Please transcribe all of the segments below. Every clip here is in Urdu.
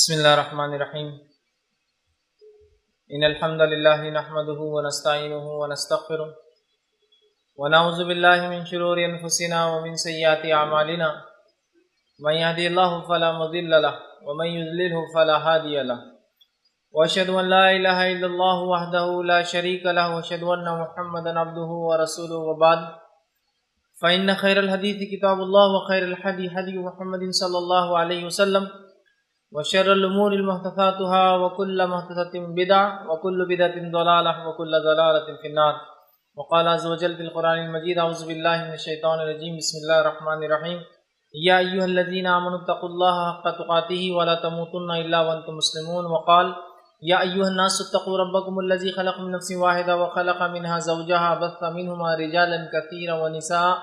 بسم الله الرحمن الرحيم إن الحمد لله نحمده ونستعينه ونستغفره ونعوذ بالله من شرور أنفسنا ومن سيئات أعمالنا من يهدي الله فلا مضل له ومن يضلله فلا هادي له وأشهد أن لا إله إلا الله وحده لا شريك له وأشهد أن محمدا عبده ورسوله وبعد فإن خير الحديث كتاب الله وخير الهدي هدي محمد صلى الله عليه وسلم وشر الأمور محدثاتها وكل محدثة بدعة وكل بدعة ضلالة وكل ضلالة في النار. وقال عز وجل في القرآن المجيد أعوذ بالله من الشيطان الرجيم بسم الله الرحمن الرحيم يا أيها الذين آمنوا اتقوا الله حق تقاته ولا تموتن إلا وأنتم مسلمون. وقال يا أيها الناس اتقوا ربكم الذي خلق من نفس واحدة وخلق منها زوجها بث منهما رجالا كثيرا ونساء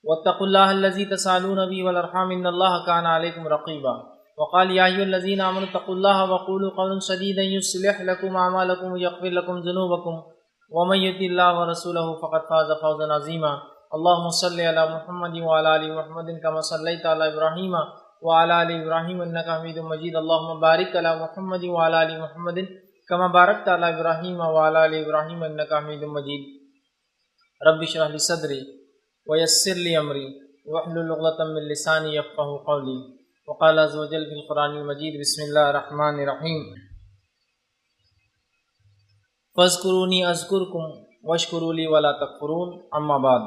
واتقوا الله الذي تسألون به والأرحام إن الله كان عليكم رقيبا. وقال يا أيها الذين آمنوا اتقوا الله وقولوا قولا سديدا يصلح لكم أعمالكم ويغفر لكم ذنوبكم ومن يطع الله ورسوله فقد فاز فوزا عظيما. اللهم صل على محمد وعلى آل محمد كما صليت على إبراهيم وعلى آل إبراهيم إنك حميد مجيد. اللهم بارك على محمد وعلى آل محمد كما باركت على إبراهيم وعلى آل إبراهيم إنك حميد مجيد. رب اشرح لي صدري ويسر لي أمري واحلل عقدة من لساني يفقهوا قولي. وقال عز وجل في القرآن المجيد بسم الله الرحمن الرحيم فاذکرونی اذکرکم واشکروا لی ولا تکفرون. اما بعد.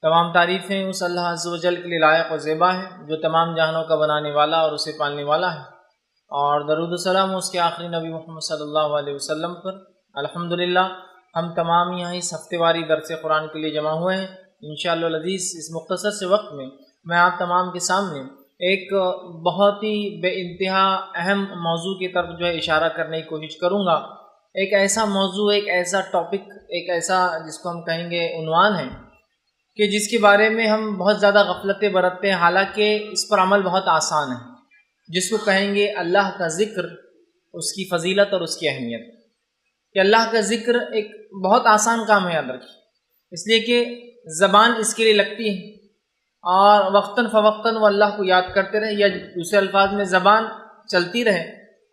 تمام تعریفیں اس اللہ عز و جل کے لیے لائق و زیبا ہے جو تمام جہانوں کا بنانے والا اور اسے پالنے والا ہے، اور درود و سلام اس کے آخری نبی محمد صلی اللہ علیہ وسلم پر. الحمدللہ ہم تمام یہاں اس ہفتے واری درس قرآن کے لیے جمع ہوئے ہیں. انشاءاللہ العزیز اس مختصر سے وقت میں میں آپ تمام کے سامنے ایک بہت ہی بے انتہا اہم موضوع کی طرف اشارہ کرنے کی کوشش کروں گا. ایک ایسا موضوع، ایک ایسا ٹاپک، ایک ایسا جس کو ہم کہیں گے عنوان ہے کہ جس کے بارے میں ہم بہت زیادہ غفلتیں برتتے ہیں، حالانکہ اس پر عمل بہت آسان ہے، جس کو کہیں گے اللہ کا ذکر، اس کی فضیلت اور اس کی اہمیت. کہ اللہ کا ذکر ایک بہت آسان کام ہے، یاد رکھیے، اس لیے کہ زبان اس کے لیے لگتی ہے اور وقتاً فوقتاً وہ اللہ کو یاد کرتے رہے، یا دوسرے الفاظ میں زبان چلتی رہے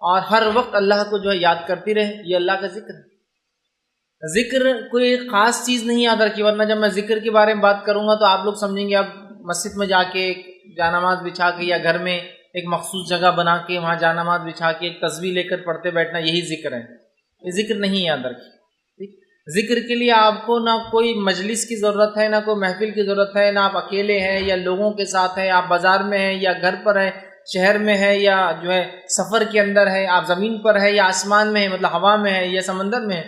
اور ہر وقت اللہ کو یاد کرتی رہے، یہ اللہ کا ذکر ہے. ذکر کوئی خاص چیز نہیں یاد رکھی، ورنہ جب میں ذکر کے بارے میں بات کروں گا تو آپ لوگ سمجھیں گے اب مسجد میں جا کے جانماز بچھا کے یا گھر میں ایک مخصوص جگہ بنا کے وہاں جانماز بچھا کے ایک تسبیح لے کر پڑھتے بیٹھنا یہی ذکر ہے. یہ ذکر نہیں یاد رکھی. ذکر کے لیے آپ کو نہ کوئی مجلس کی ضرورت ہے، نہ کوئی محفل کی ضرورت ہے، نہ آپ اکیلے ہیں یا لوگوں کے ساتھ ہیں، آپ بازار میں ہیں یا گھر پر ہیں، شہر میں ہے یا سفر کے اندر ہے، آپ زمین پر ہے یا آسمان میں ہے، مطلب ہوا میں ہے یا سمندر میں ہے،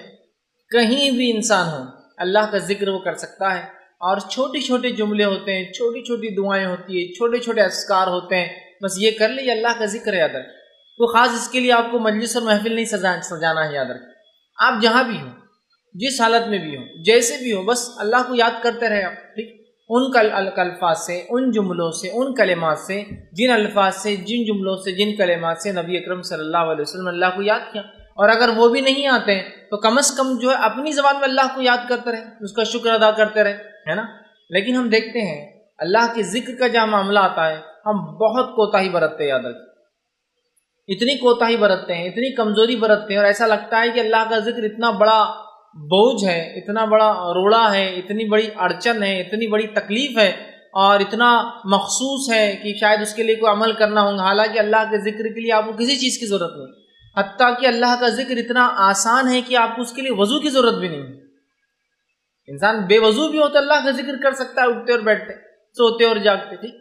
کہیں بھی انسان ہو اللہ کا ذکر وہ کر سکتا ہے. اور چھوٹے چھوٹے جملے ہوتے ہیں، چھوٹی چھوٹی دعائیں ہوتی ہیں، چھوٹے چھوٹے اذکار ہوتے ہیں، بس یہ کر لے، یہ اللہ کا ذکر ہے. یاد رکھیں، تو خاص اس کے لیے آپ کو مجلس اور محفل نہیں سجانا ہے. یاد رکھیں، آپ جہاں بھی ہوں، جس حالت میں بھی ہو، جیسے بھی ہو، بس اللہ کو یاد کرتے رہے آپ. ٹھیک، ان الفاظ سے، ان جملوں سے، ان کلمات سے، جن الفاظ سے، جن جملوں سے، جن کلمات سے نبی اکرم صلی اللہ علیہ وسلم اللہ کو یاد کیا. اور اگر وہ بھی نہیں آتے ہیں تو کم از کم اپنی زبان میں اللہ کو یاد کرتے رہے، اس کا شکر ادا کرتے رہے، ہے نا. لیکن ہم دیکھتے ہیں اللہ کے ذکر کا جہاں معاملہ آتا ہے ہم بہت کوتاہی برتتے ہیں. یاد رکھیں، اتنی کوتاہی برتتے ہیں، اتنی کمزوری برتتے ہیں، اور ایسا لگتا ہے کہ اللہ کا ذکر اتنا بڑا بوجھ ہے، اتنا بڑا روڑا ہے، اتنی بڑی اڑچن ہے، اتنی بڑی تکلیف ہے اور اتنا مخصوص ہے کہ شاید اس کے لیے کوئی عمل کرنا ہوگا. حالانکہ اللہ کے ذکر کے لیے آپ کو کسی چیز کی ضرورت نہیں، حتیٰ کہ اللہ کا ذکر اتنا آسان ہے کہ آپ کو اس کے لیے وضو کی ضرورت بھی نہیں. انسان بے وضو بھی ہو تو اللہ کا ذکر کر سکتا ہے، اٹھتے اور بیٹھتے، سوتے اور جاگتے. ٹھیک،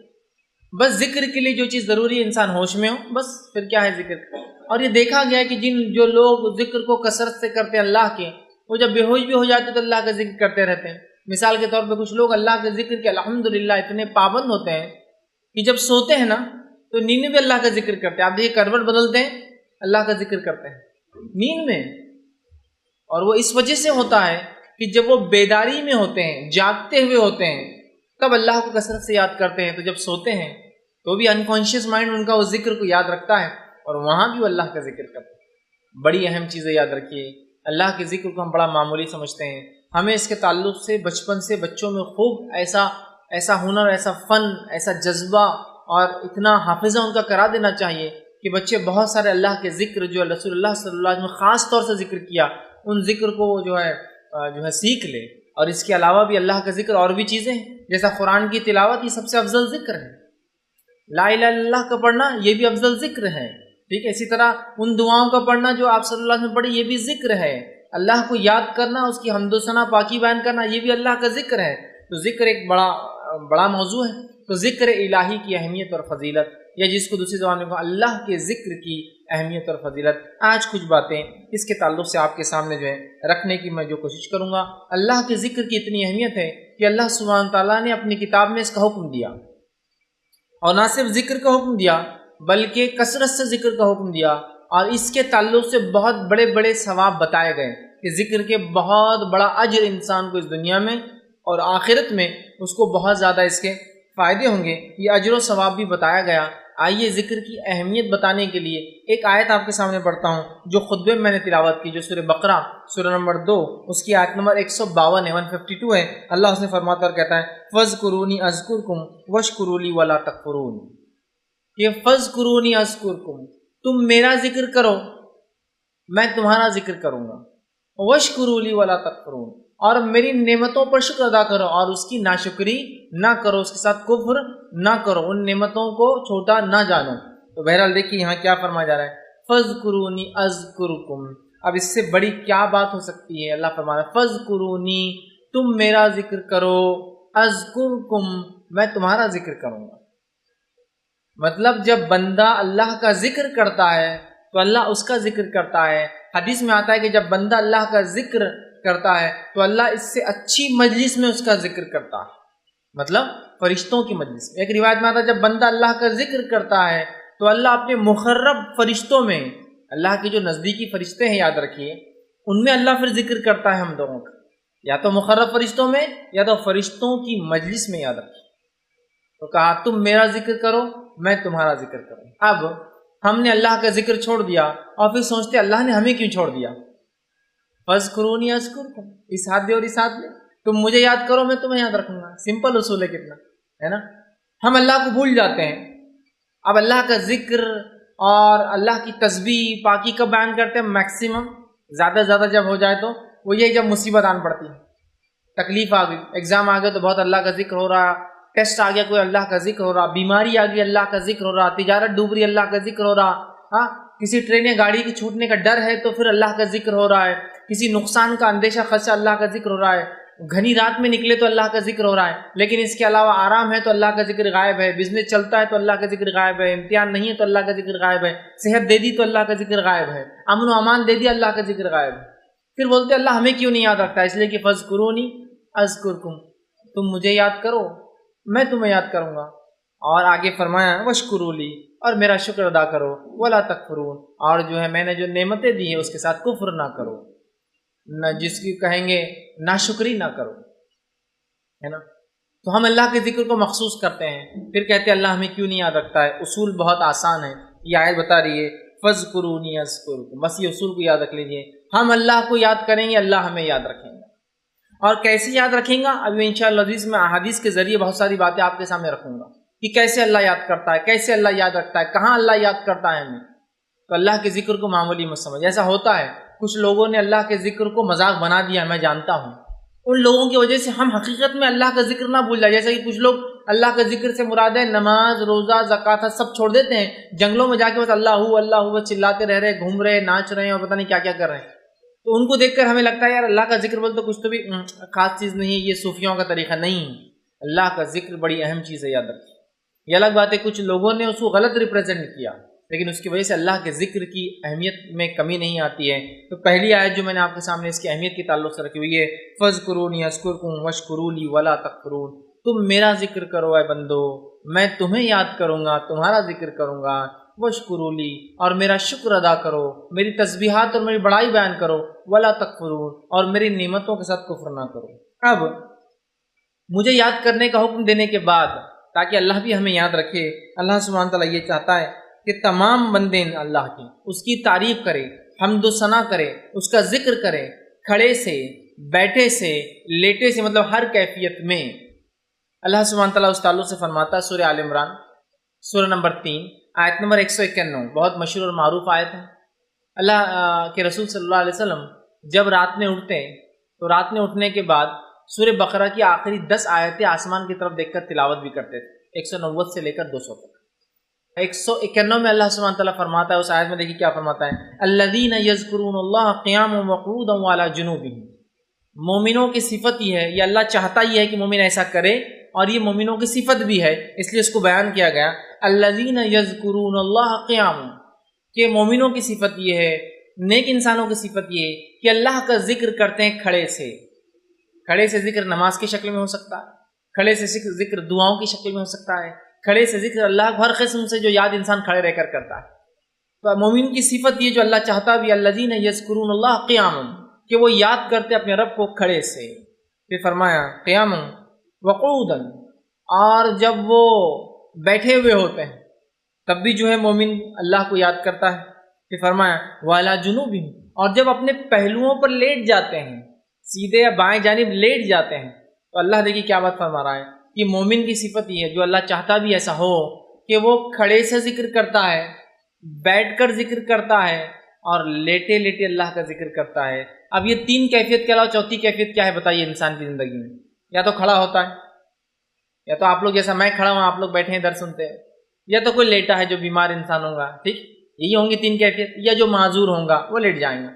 بس ذکر کے لیے جو چیز ضروری ہے انسان ہوش میں ہو، بس پھر کیا ہے ذکر. اور یہ دیکھا گیا ہے کہ جو لوگ ذکر کو کثرت سے کرتے ہیں اللہ کے، وہ جب بے ہوش بھی ہو جاتے تو اللہ کا ذکر کرتے رہتے ہیں. مثال کے طور پہ کچھ لوگ اللہ کے ذکر کے الحمدللہ اتنے پابند ہوتے ہیں کہ جب سوتے ہیں نا تو نیند میں بھی اللہ کا ذکر کرتے ہیں. آپ دیکھیے، کروٹ بدلتے ہیں، اللہ کا ذکر کرتے ہیں نیند میں. اور وہ اس وجہ سے ہوتا ہے کہ جب وہ بیداری میں ہوتے ہیں، جاگتے ہوئے ہوتے ہیں، تب اللہ کو کثرت سے یاد کرتے ہیں. تو جب سوتے ہیں تو بھی انکانشیس مائنڈ ان کا وہ ذکر کو یاد رکھتا ہے اور وہاں بھی وہ اللہ کا ذکر کرتے ہیں. بڑی اہم چیزیں یاد رکھیے. اللہ کے ذکر کو ہم بڑا معمولی سمجھتے ہیں. ہمیں اس کے تعلق سے بچپن سے بچوں میں خوب ایسا ہنر، ایسا فن، ایسا جذبہ اور اتنا حافظہ ان کا کرا دینا چاہیے کہ بچے بہت سارے اللہ کے ذکر جو رسول اللہ صلی اللہ علیہ وسلم نے خاص طور سے ذکر کیا ان ذکر کو وہ جو ہے سیکھ لے. اور اس کے علاوہ بھی اللہ کا ذکر اور بھی چیزیں ہیں، جیسا قرآن کی تلاوت یہ سب سے افضل ذکر ہے. لا الہ الا اللہ کا پڑھنا یہ بھی افضل ذکر ہے. ٹھیک ہے، اسی طرح ان دعاؤں کا پڑھنا جو آپ صلی اللہ علیہ وسلم نے پڑھی یہ بھی ذکر ہے. اللہ کو یاد کرنا، اس کی حمد و ثنا پاکی بیان کرنا یہ بھی اللہ کا ذکر ہے. تو ذکر ایک بڑا موضوع ہے. تو ذکر الہی کی اہمیت اور فضیلت، یا جس کو دوسری زبان میں کہا اللہ کے ذکر کی اہمیت اور فضیلت، آج کچھ باتیں اس کے تعلق سے آپ کے سامنے جو ہے رکھنے کی میں جو کوشش کروں گا. اللہ کے ذکر کی اتنی اہمیت ہے کہ اللہ سبحانہ تعالیٰ نے اپنی کتاب میں اس کا حکم دیا، اور نہ صرف ذکر کا حکم دیا بلکہ کثرت سے ذکر کا حکم دیا، اور اس کے تعلق سے بہت بڑے بڑے ثواب بتائے گئے کہ ذکر کے بہت بڑا اجر انسان کو اس دنیا میں اور آخرت میں اس کو بہت زیادہ اس کے فائدے ہوں گے. یہ اجر و ثواب بھی بتایا گیا. آئیے ذکر کی اہمیت بتانے کے لیے ایک آیت آپ کے سامنے پڑھتا ہوں جو خطبے میں نے تلاوت کی، جو سورہ بقرہ سورہ نمبر 2 اس کی آیت نمبر 152 ہے، 152 ہے. اللہ اس نے فرماتا اور کہتا ہے فَاذْكُرُونِي أَذْكُرْكُمْ وَاشْكُرُوا لِي وَلَا تَكْفُرُونِ. یہ فَاذْكُرُونِي أَذْكُرْكُمْ، تم میرا ذکر کرو میں تمہارا ذکر کروں گا. وَاشْكُرُوا لِي وَلَا تَكْفُرُونَ، اور میری نعمتوں پر شکر ادا کرو اور اس کی ناشکری نہ کرو، اس کے ساتھ کفر نہ کرو، ان نعمتوں کو چھوٹا نہ جانو. تو بہرحال دیکھیے یہاں کیا فرمایا جا رہا ہے، فَاذْكُرُونِي أَذْكُرْكُمْ. اب اس سے بڑی کیا بات ہو سکتی ہے؟ اللہ فرما رہا ہے فَاذْكُرُونِي، تم میرا ذکر کرو، أَذْكُرْكُمْ، میں تمہارا ذکر کروں گا. مطلب جب بندہ اللہ کا ذکر کرتا ہے تو اللہ اس کا ذکر کرتا ہے. حدیث میں آتا ہے کہ جب بندہ اللہ کا ذکر کرتا ہے تو اللہ اس سے اچھی مجلس میں اس کا ذکر کرتا ہے، مطلب فرشتوں کی مجلس میں. ایک روایت میں آتا ہے جب بندہ اللہ کا ذکر کرتا ہے تو اللہ اپنے مقرب فرشتوں میں، اللہ کے جو نزدیکی فرشتے ہیں یاد رکھیے، ان میں اللہ پھر ذکر کرتا ہے ہم لوگوں کا، یا تو مقرب فرشتوں میں یا تو فرشتوں کی مجلس میں، یاد رکھیے. تو کہا تم میرا ذکر کرو میں تمہارا ذکر کروں. اب ہم نے اللہ کا ذکر چھوڑ دیا اور پھر سوچتے اللہ نے ہمیں کیوں چھوڑ دیا. فَاذْكُرُونِي أَذْكُرْكُمْ، اس ہاتھ دے اور اس ہاتھ لے، تم مجھے یاد کرو میں تمہیں یاد رکھوں گا. سمپل اصول ہے کتنا، ہے نا. ہم اللہ کو بھول جاتے ہیں. اب اللہ کا ذکر اور اللہ کی تسبیح پاکی کا بیان کرتے ہیں میکسیمم، زیادہ سے زیادہ جب ہو جائے تو وہ یہ جب مصیبت آن پڑتی ہے، تکلیف آ گئی، ایگزام آ گئے تو بہت اللہ کا ذکر ہو رہا، ٹیسٹ آ گیا کوئی اللہ کا ذکر ہو رہا، بیماری آ گئی اللہ کا ذکر ہو رہا، تجارت ڈوب رہی اللہ کا ذکر ہو رہا، ہاں کسی ٹرین یا گاڑی کے چھوٹنے کا ڈر ہے تو پھر اللہ کا ذکر ہو رہا ہے، کسی نقصان کا اندیشہ خدشہ اللہ کا ذکر ہو رہا ہے، گھنی رات میں نکلے تو اللہ کا ذکر ہو رہا ہے. لیکن اس کے علاوہ آرام ہے تو اللہ کا ذکر غائب ہے، بزنس چلتا ہے تو اللہ کا ذکر غائب ہے، امتحان نہیں ہے تو اللہ کا ذکر غائب ہے، صحت دے دی تو اللہ کا ذکر غائب ہے، امن و امان دے دیا اللہ کا ذکر غائب ہے. پھر بولتے اللہ ہمیں کیوں نہیں یاد رکھتا؟ اس لیے کہ فَاذْكُرُونِي أَذْكُرْكُمْ، تم مجھے یاد کرو میں تمہیں یاد کروں گا. اور آگے فرمایا وَاشْكُرُوا لِي، اور میرا شکر ادا کرو، وَلَا تَكْفُرُونَ، اور جو ہے میں نے جو نعمتیں دی ہیں اس کے ساتھ کفر نہ کرو، نہ جس کی کہیں گے ناشکری نہ کرو، ہے نا. تو ہم اللہ کے ذکر کو مخصوص کرتے ہیں، پھر کہتے ہیں اللہ ہمیں کیوں نہیں یاد رکھتا ہے. اصول بہت آسان ہے، یہ آیت بتا رہی ہے فَاذْكُرُونِي أَذْكُرْكُمْ، بس یہ اصول کو یاد رکھ لیجئے. ہم اللہ کو یاد کریں گے اللہ ہمیں یاد رکھیں گے. اور کیسے یاد رکھیں گا؟ ابھی انشاءاللہ عزیز میں احادیث کے ذریعے بہت ساری باتیں آپ کے سامنے رکھوں گا کہ کیسے اللہ یاد کرتا ہے، کیسے اللہ یاد رکھتا ہے، کہاں اللہ یاد کرتا ہے ہمیں. تو اللہ کے ذکر کو معمولی مت سمجھ. ایسا ہوتا ہے کچھ لوگوں نے اللہ کے ذکر کو مذاق بنا دیا، میں جانتا ہوں. ان لوگوں کی وجہ سے ہم حقیقت میں اللہ کا ذکر نہ بھول جائے. جیسا کہ کچھ لوگ اللہ کا ذکر سے مراد ہے نماز روزہ زکوٰۃ سب چھوڑ دیتے ہیں، جنگلوں میں جا کے بس اللہ بس چلاتے رہ رہے، گھوم رہے، ناچ رہے ہیں اور پتہ نہیں کیا کیا کر رہے ہیں. تو ان کو دیکھ کر ہمیں لگتا ہے یار اللہ کا ذکر بول تو کچھ تو بھی خاص چیز نہیں، یہ صوفیوں کا طریقہ نہیں. اللہ کا ذکر بڑی اہم چیز ہے، یاد رکھیں. یہ الگ بات ہے کچھ لوگوں نے اس کو غلط ریپرزینٹ کیا، لیکن اس کی وجہ سے اللہ کے ذکر کی اہمیت میں کمی نہیں آتی ہے. تو پہلی آیت جو میں نے آپ کے سامنے اس کی اہمیت کے تعلق سے رکھی ہوئی ہے فَاذْكُرُونِي أَذْكُرْكُمْ وَاشْكُرُوا لِي وَلَا تَكْفُرُونَ، تم میرا ذکر کرو اے بندو، میں تمہیں یاد کروں گا، تمہارا ذکر کروں گا. وَاشْكُرُوا لِي، اور میرا شکر ادا کرو، میری تسبیحات اور میری بڑائی بیان کرو. وَلَا تَكْفُرُونَ، اور میری نعمتوں کے ساتھ کفر نہ کرو. اب مجھے یاد کرنے کا حکم دینے کے بعد تاکہ اللہ بھی ہمیں یاد رکھے، اللہ سبحانہ تعالیٰ یہ چاہتا ہے کہ تمام بندے اللہ کی اس کی تعریف کرے، حمد و ثنا کرے، اس کا ذکر کرے، کھڑے سے، بیٹھے سے، لیٹے سے، مطلب ہر کیفیت میں. اللہ سبحانہ تعالیٰ اس تعلق سے فرماتا ہے سورہ آل عمران سورہ نمبر 3 آیت نمبر 191 بہت مشہور اور معروف آیت ہے۔ اللہ کے رسول صلی اللہ علیہ وسلم جب رات میں اٹھتے تو رات میں اٹھنے کے بعد سورہ بقرہ کی آخری 10 آیتیں آسمان کی طرف دیکھ کر تلاوت بھی کرتے تھے، 190 سے لے کر 200 تک۔ 191 میں اللہ سبحانہ تعالیٰ فرماتا ہے، اس آیت میں دیکھیے کیا فرماتا ہے، الذین یذکرون اللہ قیاما وقعودا وعلی جنوبہم۔ مومنوں کی صفت یہ ہے، یہ اللہ چاہتا ہی ہے کہ مومن ایسا کرے، اور یہ مومنوں کی صفت بھی ہے، اس لیے اس کو بیان کیا گیا الذین یذکرون اللہ قیاما، کہ مومنوں کی صفت یہ ہے، نیک انسانوں کی صفت یہ ہے کہ اللہ کا ذکر کرتے ہیں کھڑے سے۔ کھڑے سے ذکر نماز کی شکل میں ہو سکتا ہے، کھڑے سے ذکر دعاؤں کی شکل میں ہو سکتا ہے، کھڑے سے ذکر اللہ کو ہر قسم سے جو یاد انسان کھڑے رہ کر کرتا ہے۔ تو مومن کی صفت یہ جو اللہ چاہتا بھی، الذین یذکرون اللہ قیاما، کہ وہ یاد کرتے اپنے رب کو کھڑے سے۔ پھر فرمایا قیاما وقعودا، اور جب وہ بیٹھے ہوئے ہوتے ہیں تب بھی جو ہے مومن اللہ کو یاد کرتا ہے۔ پھر فرمایا وعلی جنوبہم، اور جب اپنے پہلوؤں پر لیٹ جاتے ہیں، سیدھے یا بائیں جانب لیٹ جاتے ہیں، تو اللہ دیکھیے کیا بات فرما رہا ہے کہ مومن کی صفت یہ ہے جو اللہ چاہتا بھی ایسا ہو کہ وہ کھڑے سے ذکر کرتا ہے، بیٹھ کر ذکر کرتا ہے، اور لیٹے لیٹے اللہ کا ذکر کرتا ہے۔ اب یہ 3 کیفیت کے علاوہ چوتھی کیفیت کیا ہے بتائیے انسان کی زندگی میں؟ یا تو کھڑا ہوتا ہے، یا تو آپ لوگ جیسا میں کھڑا ہوں، آپ لوگ بیٹھے ہیں درس سنتے ہیں، یا تو کوئی لیٹا ہے جو بیمار انسان ہوگا، ٹھیک، یہی ہوں گی 3 کیفیت، یا جو معذور ہوگا وہ لیٹ جائیں گے۔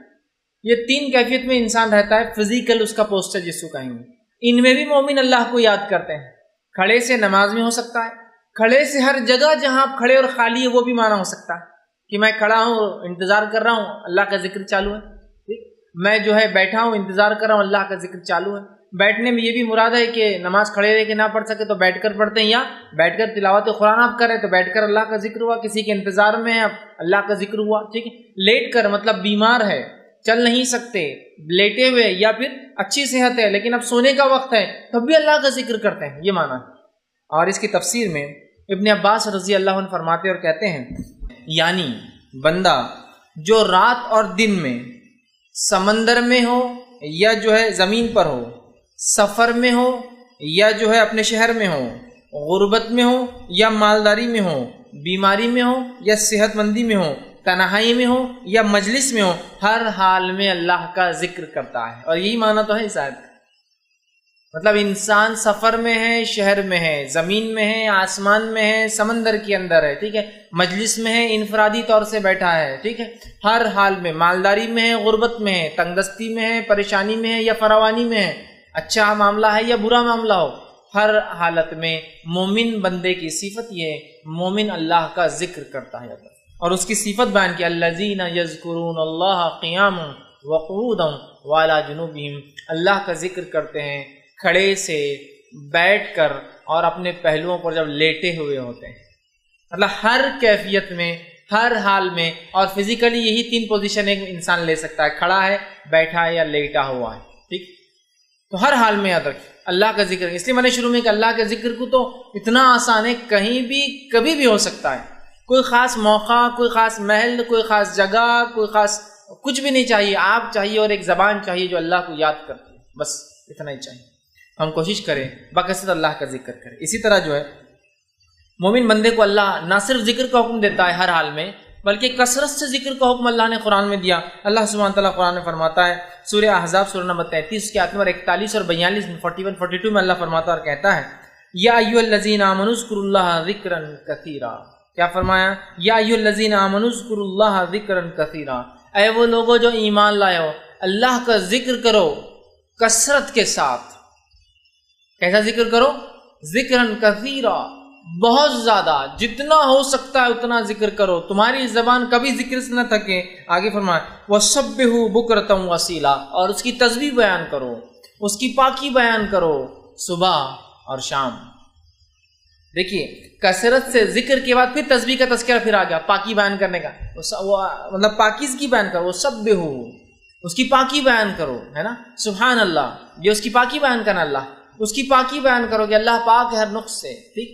یہ 3 کیفیت میں انسان رہتا ہے، فزیکل اس کا پوسچر جس کو کہیں گے۔ ان میں بھی مومن اللہ کو یاد کرتے ہیں۔ کھڑے سے نماز میں ہو سکتا ہے، کھڑے سے ہر جگہ جہاں آپ کھڑے اور خالی ہے وہ بھی معنی ہو سکتا ہے کہ میں کھڑا ہوں انتظار کر رہا ہوں اللہ کا ذکر چالو ہے، ٹھیک، میں جو ہے بیٹھا ہوں انتظار کر رہا ہوں اللہ کا ذکر چالو ہے۔ بیٹھنے میں یہ بھی مراد ہے کہ نماز کھڑے رہ کے نہ پڑھ سکے تو بیٹھ کر پڑھتے ہیں، یا بیٹھ کر تلاوت قرآن آپ کریں تو بیٹھ کر اللہ کا ذکر ہوا، کسی کے انتظار میں ہے اللہ کا ذکر ہوا، ٹھیک ہے۔ لیٹ کر مطلب بیمار ہے، چل نہیں سکتے، لیٹے ہوئے، یا پھر اچھی صحت ہے لیکن اب سونے کا وقت ہے تب بھی اللہ کا ذکر کرتے ہیں، یہ معنی ہے۔ اور اس کی تفسیر میں ابن عباس رضی اللہ عنہ فرماتے اور کہتے ہیں، یعنی بندہ جو رات اور دن میں سمندر میں ہو یا جو ہے زمین پر ہو، سفر میں ہو یا جو ہے اپنے شہر میں ہو، غربت میں ہو یا مالداری میں ہو، بیماری میں ہو یا صحت مندی میں ہو، تنہائی میں ہو یا مجلس میں ہو، ہر حال میں اللہ کا ذکر کرتا ہے۔ اور یہی معنی تو ہے اس آیت کا، مطلب انسان سفر میں ہے، شہر میں ہے، زمین میں ہے، آسمان میں ہے، سمندر کے اندر ہے، ٹھیک ہے، مجلس میں ہے، انفرادی طور سے بیٹھا ہے، ٹھیک ہے، ہر حال میں، مالداری میں ہے، غربت میں ہے، تنگ دستی میں ہے، پریشانی میں ہے یا فراوانی میں ہے، اچھا معاملہ ہے یا برا معاملہ ہو، ہر حالت میں مومن بندے کی صفت یہ ہے، مومن اللہ کا ذکر کرتا ہے۔ اور اس کی صفت بیان کی، الذین یذکرون اللہ قیاما وقعودا وعلی جنوبہم، اللہ کا ذکر کرتے ہیں کھڑے سے، بیٹھ کر، اور اپنے پہلوؤں پر جب لیٹے ہوئے ہوتے ہیں، مطلب ہر کیفیت میں، ہر حال میں۔ اور فزیکلی یہی 3 پوزیشن ایک انسان لے سکتا ہے، کھڑا ہے، بیٹھا ہے یا لیٹا ہوا ہے، ٹھیک۔ تو ہر حال میں یاد رکھیں اللہ کا ذکر، اس لیے میں نے شروع میں کہ اللہ کے ذکر کو تو اتنا آسان ہے، کہیں بھی کبھی بھی ہو سکتا ہے، کوئی خاص موقع، کوئی خاص محل، کوئی خاص جگہ، کوئی خاص کچھ بھی نہیں چاہیے، آپ چاہیے اور ایک زبان چاہیے جو اللہ کو یاد کرتی ہے، بس اتنا ہی چاہیے۔ ہم کوشش کریں بکثرت اللہ کا ذکر کریں۔ اسی طرح جو ہے مومن بندے کو اللہ نہ صرف ذکر کا حکم دیتا ہے ہر حال میں، بلکہ کثرت سے ذکر کا حکم اللہ نے قرآن میں دیا۔ اللہ سبحانہ تعالیٰ قرآن میں فرماتا ہے، سورہ احزاب سورہ نمبر 33 کے آیت نمبر 41 اور 42 میں 41 42 میں اللہ فرماتا اور کہتا ہے، یا ایھا الذین آمنوا اذکروا اللہ ذکرا کثیرا۔ کیا فرمایا؟ یا ایھا الذین آمنوا اذکروا اللہ ذکرا کثیرا، اے وہ لوگوں جو ایمان لائے ہو، اللہ کا ذکر کرو کثرت کے ساتھ۔ کیسا ذکر کرو؟ ذکرا کثیرا، بہت زیادہ، جتنا ہو سکتا ہے اتنا ذکر کرو، تمہاری زبان کبھی ذکر سے نہ تھکے۔ آگے فرمایا وَسَبِّحُوا بُكْرَةً وَأَصِيلًا، اور اس کی تسبیح بیان کرو، اس کی پاکی بیان کرو صبح اور شام۔ دیکھیے کثرت سے ذکر کے بعد پھر تسبیح کا تذکرہ پھر آ گیا، پاکی بیان کرنے کا، مطلب پاکیزگی بیان کرو، وَسَبِّحُوا، اس کی پاکی بیان کرو، ہے نا، سبحان اللہ، یہ اس کی پاکی بیان کرنا، اللہ اس کی پاکی بیان کرو کہ اللہ پاک ہے ہر نقص سے، ٹھیک،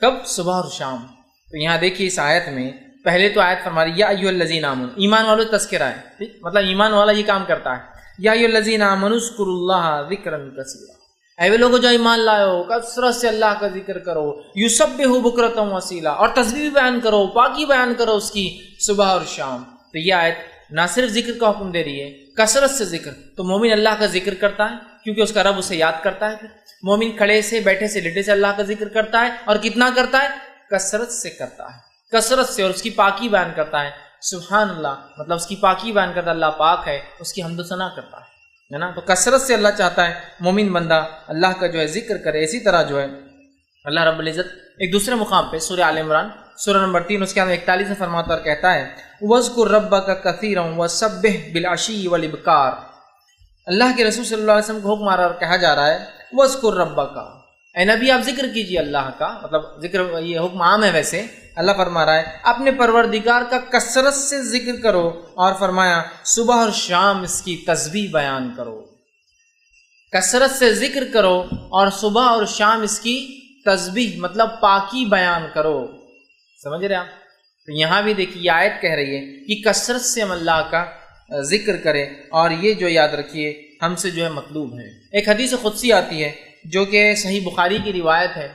کب؟ صبح اور شام۔ تو یہاں دیکھیے اس آیت میں پہلے تو آیت فرما رہی یا ایھا الذین آمنوا، ایمان والوں تذکرہ ہے، ٹھیک، مطلب ایمان والا یہ کام کرتا ہے، یا ایھا الذین آمنوا اذکروا اللہ ذکرا کثیرا، اے وہ لوگوں جو ایمان لائے ہو، کثرت سے اللہ کا ذکر کرو، یسبحوا بکرۃ و اصیلا، اور تسبیح بیان کرو، پاکی بیان کرو اس کی صبح اور شام۔ تو یہ آیت نہ صرف ذکر کا حکم دے رہی ہے، کثرت سے ذکر۔ تو مومن اللہ کا ذکر کرتا ہے کیونکہ اس کا رب اسے یاد کرتا ہے۔ پھر مومن کھڑے سے، بیٹھے سے، لیٹے سے اللہ کا ذکر کرتا ہے، اور کتنا کرتا ہے؟ کثرت سے کرتا ہے، کثرت سے، اور اس کی پاکی بیان کرتا ہے۔ سبحان اللہ مطلب اس کی پاکی بیان کرتا ہے، اللہ پاک ہے، اس کی حمد و ثنا کرتا ہے نا۔ تو کثرت سے اللہ چاہتا ہے مومن بندہ اللہ کا جو ہے ذکر کرے۔ اسی طرح جو ہے اللہ رب العزت ایک دوسرے مقام پہ سورہ آل عمران سورہ نمبر 3 اس کے اندر 41 میں فرماتا اور کہتا ہے وَاذْكُرْ رَبَّكَ كَثِيرًا وَسَبِّحْ بِالْعَشِيِّ وَالْإِبْكَارِ۔ اللہ کے رسول صلی اللہ علیہ وسلم کو حکم آ رہا اور کہا جا رہا ہے وَاذْكُرْ رَبَّكَ، اے نبی آپ ذکر کیجئے اللہ کا، مطلب ذکر یہ حکم عام ہے ویسے۔ اللہ فرما رہا ہے اپنے پروردگار کا کثرت سے ذکر کرو، اور فرمایا صبح اور شام اس کی تسبیح بیان کرو۔ کثرت سے ذکر کرو اور صبح اور شام اس کی تسبیح مطلب پاکی بیان کرو۔ سمجھ رہے آپ؟ تو یہاں بھی دیکھیے آیت کہہ رہی ہے کہ کثرت سے ہم اللہ کا ذکر کریں، اور یہ جو یاد رکھیے ہم سے جو ہے مطلوب ہے۔ ایک حدیث قدسی آتی ہے جو کہ صحیح بخاری کی روایت ہے،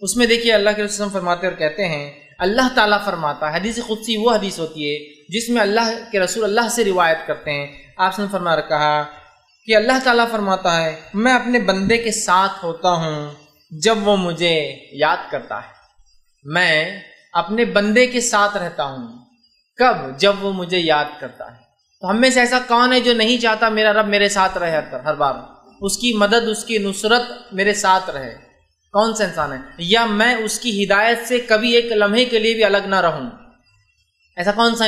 اس میں دیکھیے اللہ کے رسول صلی اللہ علیہ وسلم فرماتے اور کہتے ہیں، اللہ تعالیٰ فرماتا ہے، حدیث قدسی وہ حدیث ہوتی ہے جس میں اللہ کے رسول اللہ سے روایت کرتے ہیں۔ آپ نے فرما کہا کہ اللہ تعالیٰ فرماتا ہے میں اپنے بندے کے ساتھ ہوتا ہوں جب وہ مجھے یاد کرتا ہے۔ میں اپنے بندے کے ساتھ رہتا ہوں کب؟ جب وہ مجھے یاد کرتا ہے۔ تو ہم میں سے ایسا کون ہے جو نہیں چاہتا میرا رب میرے ساتھ رہے ہر بار، اس کی مدد، اس کی نصرت میرے ساتھ رہے؟ کون سا انسان ہے؟ یا میں اس کی ہدایت سے کبھی ایک لمحے کے لیے بھی الگ نہ رہوں؟ ایسا کون سا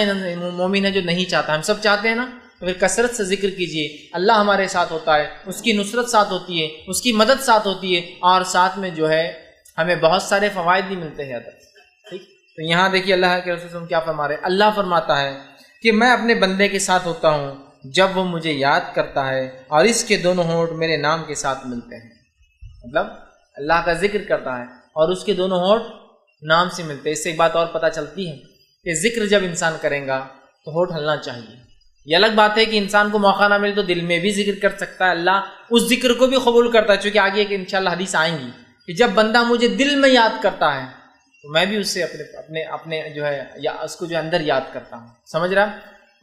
مومن ہے جو نہیں چاہتا؟ ہم سب چاہتے ہیں نا۔ تو پھر کثرت سے ذکر کیجئے، اللہ ہمارے ساتھ ہوتا ہے، اس کی نصرت ساتھ ہوتی ہے، اس کی مدد ساتھ ہوتی ہے، اور ساتھ میں جو ہے ہمیں بہت سارے فوائد بھی ملتے ہیں ادھر۔ ٹھیک، تو یہاں دیکھیے اللہ کے رسول کیا فرما رہے ہیں۔ اللہ فرماتا ہے کہ میں اپنے بندے کے ساتھ ہوتا ہوں جب وہ مجھے یاد کرتا ہے، اور اس کے دونوں ہونٹ میرے نام کے ساتھ ملتے ہیں۔ مطلب اللہ کا ذکر کرتا ہے اور اس کے دونوں ہونٹ نام سے ملتے ہیں۔ اس سے ایک بات اور پتہ چلتی ہے کہ ذکر جب انسان کرے گا تو ہونٹ ہلنا چاہیے۔ یہ الگ بات ہے کہ انسان کو موقع نہ ملے تو دل میں بھی ذکر کر سکتا ہے، اللہ اس ذکر کو بھی قبول کرتا ہے، چونکہ آگے ایک انشاءاللہ حدیث آئیں گی کہ جب بندہ مجھے دل میں یاد کرتا ہے تو میں بھی اس سے اپنے جو ہے یا اس کو جو اندر یاد کرتا ہوں۔ سمجھ رہا ہے؟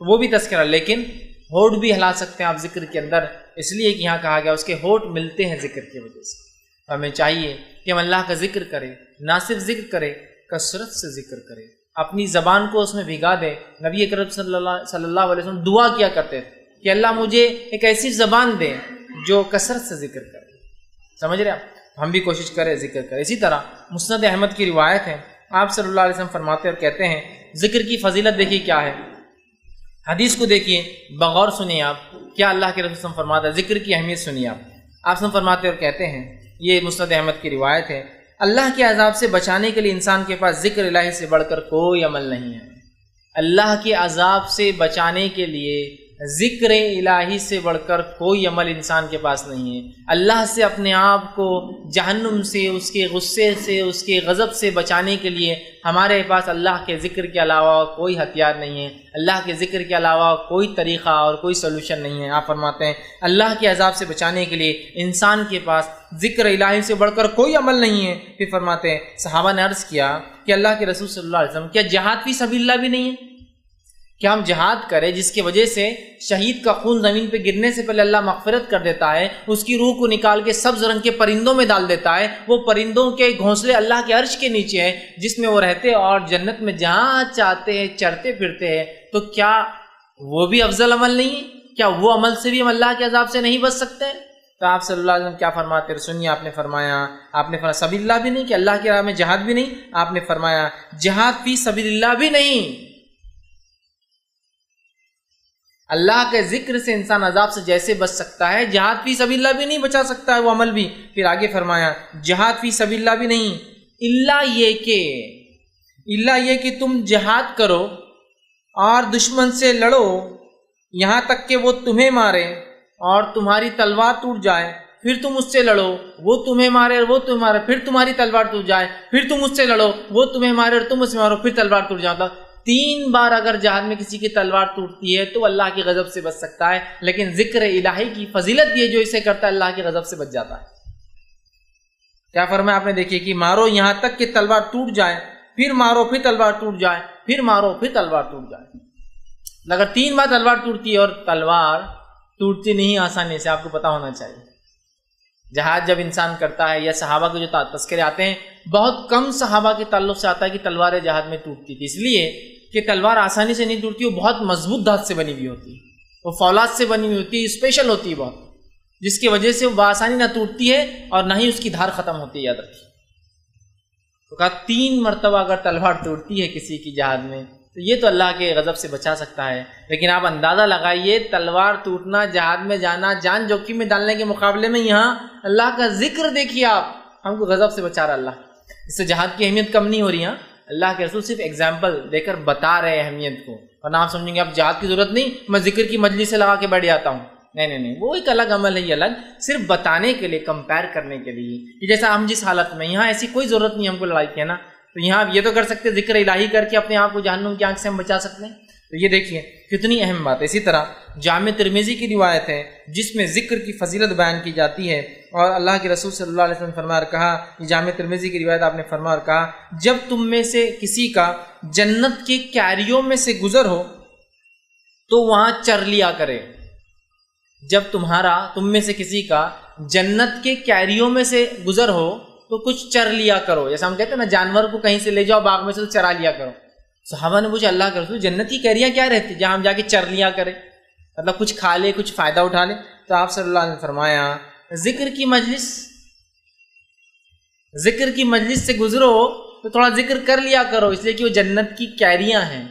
وہ بھی تذکرہ، لیکن ہونٹ بھی ہلا سکتے ہیں آپ ذکر کے اندر، اس لیے کہ یہاں کہا گیا اس کے ہونٹ ملتے ہیں ذکر کی وجہ سے۔ ہمیں چاہیے کہ ہم اللہ کا ذکر کریں، نہ صرف ذکر کریں، کثرت سے ذکر کریں، اپنی زبان کو اس میں بھگا دیں۔ نبی اکرم صلی اللہ علیہ وسلم دعا کیا کرتے تھے کہ اللہ مجھے ایک ایسی زبان دے جو کثرت سے ذکر کرے۔ سمجھ رہے آپ؟ ہم بھی کوشش کریں ذکر کریں۔ اسی طرح مسند احمد کی روایت ہے، آپ صلی اللہ علیہ وسلم فرماتے اور کہتے ہیں ذکر کی فضیلت دیکھیے کیا ہے، حدیث کو دیکھیے بغور سنیے آپ، کیا اللہ کے رسول فرماتا ہے، ذکر کی اہمیت سنیے آپ سے فرماتے اور کہتے ہیں، یہ مسند احمد کی روایت ہے، اللہ کے عذاب سے بچانے کے لیے انسان کے پاس ذکر الہی سے بڑھ کر کوئی عمل نہیں ہے۔ اللہ کے عذاب سے بچانے کے لیے ذکر الہی سے بڑھ کر کوئی عمل انسان کے پاس نہیں ہے۔ اللہ سے اپنے آپ کو جہنم سے، اس کے غصے سے، اس کے غضب سے بچانے کے لیے ہمارے پاس اللہ کے ذکر کے علاوہ کوئی ہتھیار نہیں ہے، اللہ کے ذکر کے علاوہ کوئی طریقہ اور کوئی سلوشن نہیں ہے۔ آپ فرماتے ہیں اللہ کے عذاب سے بچانے کے لیے انسان کے پاس ذکر الہی سے بڑھ کر کوئی عمل نہیں ہے۔ پھر فرماتے ہیں صحابہ نے عرض کیا کہ اللہ کے رسول صلی اللہ علیہ وسلم کیا جہاد فی سبیل اللہ بھی نہیں ہے؟ کہ ہم جہاد کریں جس کی وجہ سے شہید کا خون زمین پہ گرنے سے پہلے اللہ مغفرت کر دیتا ہے، اس کی روح کو نکال کے سبز رنگ کے پرندوں میں ڈال دیتا ہے، وہ پرندوں کے گھونسلے اللہ کے عرش کے نیچے ہیں جس میں وہ رہتے اور جنت میں جہاں چاہتے ہیں چرتے پھرتے ہیں، تو کیا وہ بھی افضل عمل نہیں ہے؟ کیا وہ عمل سے بھی ہم اللہ کے عذاب سے نہیں بچ سکتے؟ تو آپ صلی اللہ علیہ وسلم کیا فرماتے ہیں؟ سنیے، آپ نے فرمایا سبیل اللہ بھی نہیں، کہ اللہ کی راہ میں جہاد بھی نہیں، آپ نے فرمایا جہاد فی سبیل اللہ بھی نہیں۔ اللہ کے ذکر سے انسان عذاب سے جیسے بچ سکتا ہے، جہاد فی سبیل اللہ بھی نہیں بچا سکتا ہے وہ عمل بھی۔ پھر آگے فرمایا جہاد فی سبیل اللہ بھی نہیں، اللہ یہ کہ تم جہاد کرو اور دشمن سے لڑو یہاں تک کہ وہ تمہیں مارے اور تمہاری تلوار ٹوٹ جائے، پھر تم اس سے لڑو، وہ تمہیں مارے اور وہ تمہیں مارے، پھر تمہاری تلوار ٹوٹ جائے، پھر تم اس سے لڑو، وہ تمہیں مارے اور تم اس سے مارو، پھر تلوار ٹوٹ جاتا۔ 3 بار اگر جہاد میں کسی کی تلوار ٹوٹتی ہے تو اللہ کی غضب سے بچ سکتا ہے، لیکن ذکر الہی کی فضیلت یہ جو اسے کرتا ہے اللہ کی غضب سے بچ جاتا ہے۔ کیا فرمایا آپ نے؟ دیکھیے کہ مارو یہاں تک کہ تلوار ٹوٹ جائے، پھر مارو پھر تلوار ٹوٹ جائے، پھر مارو پھر تلوار ٹوٹ جائے۔ اگر 3 بار تلوار ٹوٹتی ہے، اور تلوار ٹوٹتی نہیں آسانی سے، آپ کو پتا ہونا چاہیے۔ جہاد جب انسان کرتا ہے، یا صحابہ کے جو تذکرے آتے ہیں، بہت کم صحابہ کے تعلق سے آتا ہے کہ تلوار جہاد میں ٹوٹتی تھی، اس لیے کہ تلوار آسانی سے نہیں ٹوٹتی، وہ بہت مضبوط دھات سے بنی ہوئی ہوتی ہے، وہ فولاد سے بنی ہوئی ہوتی ہے، اسپیشل ہوتی ہے بہت، جس کی وجہ سے وہ بآسانی نہ ٹوٹتی ہے اور نہ ہی اس کی دھار ختم ہوتی ہے، یاد رکھیے۔ تو کہا 3 مرتبہ اگر تلوار ٹوٹتی ہے کسی کی جہاد میں، تو یہ تو اللہ کے غضب سے بچا سکتا ہے، لیکن آپ اندازہ لگائیے تلوار ٹوٹنا، جہاد میں جانا، جان جوکھم میں ڈالنے کے مقابلے میں یہاں اللہ کا ذکر دیکھیے آپ، ہم کو غضب سے بچا رہا اللہ۔ اس سے جہاد کی اہمیت کم نہیں ہو رہی ہے، اللہ کے رسول صرف ایگزامپل دے کر بتا رہے ہیں اہمیت کو، ورنہ آپ سمجھیں گے اب جہاد کی ضرورت نہیں، میں ذکر کی مجلس سے لگا کے بیٹھ جاتا ہوں۔ نہیں، وہ ایک الگ عمل ہے، یہ الگ، صرف بتانے کے لیے، کمپیئر کرنے کے لیے، کہ جیسا ہم جس حالت میں، یہاں ایسی کوئی ضرورت نہیں ہم کو لڑائی کی ہے نا، تو یہاں آپ یہ تو کر سکتے ذکر الہی کر کے اپنے آپ کو جہنم کی آنکھ سے ہم بچا سکتے ہیں۔ تو یہ دیکھیے کتنی اہم بات ہے۔ اسی طرح جامع ترمذی کی روایت ہے جس میں ذکر کی فضیلت بیان کی جاتی ہے، اور اللہ کے رسول صلی اللہ علیہ وسلم فرمایا اور کہا، یہ جامع ترمذی کی روایت آپ نے فرمایا اور کہا، جب تم میں سے کسی کا جنت کے کیاریوں میں سے گزر ہو تو وہاں چر لیا کرے۔ جب تم میں سے کسی کا جنت کے کیاریوں میں سے گزر ہو تو کچھ چر لیا کرو، جیسا ہم کہتے ہیں نا جانور کو کہیں سے لے جاؤ باغ میں سے تو چرا لیا کرو۔ صحابہ نے پوچھا اللہ کے رسول جنت کی کیریاں کیا رہتی جہاں ہم جا کے چر لیا کرے، مطلب کچھ کھا لے، کچھ فائدہ اٹھا لے؟ تو آپ صلی اللہ علیہ وسلم نے فرمایا ذکر کی مجلس سے گزرو تو تھوڑا ذکر کر لیا کرو، اس لیے کہ وہ جنت کی کیریاں ہیں۔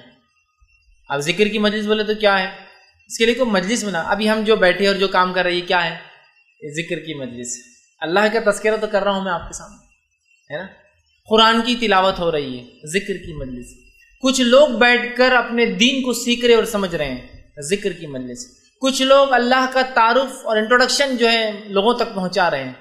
اب ذکر کی مجلس بولے تو کیا ہے؟ اس کے لیے کوئی مجلس بنا، ابھی ہم جو بیٹھے اور جو کام کر رہے ہیں کیا ہے؟ ذکر کی مجلس۔ اللہ کا تذکرہ تو کر رہا ہوں میں آپ کے سامنے، ہے نا، قرآن کی تلاوت ہو رہی ہے، ذکر کی مجلس۔ کچھ لوگ بیٹھ کر اپنے دین کو سیکھ رہے اور سمجھ رہے ہیں، ذکر کی مجلس۔ کچھ لوگ اللہ کا تعارف اور انٹروڈکشن جو ہے لوگوں تک پہنچا رہے ہیں،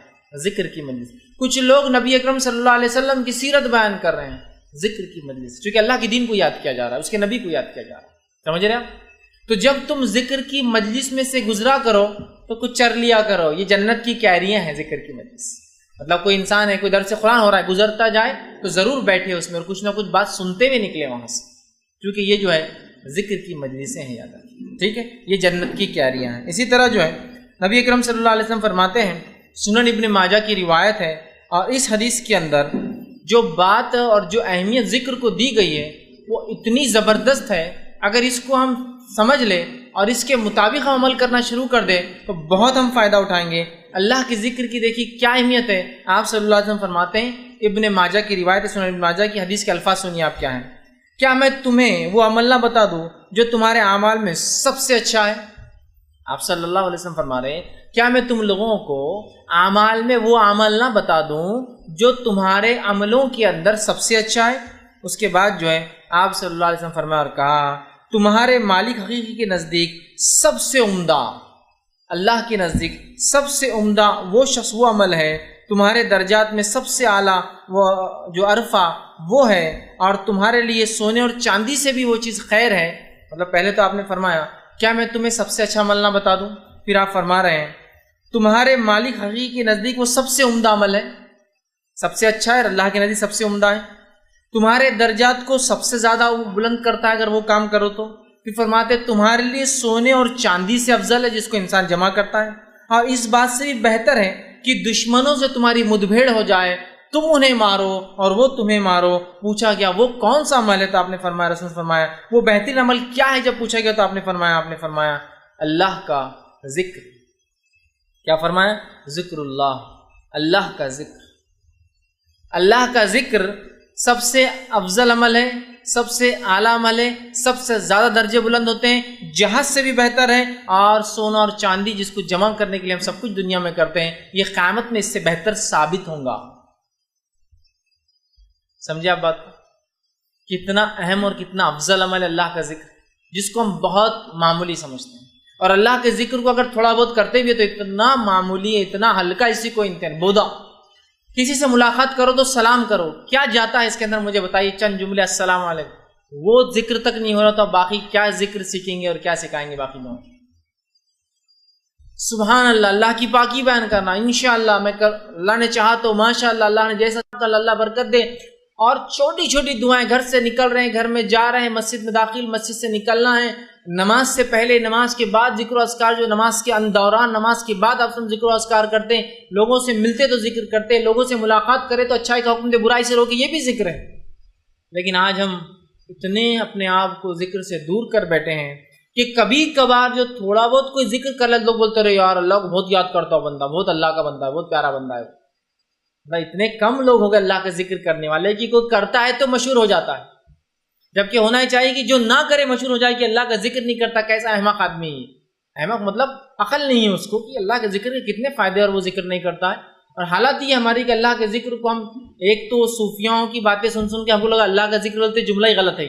ذکر کی مجلس۔ کچھ لوگ نبی اکرم صلی اللہ علیہ وسلم کی سیرت بیان کر رہے ہیں، ذکر کی مجلس، چونکہ اللہ کے دین کو یاد کیا جا رہا ہے، اس کے نبی کو یاد کیا جا رہا ہے، سمجھ رہے آپ؟ تو جب تم ذکر کی مجلس میں سے گزرا کرو تو کچھ چر لیا کرو، یہ جنت کی کیریاں ہیں ذکر کی مجلس۔ مطلب کوئی انسان ہے، کوئی درس قرآن ہو رہا ہے، گزرتا جائے تو ضرور بیٹھے اس میں اور کچھ نہ کچھ بات سنتے ہوئے نکلے وہاں سے، کیونکہ یہ جو ہے ذکر کی مجلسیں ہیں، یاد رکھیں، ٹھیک ہے، یہ جنت کی کیریاں ہیں۔ اسی طرح جو ہے نبی اکرم صلی اللہ علیہ وسلم فرماتے ہیں، سنن ابن ماجہ کی روایت ہے، اور اس حدیث کے اندر جو بات اور جو اہمیت ذکر کو دی گئی ہے وہ اتنی زبردست ہے، اگر اس کو ہم سمجھ لیں اور اس کے مطابق ہم عمل کرنا شروع کر دیں تو بہت ہم فائدہ اٹھائیں گے۔ اللہ کے ذکر کی دیکھیے کیا اہمیت ہے۔ آپ صلی اللہ علیہ وسلم فرماتے ہیں، ابن ماجہ کی روایت ہے، سنن ابن ماجہ کی حدیث کے الفاظ سنیے آپ کیا ہیں، کیا میں تمہیں وہ عمل نہ بتا دوں جو تمہارے اعمال میں سب سے اچھا ہے؟ آپ صلی اللہ علیہ وسلم فرما رہے ہیں، کیا میں تم لوگوں کو اعمال میں وہ عمل نہ بتا دوں جو تمہارے عملوں کے اندر سب سے اچھا ہے؟ اس کے بعد جو ہے آپ صلی اللہ علیہ وسلم فرمایا اور کہا، تمہارے مالک حقیقی کے نزدیک سب سے عمدہ، اللہ کے نزدیک سب سے عمدہ وہ شخص، وہ عمل ہے، تمہارے درجات میں سب سے اعلیٰ وہ جو عرفہ وہ ہے، اور تمہارے لیے سونے اور چاندی سے بھی وہ چیز خیر ہے۔ مطلب پہلے تو آپ نے فرمایا کیا میں تمہیں سب سے اچھا عمل نہ بتا دوں، پھر آپ فرما رہے ہیں تمہارے مالک حقیقی کے نزدیک وہ سب سے عمدہ عمل ہے، سب سے اچھا ہے، اللہ کے نزدیک سب سے عمدہ ہے، تمہارے درجات کو سب سے زیادہ بلند کرتا ہے اگر وہ کام کرو تو۔ پھر فرماتے تمہارے لیے سونے اور چاندی سے افضل ہے جس کو انسان جمع کرتا ہے، اور اس بات سے بھی بہتر ہے کہ دشمنوں سے تمہاری مدبھیڑ ہو جائے، تم انہیں مارو اور وہ تمہیں مارو۔ پوچھا گیا وہ کون سا عمل ہے؟ تو آپ نے فرمایا، رسول نے فرمایا وہ بہترین عمل کیا ہے؟ جب پوچھا گیا تو آپ نے فرمایا اللہ کا ذکر۔ کیا فرمایا؟ ذکر اللہ، اللہ کا ذکر۔ اللہ کا ذکر سب سے افضل عمل ہے، سب سے اعلیٰ عمل ہے، سب سے زیادہ درجے بلند ہوتے ہیں، جہاز سے بھی بہتر ہے، اور سونا اور چاندی جس کو جمع کرنے کے لیے ہم سب کچھ دنیا میں کرتے ہیں، یہ قیامت میں اس سے بہتر ثابت ہوں گا۔ سمجھے آپ بات کو؟ کتنا اہم اور کتنا افضل عمل ہے اللہ کا ذکر، جس کو ہم بہت معمولی سمجھتے ہیں، اور اللہ کے ذکر کو اگر تھوڑا بہت کرتے بھی تو اتنا معمولی ہے، اتنا ہلکا، اسی کو انتہائی بودا۔ کسی سے ملاقات کرو تو سلام کرو، کیا جاتا ہے اس کے اندر مجھے بتائیے، چند جملے السلام علیکم، وہ ذکر تک نہیں ہو رہا تو باقی کیا ذکر سیکھیں گے اور کیا سکھائیں گے باقی لوگوں؟ سبحان اللہ، اللہ کی پاکی بیان کرنا، انشاءاللہ میں اللہ نے چاہا تو ماشاءاللہ، اللہ نے جیسا کل اللہ برکت دے. اور چھوٹی چھوٹی دعائیں، گھر سے نکل رہے ہیں، گھر میں جا رہے ہیں، مسجد میں داخل، مسجد سے نکلنا ہے، نماز سے پہلے، نماز کے بعد ذکر و اذکار، جو نماز کے دوران، نماز کے بعد آپ ذکر و اذکار کرتے ہیں، لوگوں سے ملتے تو ذکر کرتے ہیں، لوگوں سے ملاقات کرے تو اچھائی کا حکم دے، برائی سے روکے، یہ بھی ذکر ہے. لیکن آج ہم اتنے اپنے آپ کو ذکر سے دور کر بیٹھے ہیں کہ کبھی کبھار جو تھوڑا بہت کوئی ذکر کر لے، لوگ بولتے رہے یار اللہ کو بہت یاد کرتا ہو بندہ، بہت اللہ کا بندہ ہے، بہت پیارا بندہ ہے. اتنے کم لوگ ہو گئے اللہ کا ذکر کرنے والے کہ کوئی کرتا ہے تو مشہور ہو جاتا ہے، جبکہ ہونا ہی چاہیے کہ جو نہ کرے مشہور ہو جائے کہ اللہ کا ذکر نہیں کرتا. کیسا احمق آدمی ہے، احمق مطلب عقل نہیں ہے اس کو کہ اللہ کے ذکر کے کتنے فائدے اور وہ ذکر نہیں کرتا ہے. اور حالات یہ ہماری کہ اللہ کے ذکر کو ہم ایک تو صوفیاؤں کی باتیں سن کے ہم کو لگا اللہ کا ذکر بولتے جملہ ہی غلط ہے.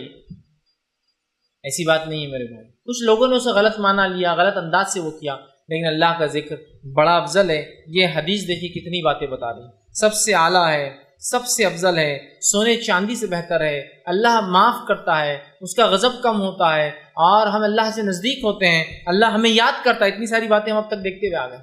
ایسی بات نہیں ہے میرے بھائی، کچھ لوگوں نے اسے غلط مانا لیا، غلط انداز سے وہ کیا، لیکن اللہ کا ذکر بڑا افضل ہے. یہ حدیث دیکھی کتنی باتیں بتا رہی، سب سے اعلیٰ ہے، سب سے افضل ہے، سونے چاندی سے بہتر ہے، اللہ معاف کرتا ہے، اس کا غضب کم ہوتا ہے، اور ہم اللہ سے نزدیک ہوتے ہیں، اللہ ہمیں یاد کرتا ہے. اتنی ساری باتیں ہم اب تک دیکھتے ہوئے آ گئے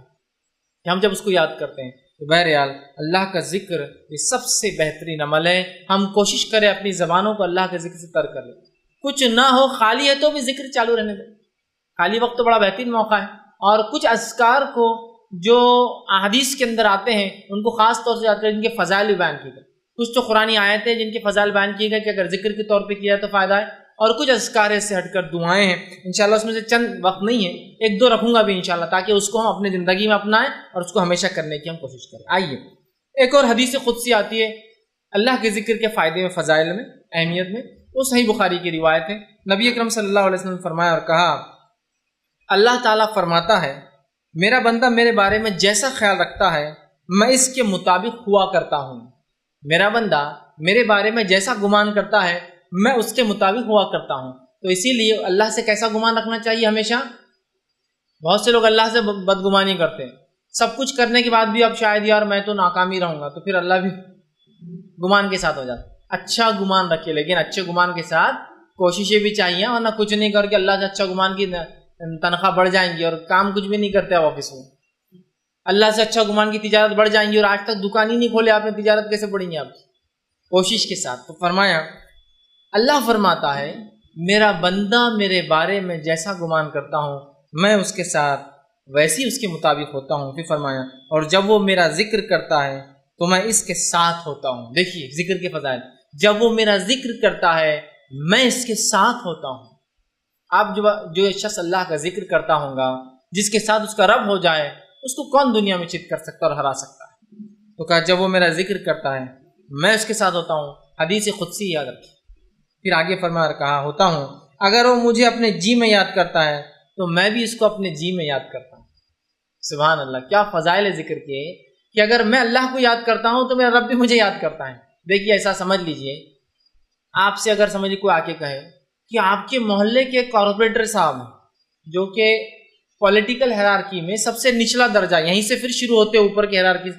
کہ ہم جب اس کو یاد کرتے ہیں تو بہرحال اللہ کا ذکر یہ سب سے بہترین عمل ہے. ہم کوشش کریں اپنی زبانوں کو اللہ کے ذکر سے تر کر لیں. کچھ نہ ہو، خالی ہے تو بھی ذکر چالو رہنے دیں، خالی وقت تو بڑا بہترین موقع ہے. اور کچھ اذکار کو جو احادیث کے اندر آتے ہیں ان کو خاص طور سے یاد کریں، جن کے فضائل بھی بیان کیے گئے. کچھ تو قرآنی آیت ہیں جن کے فضائل بیان کیے گئے کہ اگر ذکر کے طور پہ کیا تو فائدہ ہے، اور کچھ اذکار سے ہٹ کر دعائیں ہیں. انشاءاللہ اس میں سے چند وقت نہیں ہے، ایک دو رکھوں گا بھی انشاءاللہ، تاکہ اس کو ہم اپنی زندگی میں اپنائیں اور اس کو ہمیشہ کرنے کی ہم کوشش کریں. آئیے ایک اور حدیث قدسی آتی ہے اللہ کے ذکر کے فائدے میں، فضائل میں، اہمیت میں. وہ صحیح بخاری کی روایت ہے. نبی اکرم صلی اللہ علیہ وسلم نے فرمایا اور کہا، اللہ تعالیٰ فرماتا ہے میرا بندہ میرے بارے میں جیسا خیال رکھتا ہے میں اس کے مطابق ہوا کرتا ہوں. میرا بندہ میرے بارے میں جیسا گمان کرتا ہے میں اس کے مطابق ہوا کرتا ہوں. تو اسی لیے اللہ سے کیسا گمان رکھنا چاہیے ہمیشہ؟ بہت سے لوگ اللہ سے بدگمانی کرتے ہیں، سب کچھ کرنے کے بعد بھی اب شاید یار میں تو ناکام ہی رہوں گا، تو پھر اللہ بھی گمان کے ساتھ ہو جاتا. اچھا گمان رکھے، لیکن اچھے گمان کے ساتھ کوششیں بھی چاہیے، ورنہ کچھ نہیں کر کے اللہ سے اچھا گمان کی تنخواہ بڑھ جائیں گی اور کام کچھ بھی نہیں کرتے آپ آفس میں. اللہ سے اچھا گمان کی تجارت بڑھ جائیں گی اور آج تک دکان ہی نہیں کھولے آپ نے، تجارت کیسے بڑھیں گی آپ کی؟ کوشش کے ساتھ. تو فرمایا اللہ فرماتا ہے میرا بندہ میرے بارے میں جیسا گمان کرتا ہوں میں اس کے ساتھ ویسی اس کے مطابق ہوتا ہوں. پھر فرمایا اور جب وہ میرا ذکر کرتا ہے تو میں اس کے ساتھ ہوتا ہوں. دیکھیے ذکر کے فضائل، جب وہ میرا ذکر کرتا ہے میں اس کے ساتھ ہوتا ہوں. آپ جو شخص اللہ کا ذکر کرتا ہوگا، جس کے ساتھ اس کا رب ہو جائے، اس کو کون دنیا میں چت کر سکتا اور ہرا سکتا ہے؟ تو کہا جب وہ میرا ذکر کرتا ہے میں اس کے ساتھ ہوتا ہوں. حدیث قدسی یاد رکھیں. پھر آگے فرمایا اور کہا ہوتا ہوں اگر وہ مجھے اپنے جی میں یاد کرتا ہے تو میں بھی اس کو اپنے جی میں یاد کرتا ہوں. سبحان اللہ، کیا فضائل ہے ذکر کے کہ اگر میں اللہ کو یاد کرتا ہوں تو میرا رب بھی مجھے یاد کرتا ہے. دیکھیے ایسا سمجھ لیجئے، آپ سے اگر سمجھ کوئی آ کے کہے کہ آپ کے محلے کے کارپوریٹر صاحب ہیں جو کہ پولیٹیکل ہیرارکی میں سب سے نچلا درجہ، یہیں سے پھر شروع ہوتے ہیں اوپر کے ہیرارکی،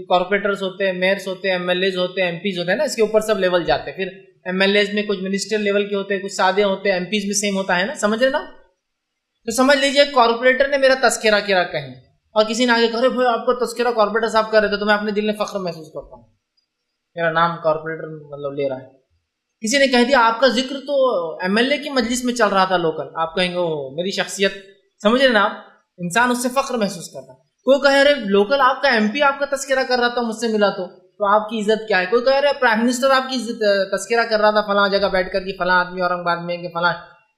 کارپوریٹرز ہوتے ہیں، میئرس ہوتے ہیں، ایم ایل ایز ہوتے ہیں، ایم پیز ہوتے ہیں نا، اس کے اوپر سب لیول جاتے ہیں. پھر ایم ایل ایز میں کچھ منسٹر لیول کے ہوتے ہیں، کچھ سادے ہوتے ہیں، ایم پیز میں سیم ہوتا ہے نا، سمجھ رہے نا؟ تو سمجھ لیجئے کارپوریٹر نے میرا تذکرہ کیا کہیں اور کسی نے آگے کہا بھائی آپ کو تذکرہ کارپوریٹر صاحب کر رہے تھے تو میں اپنے دل میں فخر محسوس کرتا ہوں، میرا نام کارپوریٹر مطلب لے رہا ہے. کسی نے کہہ دیا آپ کا ذکر تو ایم ایل اے کی مجلس میں چل رہا تھا لوکل، آپ کہیں گے وہ میری شخصیت، سمجھ رہے نا آپ؟ انسان اس سے فخر محسوس کرتا ہے. کوئی کہے ارے لوکل آپ کا ایم پی آپ کا تذکرہ کر رہا تھا مجھ سے ملا تو آپ کی عزت کیا ہے. کوئی کہہ رہے پرائم منسٹر آپ کی تذکرہ کر رہا تھا فلاں جگہ بیٹھ کر کہ فلاں آدمی اورنگ آباد میں کہ فلاں،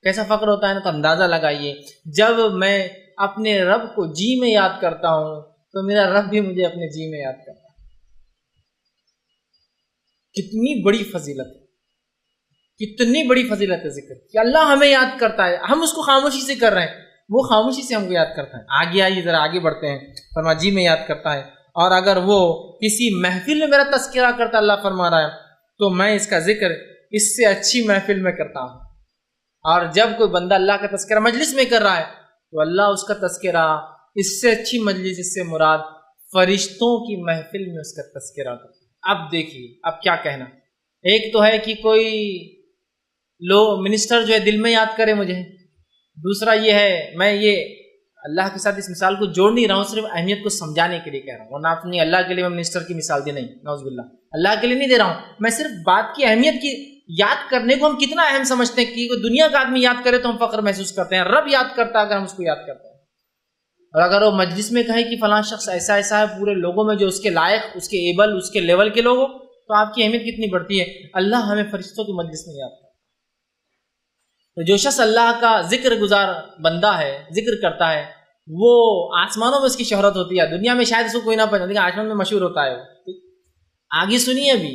کیسا فخر ہوتا ہے نا. تو اندازہ لگائیے جب میں اپنے رب کو جی میں یاد کرتا ہوں تو میرا رب بھی مجھے اپنے جی میں یاد کرتا ہے. کتنی بڑی فضیلت ہے، کتنی بڑی فضیلت ہے ذکر کہ اللہ ہمیں یاد کرتا ہے. ہم اس کو خاموشی سے کر رہے ہیں، وہ خاموشی سے ہم کو یاد کرتا ہے. آگے آئیے ذرا آگے بڑھتے ہیں. فرما جی میں یاد کرتا ہے، اور اگر وہ کسی محفل میں میرا تذکرہ کرتا، اللہ فرما رہا ہے، تو میں اس کا ذکر اس سے اچھی محفل میں کرتا ہوں. اور جب کوئی بندہ اللہ کا تذکرہ مجلس میں کر رہا ہے تو اللہ اس کا تذکرہ اس سے اچھی مجلس، اس سے مراد فرشتوں کی محفل میں اس کا تذکرہ کرتا ہے. اب دیکھیے اب کیا کہنا، ایک تو ہے کہ کوئی منسٹر جو ہے دل میں یاد کرے مجھے، دوسرا یہ ہے میں یہ اللہ کے ساتھ اس مثال کو جوڑ نہیں رہا ہوں، صرف اہمیت کو سمجھانے کے لیے کہہ رہا ہوں، ورنہ اپنی اللہ کے لیے میں منسٹر کی مثال دی نہیں، نعوذ باللہ، اللہ کے لیے نہیں دے رہا ہوں، میں صرف بات کی اہمیت کی یاد کرنے کو ہم کتنا اہم سمجھتے ہیں کہ دنیا کا آدمی یاد کرے تو ہم فخر محسوس کرتے ہیں، رب یاد کرتا ہے اگر ہم اس کو یاد کرتے ہیں، اور اگر وہ مجلس میں کہے کہ فلاں شخص ایسا ایسا ہے پورے لوگوں میں جو اس کے لائق، اس کے ایبل، اس کے لیول کے لوگ ہو، تو آپ کی اہمیت کتنی بڑھتی ہے۔ اللہ ہمیں فرشتوں کی مجلس میں یاد کرتا ہے۔ تو جو شخص اللہ کا ذکر گزار بندہ ہے، ذکر کرتا ہے، وہ آسمانوں میں اس کی شہرت ہوتی ہے، دنیا میں شاید اس کو کوئی نہ پہچانے، لیکن آسمان میں مشہور ہوتا ہے وہ۔ آگے سنیے ابھی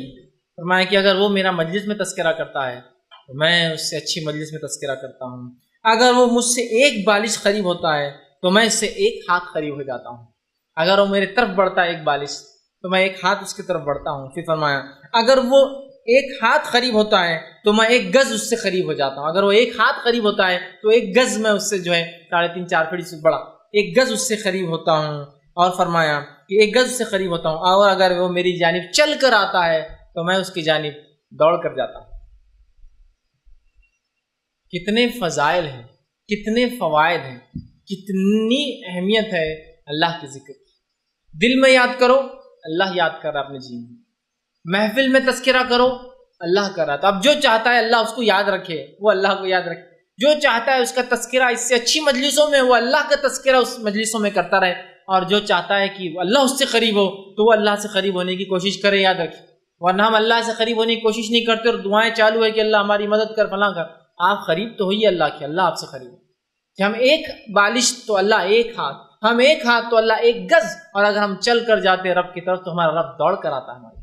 فرمایا کہ اگر وہ میرا مجلس میں تذکرہ کرتا ہے تو میں اس سے اچھی مجلس میں تذکرہ کرتا ہوں، اگر وہ مجھ سے ایک بالش قریب ہوتا ہے تو میں اس سے ایک ہاتھ قریب ہو جاتا ہوں، اگر وہ میری طرف بڑھتا ہے ایک بالش تو میں ایک ہاتھ اس کی طرف بڑھتا ہوں۔ پھر فرمایا اگر وہ ایک ہاتھ قریب ہوتا ہے تو میں ایک گز اس سے قریب ہو جاتا ہوں، اگر وہ ایک ہاتھ قریب ہوتا ہے تو ایک گز میں اس سے جو ہے 3.5-4 فٹ سے بڑا ایک گز اس سے قریب ہوتا ہوں، اور فرمایا کہ ایک گز سے قریب ہوتا ہوں، اور اگر وہ میری جانب چل کر آتا ہے تو میں اس کی جانب دوڑ کر جاتا ہوں۔ کتنے فضائل ہیں، کتنے فوائد ہیں، کتنی اہمیت ہے اللہ کے ذکر کی۔ دل میں یاد کرو، اللہ یاد کر رہا اپنے جی میں، محفل میں تذکرہ کرو، اللہ کر رہا تھا۔ اب جو چاہتا ہے اللہ اس کو یاد رکھے وہ اللہ کو یاد رکھے، جو چاہتا ہے اس کا تذکرہ اس سے اچھی مجلسوں میں وہ اللہ کا تذکرہ اس مجلسوں میں کرتا رہے، اور جو چاہتا ہے کہ اللہ اس سے قریب ہو تو وہ اللہ سے قریب ہونے کی کوشش کرے، یاد رکھے۔ ورنہ ہم اللہ سے قریب ہونے کی کوشش نہیں کرتے اور دعائیں چالو ہے کہ اللہ ہماری مدد کر، فلاں کر۔ آپ قریب تو ہوئیے اللہ کے، اللہ آپ سے قریب ہے کہ ہم ایک بالش تو اللہ ایک ہاتھ، ہم ایک ہاتھ تو اللہ ایک گز، اور اگر ہم چل کر جاتے رب کی طرف تو ہمارا رب دوڑ کر آتا ہے ہمارے۔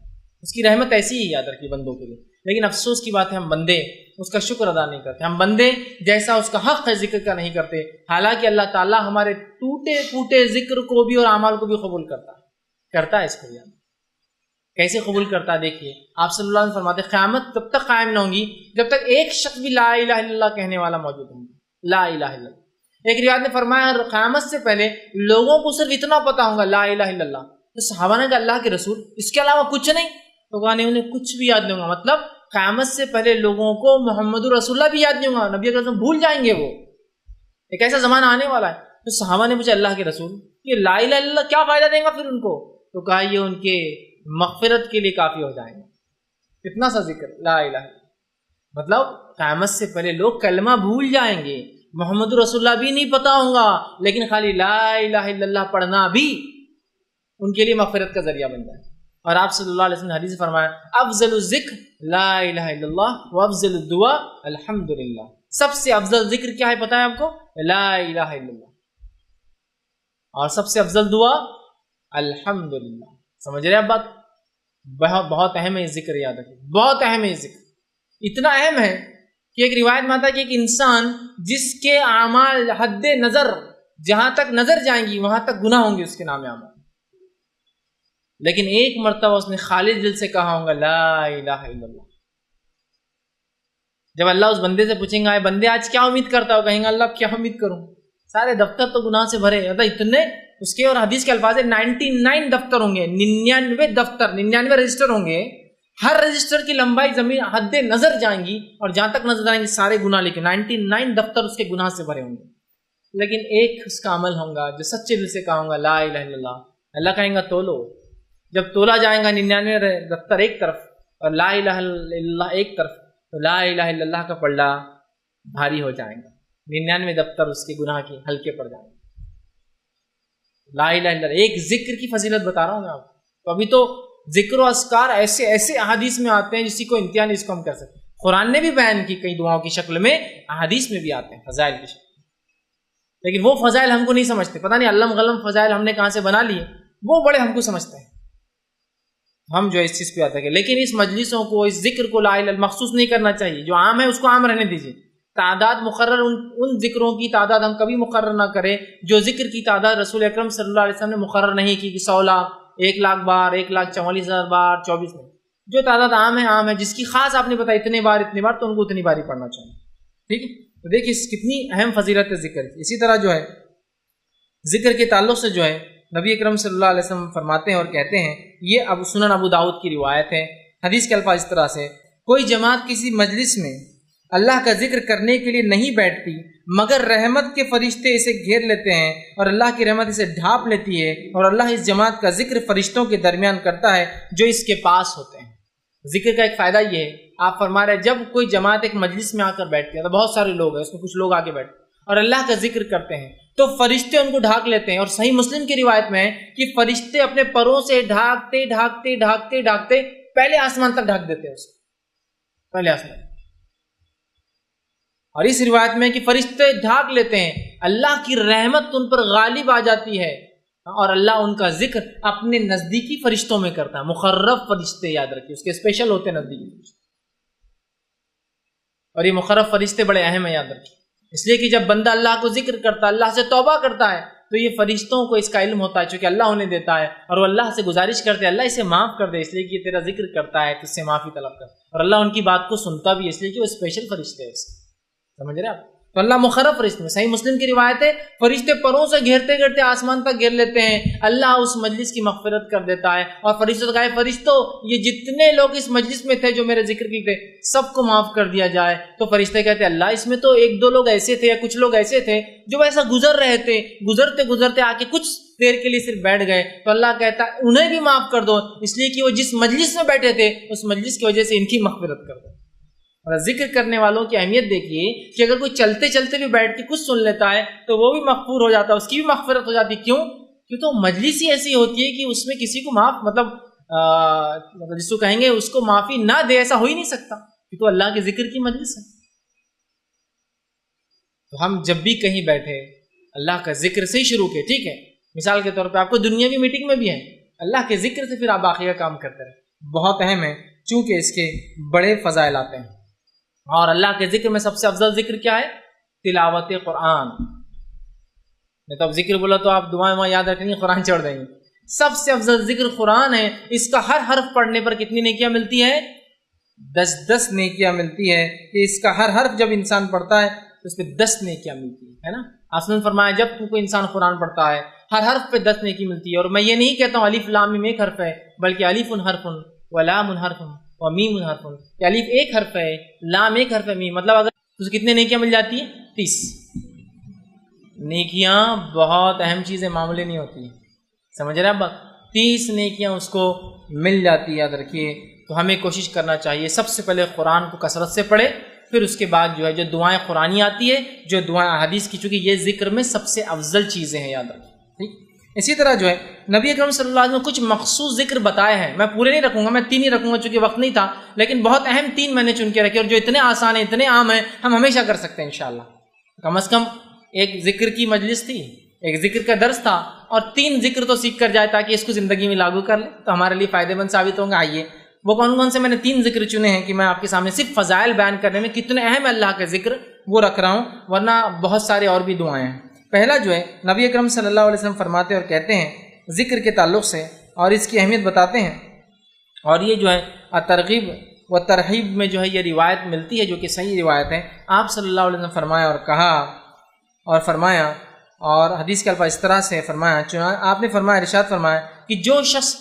اس کی رحمت ایسی ہی یاد رکھی بندوں کے لیے، لیکن افسوس کی بات ہے ہم بندے اس کا شکر ادا نہیں کرتے، ہم بندے جیسا اس کا حق ہے ذکر کا نہیں کرتے، حالانکہ اللہ تعالیٰ ہمارے ٹوٹے پھوٹے ذکر کو بھی اور اعمال کو بھی قبول کرتا ہے اس کو یاد کیسے قبول کرتا ہے؟ دیکھیے آپ صلی اللہ علیہ وسلم فرماتے قیامت تب تک قائم نہ ہوں گی جب تک ایک شخص بھی لا الہ الا اللہ کہنے والا موجود ہوں گا، لا الہ الا اللہ۔ ایک روایت نے فرمایا قیامت سے پہلے لوگوں کو صرف اتنا پتا ہوگا لا الہ الا اللہ، تو صحابہ نے کہا اللہ کے رسول اس کے علاوہ کچھ نہیں؟ تو کہا نہیں، انہیں کچھ بھی یاد نہیں ہوگا، مطلب قیامت سے پہلے لوگوں کو محمد رسول اللہ بھی یاد نہیں ہوگا، نبی اکرم بھول جائیں گے، وہ ایک ایسا زمانہ آنے والا ہے۔ تو صحابہ نے پوچھا اللہ کے رسول یہ لا الہ الا اللہ کیا فائدہ دیں گا پھر ان کو؟ تو کہا یہ ان کے مغفرت کے لیے کافی ہو جائیں گے، اتنا سا ذکر لا الہ الا اللہ۔ مطلب قیامت سے پہلے لوگ کلمہ بھول جائیں گے، محمد رسول اللہ بھی نہیں پتا ہوگا، لیکن خالی لا الہ الا اللہ پڑھنا بھی ان کے لیے مغفرت کا ذریعہ بن جائے۔ اور آپ صلی اللہ علیہ وسلم نے حدیث فرمایا افضل الذکر لا الہ الا اللہ وافضل الدعاء الحمدللہ، سب سے افضل ذکر کیا ہے پتہ ہے آپ کو؟ لا الہ الا اللہ، اور سب سے افضل دعا الحمدللہ۔ سمجھ رہے آپ بات؟ بہت اہم ہے یہ ذکر، یاد رکھیں بہت اہم ہے یہ ذکر، اتنا اہم ہے کہ ایک روایت میں آتا ہے کہ ایک انسان جس کے اعمال حد نظر جہاں تک نظر جائیں گی وہاں تک گناہ ہوں گے اس کے نام اعمال، لیکن ایک مرتبہ اس نے خالص دل سے کہا ہوگا لا الہ الا اللہ، جب اللہ اس بندے سے پوچھیں گا اے بندے آج کیا امید کرتا ہو، کہیں گا اللہ کیا امید کروں، سارے دفتر تو گناہ سے بھرے، اتنے اس کے، اور حدیث کے الفاظ 99 دفتر ہوں گے، 99 دفتر، 99 رجسٹر ہوں گے، ہر رجسٹر کی لمبائی زمین حد نظر جائیں گی اور جہاں تک نظر آئیں گی سارے گناہ، لیکن 99 دفتر اس کے گناہ سے بھرے ہوں گے، لیکن ایک اس کا عمل ہوگا جو سچے دل سے کہا ہوگا لا الہ الا اللہ، اللہ کہیں گا تولو، جب تولا جائے گا 99 دفتر ایک طرف اور لا الہ الا اللہ ایک طرف، تو لا الہ الا اللہ کا پلڑا بھاری ہو جائے گا، 99 دفتر اس کے گناہ کے ہلکے پڑ جائیں گے۔ لا الہ الا اللہ ایک ذکر کی فضیلت بتا رہا ہوں میں آپ کو، تو ابھی تو ذکر و اذکار ایسے ایسے احادیث میں آتے ہیں جس کی کوئی انتہا نہیں، اس کو ہم کر سکتے، قرآن نے بھی بیان کی کئی دعاؤں کی شکل میں، احادیث میں بھی آتے ہیں فضائل کی شکل میں، لیکن وہ فضائل ہم کو نہیں سمجھتے، پتہ نہیں علم غلم فضائل ہم نے کہاں سے بنا لیے، وہ بڑے ہم کو سمجھتے ہیں، ہم جو اس چیز پہ آتا ہے، لیکن اس مجلسوں کو اس ذکر کو لا الہ الا مخصوص نہیں کرنا چاہیے، جو عام ہے اس کو عام رہنے دیجیے، تعداد مقرر ان ذکروں کی تعداد ہم کبھی مقرر نہ کریں جو ذکر کی تعداد رسول اکرم صلی اللہ علیہ وسلم نے مقرر نہیں کی کہ 100 لاکھ 1 لاکھ بار 1,44,000 بار 24 نہیں، جو تعداد عام ہے جس کی خاص آپ نے بتایا اتنے بار تو ان کو اتنی بار ہی پڑھنا چاہیے، ٹھیک ہے؟ تو دیکھیے کتنی اہم فضیلت ہے ذکر کی۔ اسی طرح جو ہے ذکر کے تعلق سے جو ہے نبی اکرم صلی اللہ علیہ وسلم فرماتے ہیں اور کہتے ہیں، یہ سنن ابو داؤد کی روایت ہے، حدیث کے الفاظ اس طرح سے، کوئی جماعت کسی مجلس میں اللہ کا ذکر کرنے کے لیے نہیں بیٹھتی مگر رحمت کے فرشتے اسے گھیر لیتے ہیں اور اللہ کی رحمت اسے ڈھانپ لیتی ہے، اور اللہ اس جماعت کا ذکر فرشتوں کے درمیان کرتا ہے جو اس کے پاس ہوتے ہیں۔ ذکر کا ایک فائدہ یہ ہے، آپ فرما رہے ہیں جب کوئی جماعت ایک مجلس میں آ کر بیٹھتی ہے تو بہت سارے لوگ ہیں، اس میں کچھ لوگ آگے بیٹھتے ہیں اور اللہ کا ذکر کرتے ہیں تو فرشتے ان کو ڈھانک لیتے ہیں، اور صحیح مسلم کی روایت میں ہے کہ فرشتے اپنے پروں سے ڈھانکتے ڈھانکتے ڈھانکتے ڈھانکتے پہلے آسمان تک ڈھانک دیتے ہیں اسے، پہلے آسمان۔ اور اس روایت میں کہ فرشتے ڈھانک لیتے ہیں، اللہ کی رحمت ان پر غالب آ جاتی ہے اور اللہ ان کا ذکر اپنے نزدیکی فرشتوں میں کرتا ہے۔ مقرب فرشتے یاد رکھیے، اس کے اسپیشل ہوتے ہیں نزدیکی فرشتے، اور یہ مقرب فرشتے بڑے اہم ہیں، یاد رکھیے، اس لیے کہ جب بندہ اللہ کو ذکر کرتا ہے، اللہ سے توبہ کرتا ہے تو یہ فرشتوں کو اس کا علم ہوتا ہے چونکہ اللہ انہیں دیتا ہے، اور وہ اللہ سے گزارش کرتے ہیں اللہ اسے معاف کر دے، اس لیے کہ یہ تیرا ذکر کرتا ہے تو اس سے معافی طلب کر، اور اللہ ان کی بات کو سنتا بھی ہے اس لیے کہ وہ اسپیشل فرشتے ہیں، سمجھ رہے آپ؟ تو اللہ مخرب فرشتے میں، صحیح مسلم کی روایت ہے فرشتے پروں سے گھیرتے گھیرتے آسمان تک گھیر لیتے ہیں، اللہ اس مجلس کی مغفرت کر دیتا ہے، اور فرشتوں کہا ہے فرشتوں یہ جتنے لوگ اس مجلس میں تھے جو میرے ذکر کی تھے سب کو معاف کر دیا جائے۔ تو فرشتے کہتے ہیں اللہ اس میں تو ایک دو لوگ ایسے تھے یا کچھ لوگ ایسے تھے جو ایسا گزر رہے تھے، گزرتے گزرتے آ کے کچھ دیر کے لیے صرف بیٹھ گئے، تو اللہ کہتا ہے انہیں بھی معاف کر دو اس لیے کہ وہ جس مجلس میں بیٹھے تھے اس مجلس کی وجہ سے ان کی مغفرت کر دو۔ اور ذکر کرنے والوں کی اہمیت دیکھیے کہ اگر کوئی چلتے چلتے بھی بیٹھ کے کچھ سن لیتا ہے تو وہ بھی مغفور ہو جاتا ہے، اس کی بھی مغفرت ہو جاتی ہے۔ کیوں؟ کیوں تو مجلس ہی ایسی ہوتی ہے کہ اس میں کسی کو معاف مطلب جس کو کہیں گے اس کو معافی نہ دے، ایسا ہو ہی نہیں سکتا، کہ تو اللہ کے ذکر کی مجلس ہے۔ تو ہم جب بھی کہیں بیٹھے اللہ کا ذکر سے ہی شروع کے، ٹھیک ہے، مثال کے طور پہ آپ کو دنیاوی میٹنگ میں بھی ہے اللہ کے ذکر سے پھر آپ باقی کا کام کرتے رہے، بہت اہم ہے چونکہ اس کے بڑے فضائل آتے ہیں۔ اور اللہ کے ذکر میں سب سے افضل ذکر کیا ہے؟ تلاوت قرآن۔ نہیں تو اب ذکر بولا تو آپ دعائیں وہاں یاد رکھیں گے، قرآن چھوڑ دیں گے۔ سب سے افضل ذکر قرآن ہے، اس کا ہر حرف پڑھنے پر کتنی نیکیاں ملتی ہے؟ 10 نیکیاں ملتی ہے کہ اس کا ہر حرف جب انسان پڑھتا ہے تو اس پہ 10 نیکیاں ملتی ہے نا۔ آپ نے فرمایا جب کوئی انسان قرآن پڑھتا ہے ہر حرف پہ 10 نیکی ملتی ہے، اور میں یہ نہیں کہتا ہوں الف لام میم ایک حرف ہے، بلکہ الف حرف و لام حرف و میم حرف، کہ الف ایک حرف ہے، لام ایک حرف ہے، میم مطلب اگر تو کتنے نیکیاں مل جاتی ہیں؟ 30 نیکیاں۔ بہت اہم چیزیں معمولی نہیں ہوتی، سمجھ رہے ہیں اب؟ 30 نیکیاں اس کو مل جاتی ہے، یاد رکھیے۔ تو ہمیں کوشش کرنا چاہیے سب سے پہلے قرآن کو کثرت سے پڑھے، پھر اس کے بعد جو ہے جو دعائیں قرآنی آتی ہے، جو دعائیں احادیث کی، چونکہ یہ ذکر میں سب سے افضل چیزیں ہیں، یاد رکھیے، ٹھیک۔ اسی طرح جو ہے نبی اکرم صلی اللہ علیہ وسلم نے کچھ مخصوص ذکر بتائے ہیں، میں پورے نہیں رکھوں گا، میں 3 ہی رکھوں گا چونکہ وقت نہیں تھا، لیکن بہت اہم 3 میں نے چن کے رکھے اور جو اتنے آسان ہیں اتنے عام ہیں ہم ہمیشہ کر سکتے ہیں انشاءاللہ۔ کم از کم ایک ذکر کی مجلس تھی، ایک ذکر کا درس تھا، اور 3 ذکر تو سیکھ کر جائے تاکہ اس کو زندگی میں لاگو کر لیں تو ہمارے لیے فائدے مند ثابت ہوں گا۔ آئیے وہ کون سے میں نے 3 ذکر چنے ہیں کہ میں آپ کے سامنے صرف فضائل بیان کرنے میں کتنے اہم ہے اللہ کا ذکر وہ رکھ رہا ہوں، ورنہ بہت سارے اور بھی دعائیں ہیں۔ پہلا جو ہے نبی اکرم صلی اللہ علیہ وسلم فرماتے اور کہتے ہیں ذکر کے تعلق سے اور اس کی اہمیت بتاتے ہیں، اور یہ جو ہے ترغیب و ترہیب میں جو ہے یہ روایت ملتی ہے جو کہ صحیح روایت ہے۔ آپ صلی اللہ علیہ وسلم فرمایا اور کہا اور فرمایا، اور حدیث کے الفاظ اس طرح سے فرمایا، آپ نے فرمایا، ارشاد فرمایا کہ جو شخص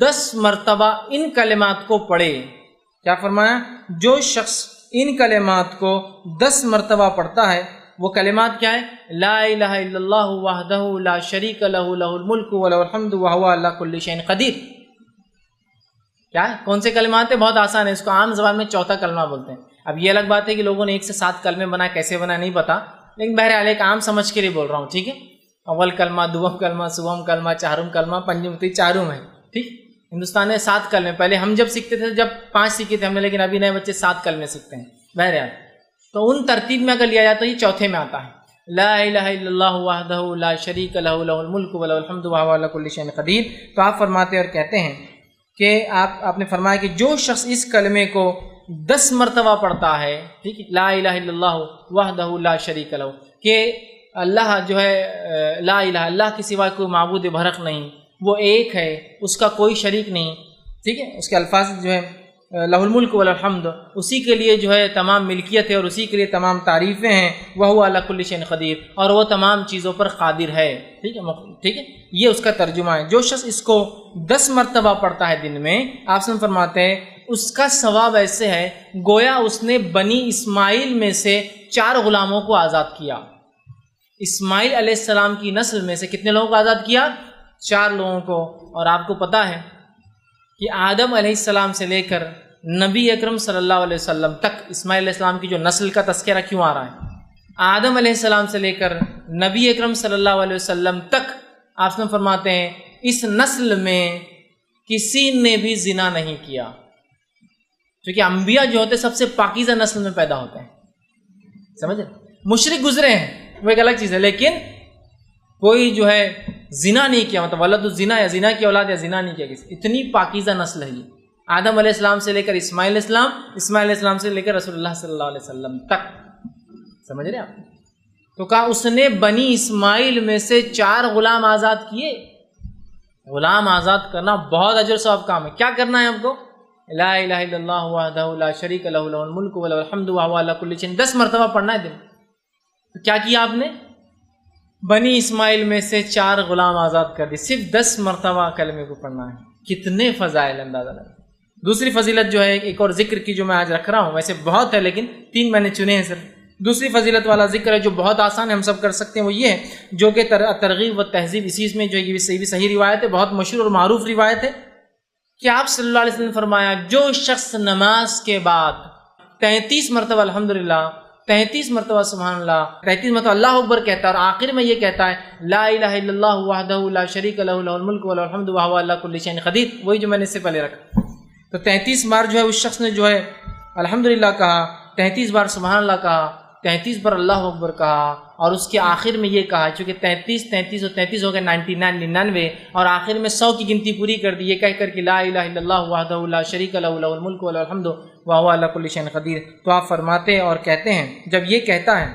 10 مرتبہ ان کلمات کو پڑھے، کیا فرمایا؟ جو شخص ان کلمات کو 10 مرتبہ پڑھتا ہے، وہ کلمات کیا ہے؟ لا الہ الا اللہ وحدہ لا شریک لہ لہ الملک ولہ الحمد وہو علی کل شیء قدیر۔ کیا ہے؟ کون سے کلمات ہیں؟ بہت آسان ہے، اس کو عام زبان میں چوتھا کلمہ بولتے ہیں۔ اب یہ الگ بات ہے کہ لوگوں نے 1 سے 7 کلمے بنائے، کیسے بنائے نہیں پتا، لیکن بہرحال ایک عام سمجھ کے لیے بول رہا ہوں، ٹھیک ہے؟ اول کلمہ، دوم کلمہ، سوم کلمہ، چہارم کلمہ، پنجم، تو چاروں ہے، ٹھیک۔ ہندوستان میں 7 کلمے، پہلے ہم جب سیکھتے تھے جب 5 سیکھے تھے ہم نے، لیکن ابھی نئے بچے 7 کلمے سیکھتے ہیں۔ بہرحال تو ان ترتیب میں اگر لیا جائے تو یہ چوتھے میں آتا ہے، لا الہ الا اللہ وحدہ لا شریک لہ لہ الملک ولہ الحمد وہو علی کل شیء قدیر۔ تو آپ فرماتے اور کہتے ہیں کہ آپ نے فرمایا کہ جو شخص اس کلمے کو 10 مرتبہ پڑھتا ہے، ٹھیک ہے، لا الہ الا اللہ وحدہ لا شریک لہ، کہ اللہ جو ہے لا الہ، اللہ کے سوا کوئی معبود برحق نہیں، وہ ایک ہے، اس کا کوئی شریک نہیں، ٹھیک ہے۔ اس کے الفاظ جو ہے لہ الملک والحمد، اسی کے لیے جو ہے تمام ملکیت ہے اور اسی کے لیے تمام تعریفیں ہیں، وہو علی کل شیء قدیر، اور وہ تمام چیزوں پر قادر ہے، ٹھیک ہے، ٹھیک ہے۔ یہ اس کا ترجمہ ہے۔ جو شخص اس کو 10 مرتبہ پڑھتا ہے دن میں، آپ سے فرماتے ہیں اس کا ثواب ایسے ہے گویا اس نے بنی اسماعیل میں سے 4 غلاموں کو آزاد کیا۔ اسماعیل علیہ السلام کی نسل میں سے کتنے لوگوں کو آزاد کیا؟ 4 لوگوں کو۔ اور آپ کو پتہ ہے کہ آدم علیہ السلام سے لے کر نبی اکرم صلی اللہ علیہ وسلم تک اسماعیل علیہ السلام کی جو نسل کا تذکرہ کیوں آ رہا ہے؟ آدم علیہ السلام سے لے کر نبی اکرم صلی اللہ علیہ وسلم تک آپ نے فرماتے ہیں اس نسل میں کسی نے بھی زنا نہیں کیا، کیونکہ انبیاء جو ہوتے سب سے پاکیزہ نسل میں پیدا ہوتے ہیں، سمجھے؟ مشرک گزرے ہیں وہ ایک الگ چیز ہے، لیکن کوئی جو ہے زنا نہیں کیا، مطلب ولد الزنا یا زنا کی اولاد یا زنا نہیں کیا کسی، اتنی پاکیزہ نسل ہے یہ آدم علیہ السلام سے لے کر اسماعیل علیہ السلام، اسماعیل علیہ السلام سے لے کر رسول اللہ صلی اللہ علیہ وسلم تک، سمجھ رہے ہیں آپ؟ تو کہا اس نے بنی اسماعیل میں سے 4 غلام آزاد کیے۔ غلام آزاد کرنا بہت اجر ثواب کام ہے۔ کیا کرنا ہے ہم کو؟ لا الہ الا اللہ وحدہ لا شریک لہ لہ الملک و لہ الحمد وہو علی کل شیء 10 مرتبہ پڑھنا ہے دن۔ تو کیا کیا آپ نے؟ بنی اسماعیل میں سے 4 غلام آزاد کر دی، صرف 10 مرتبہ کلمے کو پڑھنا ہے۔ کتنے فضائل اندازہ لگا۔ دوسری فضیلت جو ہے ایک اور ذکر کی جو میں آج رکھ رہا ہوں، ویسے بہت ہے لیکن 3 میں نے چنے ہیں صرف۔ دوسری فضیلت والا ذکر ہے جو بہت آسان ہے، ہم سب کر سکتے ہیں، وہ یہ ہے جو کہ ترغیب و تہذیب، اسی میں جو یہ صحیح روایت ہے، بہت مشہور اور معروف روایت ہے کہ آپ صلی اللہ علیہ وسلم نے فرمایا جو شخص نماز کے بعد 33 مرتبہ الحمدللہ، 33 مرتبہ سبحان اللہ، 33 مرتبہ اللہ اکبر کہتا ہے اور آخر میں یہ کہتا ہے لا الہ الا اللہ وحدہ لا شریک لہ لہ الملک و لہ الحمد وہو علی کل شیء قدیر، وہی جو میں نے اس سے پہلے رکھا۔ تو 33 بار جو ہے اس شخص نے جو ہے الحمدللہ کہا، 33 بار سبحان اللہ کہا، 33 بار اللہ اکبر کہا، اور اس کے آخر میں یہ کہا، چونکہ 33 اور 33 ہو گئے 99 اور آخر میں 100 کی گنتی پوری کر دی، یہ کہہ کر کہ لا الہ الا اللہ وحدہ لا شریک لہ لہ الملک و لہ الحمد وہو علی کل شیء قدیر۔ تو آپ فرماتے اور کہتے ہیں جب یہ کہتا ہے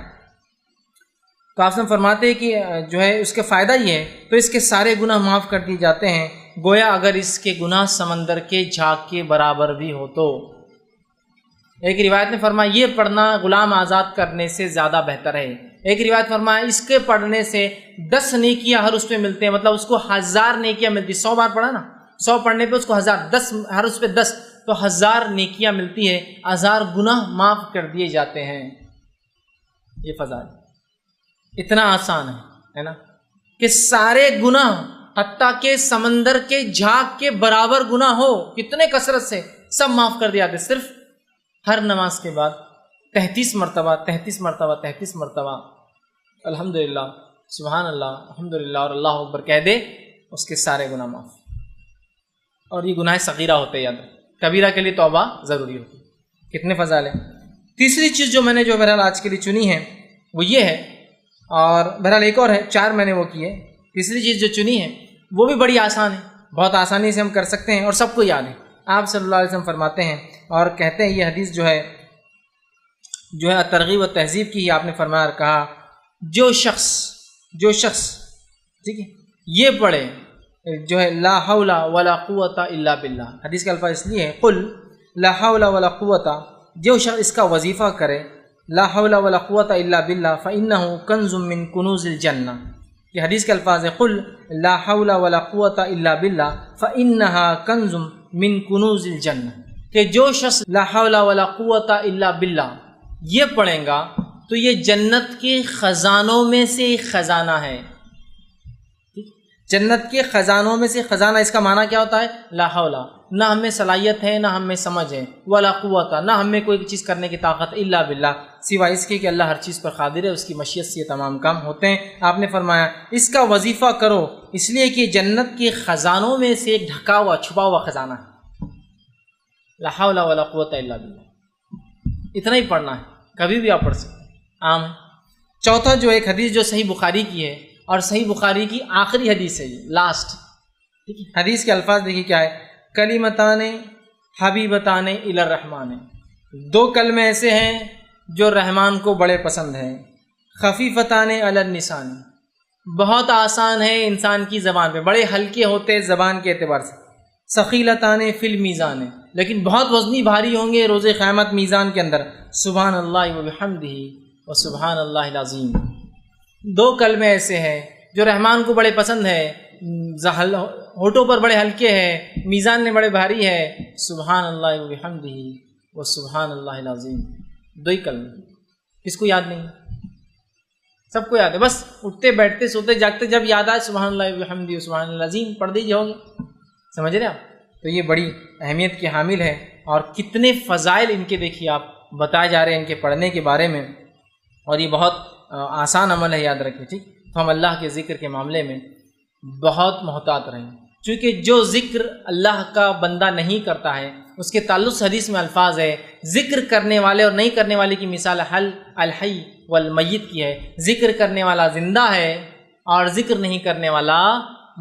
تو آپ سے فرماتے ہیں کہ جو ہے اس کے فائدہ یہ ہے تو اس کے سارے گناہ معاف کر دیے جاتے ہیں، گویا اگر اس کے گناہ سمندر کے جھاگ کے برابر بھی ہو تو۔ ایک روایت نے فرمایا یہ پڑھنا غلام آزاد کرنے سے زیادہ بہتر ہے۔ ایک روایت فرمایا اس کے پڑھنے سے 10 نیکیاں ہر اس پہ ملتے ہیں، مطلب اس کو 1000 نیکیاں ملتی، 100 بار پڑھا نا، 100 پڑھنے پہ اس کو 1000، 10 ہر اس پہ 10 تو 1000 نیکیاں ملتی ہے، 1000 گناہ معاف کر دیے جاتے ہیں۔ یہ فضائل اتنا آسان ہے نا کہ سارے گناہ حتیٰ کہ سمندر کے جھاگ کے برابر گناہ ہو کتنے کثرت سے سب معاف کر دیا جاتے، صرف ہر نماز کے بعد 33 مرتبہ 33 مرتبہ 33 مرتبہ الحمدللہ سبحان اللہ الحمدللہ اور اللہ اکبر کہہ دے، اس کے سارے گناہ معاف۔ اور یہ گناہ صغیرہ ہوتے ہیں، یاد کبیرہ کے لیے توبہ ضروری ہوتی ہے۔ کتنے فضائل ہیں۔ تیسری چیز جو میں نے جو بہرحال آج کے لیے چنی ہے وہ یہ ہے، اور بہرحال ایک اور ہے، 4 میں نے وہ کی ہے۔ تیسری چیز جو چنی ہے وہ بھی بڑی آسان ہے، بہت آسانی سے ہم کر سکتے ہیں اور سب کو یاد ہے۔ آپ صلی اللہ علیہ وسلم فرماتے ہیں اور کہتے ہیں، یہ حدیث جو ہے ترغیب و تہذیب کی ہی آپ نے فرمایا اور کہا جو شخص ٹھیک ہے یہ پڑھے جو ہے لا حول ولا قوت الا باللہ، حدیث کا الفاظ اس لیے ہے قل لا حول ولا قوت، جو شخص اس کا وظیفہ کرے لا حول ولا قوت الا باللہ فإنہ کنز من کنوز الجنہ، یہ حدیث کے الفاظ ہے قل لا حول ولا قوت الا باللہ فإنہا کنز من کنوز الجنہ، کہ جو شخص لا حول ولا قوت الا باللہ یہ پڑھیں گا تو یہ جنت کے خزانوں میں سے ایک خزانہ ہے۔ جنت کے خزانوں میں سے خزانہ، اس کا معنی کیا ہوتا ہے؟ لا حول، نہ ہمیں صلاحیت ہے نہ ہمیں سمجھ ہے، ولا قوت، نہ ہمیں کوئی چیز کرنے کی طاقت، الا باللہ، سوائے اس کے کہ اللہ ہر چیز پر قادر ہے، اس کی مشیت سے یہ تمام کام ہوتے ہیں۔ آپ نے فرمایا اس کا وظیفہ کرو اس لیے کہ جنت کے خزانوں میں سے ایک ڈھکا ہوا چھپا ہوا خزانہ ہے، لا حول ولا قوت الا باللہ، اتنا ہی پڑھنا ہے، کبھی بھی آپ پڑھ سکتے ہیں، عام ہے۔ چوتھا جو ایک حدیث جو صحیح بخاری کی ہے اور صحیح بخاری کی آخری حدیث ہے، یہ لاسٹ، ٹھیک ہے، حدیث کے الفاظ دیکھیے کیا ہے، کلمتان حبیبتان الی الرحمن، 2 کلمے ایسے ہیں جو رحمان کو بڑے پسند ہیں، خفیفتان علی اللسان، بہت آسان ہے انسان کی زبان پہ، بڑے ہلکے ہوتے زبان کے اعتبار سے، ثقیلتان فی المیزان، لیکن بہت وزنی بھاری ہوں گے روز قیامت میزان کے اندر، سبحان اللہ وبحمدہ و سبحان اللہ العظیم۔ 2 کلمے ایسے ہیں جو رحمان کو بڑے پسند ہے، ہونٹوں پر بڑے ہلکے ہے، میزان میں بڑے بھاری ہے، سبحان اللہ و بحمدہ و سبحان اللہ العظیم، دو ہی کلمے، کس کو یاد نہیں؟ سب کو یاد ہے، بس اٹھتے بیٹھتے سوتے جاگتے جب یاد آئے سبحان اللہ و بحمدہ و سبحان اللہ العظیم پڑھ دیجیے، ہو گیا، سمجھ رہے آپ؟ تو یہ بڑی اہمیت کی حامل ہے، اور کتنے فضائل ان کے دیکھیے آپ بتائے جا رہے ہیں ان کے پڑھنے کے بارے میں، اور یہ بہت آسان عمل ہے، یاد رکھیں، ٹھیک؟ تو ہم اللہ کے ذکر کے معاملے میں بہت محتاط رہیں، چونکہ جو ذکر اللہ کا بندہ نہیں کرتا ہے اس کے تعلق سے حدیث میں الفاظ ہے، ذکر کرنے والے اور نہیں کرنے والے کی مثال الحی والمیت کی ہے، ذکر کرنے والا زندہ ہے اور ذکر نہیں کرنے والا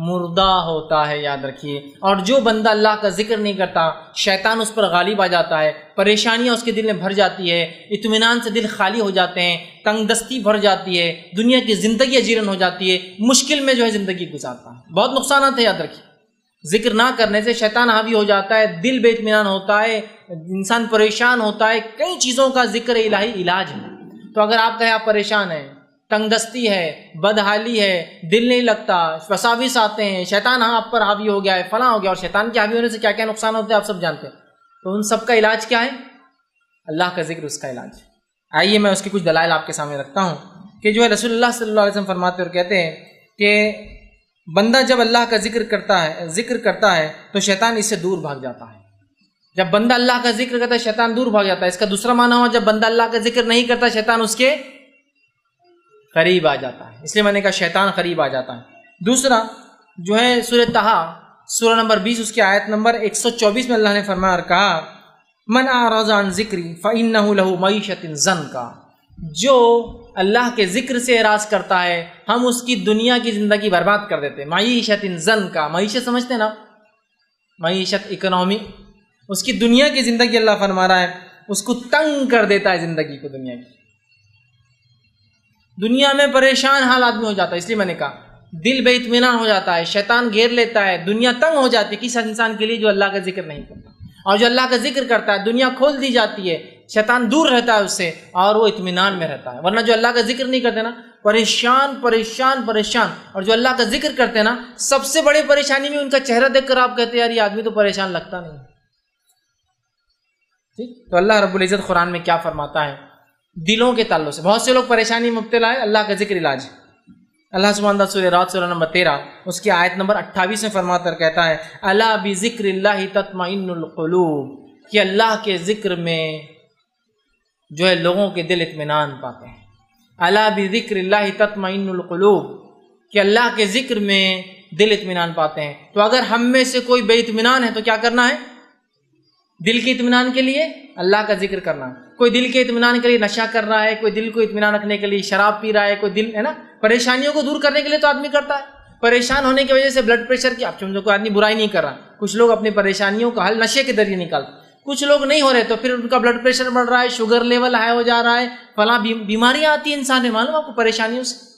مردہ ہوتا ہے، یاد رکھیے۔ اور جو بندہ اللہ کا ذکر نہیں کرتا شیطان اس پر غالب آ جاتا ہے، پریشانیاں اس کے دل میں بھر جاتی ہے، اطمینان سے دل خالی ہو جاتے ہیں، تنگ دستی بھر جاتی ہے، دنیا کی زندگی اجیرن ہو جاتی ہے، مشکل میں جو ہے زندگی گزارتا ہے، بہت نقصانات ہیں، یاد رکھیے۔ ذکر نہ کرنے سے شیطان حاوی ہو جاتا ہے، دل بے اطمینان ہوتا ہے، انسان پریشان ہوتا ہے، کئی چیزوں کا ذکر الہی علاج ہے۔ تو اگر آپ کہیں آپ پریشان ہیں، تنگ دستی ہے، بدحالی ہے، دل نہیں لگتا، وساوس آتے ہیں، شیطان آپ پر حاوی ہو گیا ہے، فلاں ہو گیا، اور شیطان کے حاوی ہونے سے کیا کیا نقصان ہوتے ہیں آپ سب جانتے ہیں، تو ان سب کا علاج کیا ہے؟ اللہ کا ذکر اس کا علاج۔ آئیے میں اس کی کچھ دلائل آپ کے سامنے رکھتا ہوں کہ جو ہے رسول اللہ صلی اللہ علیہ وسلم فرماتے اور کہتے ہیں کہ بندہ جب اللہ کا ذکر کرتا ہے تو شیطان اس سے دور بھاگ جاتا ہے۔ جب بندہ اللہ کا ذکر کرتا ہے شیطان دور بھاگ جاتا ہے۔ اس کا دوسرا معنی ہوا جب بندہ اللہ کا ذکر نہیں کرتا شیطان اس کے قریب آ جاتا ہے، اس لیے میں نے کہا شیطان قریب آ جاتا ہے۔ دوسرا جو ہے سورہ طٰہٰ سورہ نمبر 20 اس کی آیت نمبر 124 میں اللہ نے فرمایا اور کہا من اعرض عن ذکری فإنہ لہ معیشۃ ضنکا، جو اللہ کے ذکر سے اعراض کرتا ہے ہم اس کی دنیا کی زندگی برباد کر دیتے ہیں۔ معیشۃ ضنکا، معیشت سمجھتے ہیں نا، معیشت اکنامی، اس کی دنیا کی زندگی اللہ فرما رہا ہے اس کو تنگ کر دیتا ہے، زندگی کو دنیا کی، دنیا میں پریشان حال آدمی ہو جاتا ہے۔ اس لیے میں نے کہا دل بے اطمینان ہو جاتا ہے، شیطان گھیر لیتا ہے، دنیا تنگ ہو جاتی ہے کس انسان کے لیے جو اللہ کا ذکر نہیں کرتا، اور جو اللہ کا ذکر کرتا ہے دنیا کھول دی جاتی ہے، شیطان دور رہتا ہے اس سے اور وہ اطمینان میں رہتا ہے۔ ورنہ جو اللہ کا ذکر نہیں کرتے نا پریشان پریشان پریشان، اور جو اللہ کا ذکر کرتے ہیں نا سب سے بڑی پریشانی میں ان کا چہرہ دیکھ کر آپ کہتے ہیں یار یہ آدمی تو پریشان لگتا نہیں۔ ٹھیک، تو اللہ رب العزت قرآن میں کیا فرماتا ہے دلوں کے تعلق سے؟ بہت سے لوگ پریشانی میں مبتلا ہے، اللہ کا ذکر علاج ہے۔ اللہ سبحانہ وتعالیٰ سورہ رات سورہ نمبر 13 اس کی آیت نمبر 28 میں فرماتا اور کہتا ہے الا بذکر اللہ تطمئن القلوب، کہ اللہ کے ذکر میں جو ہے لوگوں کے دل اطمینان پاتے ہیں۔ الا بذکر اللہ تطمئن القلوب، کہ اللہ کے ذکر میں دل اطمینان پاتے ہیں۔ تو اگر ہم میں سے کوئی بے اطمینان ہے تو کیا کرنا ہے؟ دل کے اطمینان کے لیے اللہ کا ذکر کرنا ہے۔ کوئی دل کے اطمینان کے لیے نشہ کر رہا ہے، کوئی دل کو اطمینان رکھنے کے لیے شراب پی رہا ہے، کوئی دل ہے نا پریشانیوں کو دور کرنے کے لیے تو آدمی کرتا ہے۔ پریشان ہونے کی وجہ سے بلڈ پریشر کی، آپ سمجھو کوئی آدمی برائی نہیں کر رہا، کچھ لوگ اپنی پریشانیوں کا حل نشے کے ذریعے نکالتے، کچھ لوگ نہیں ہو رہے تو پھر ان کا بلڈ پریشر بڑھ رہا ہے، شوگر لیول ہائی ہو جا رہا ہے، فلاں بیماریاں آتی ہیں انسان میں، معلوم آپ کو پریشانیوں سے۔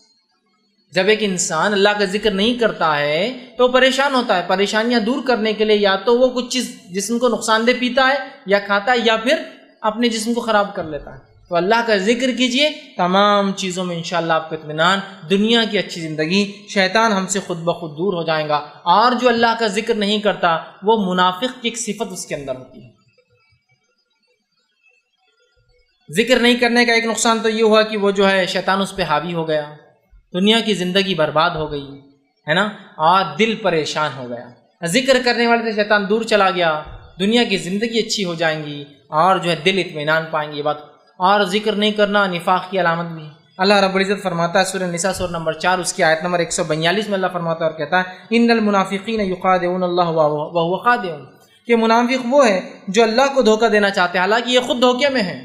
جب ایک انسان اللہ کا ذکر نہیں کرتا ہے تو پریشان ہوتا ہے، پریشانیاں دور کرنے کے لیے یا تو وہ کچھ چیز جسم کو نقصان دہ پیتا ہے یا کھاتا ہے یا پھر اپنے جسم کو خراب کر لیتا ہے۔ تو اللہ کا ذکر کیجئے، تمام چیزوں میں انشاءاللہ آپ کو اطمینان، دنیا کی اچھی زندگی، شیطان ہم سے خود بخود دور ہو جائے گا۔ اور جو اللہ کا ذکر نہیں کرتا وہ منافق کی ایک صفت اس کے اندر ہوتی ہے۔ ذکر نہیں کرنے کا ایک نقصان تو یہ ہوا کہ وہ جو ہے شیطان اس پہ حاوی ہو گیا، دنیا کی زندگی برباد ہو گئی ہے نا، اور دل پریشان ہو گیا۔ ذکر کرنے والے سے شیطان دور چلا گیا، دنیا کی زندگی اچھی ہو جائیں گی اور جو ہے دل اطمینان پائیں گے۔ یہ بات، اور ذکر نہیں کرنا نفاق کی علامت بھی۔ اللہ رب العزت فرماتا ہے سورہ نساء سورہ نمبر 4 اس کی آیت نمبر 142 میں اللہ فرماتا ہے اور کہتا ہے ان المنافقین یخادعون اللہ وهو خادعهم، کہ منافق وہ ہے جو اللہ کو دھوکہ دینا چاہتے ہیں حالانکہ یہ خود دھوکے میں ہیں۔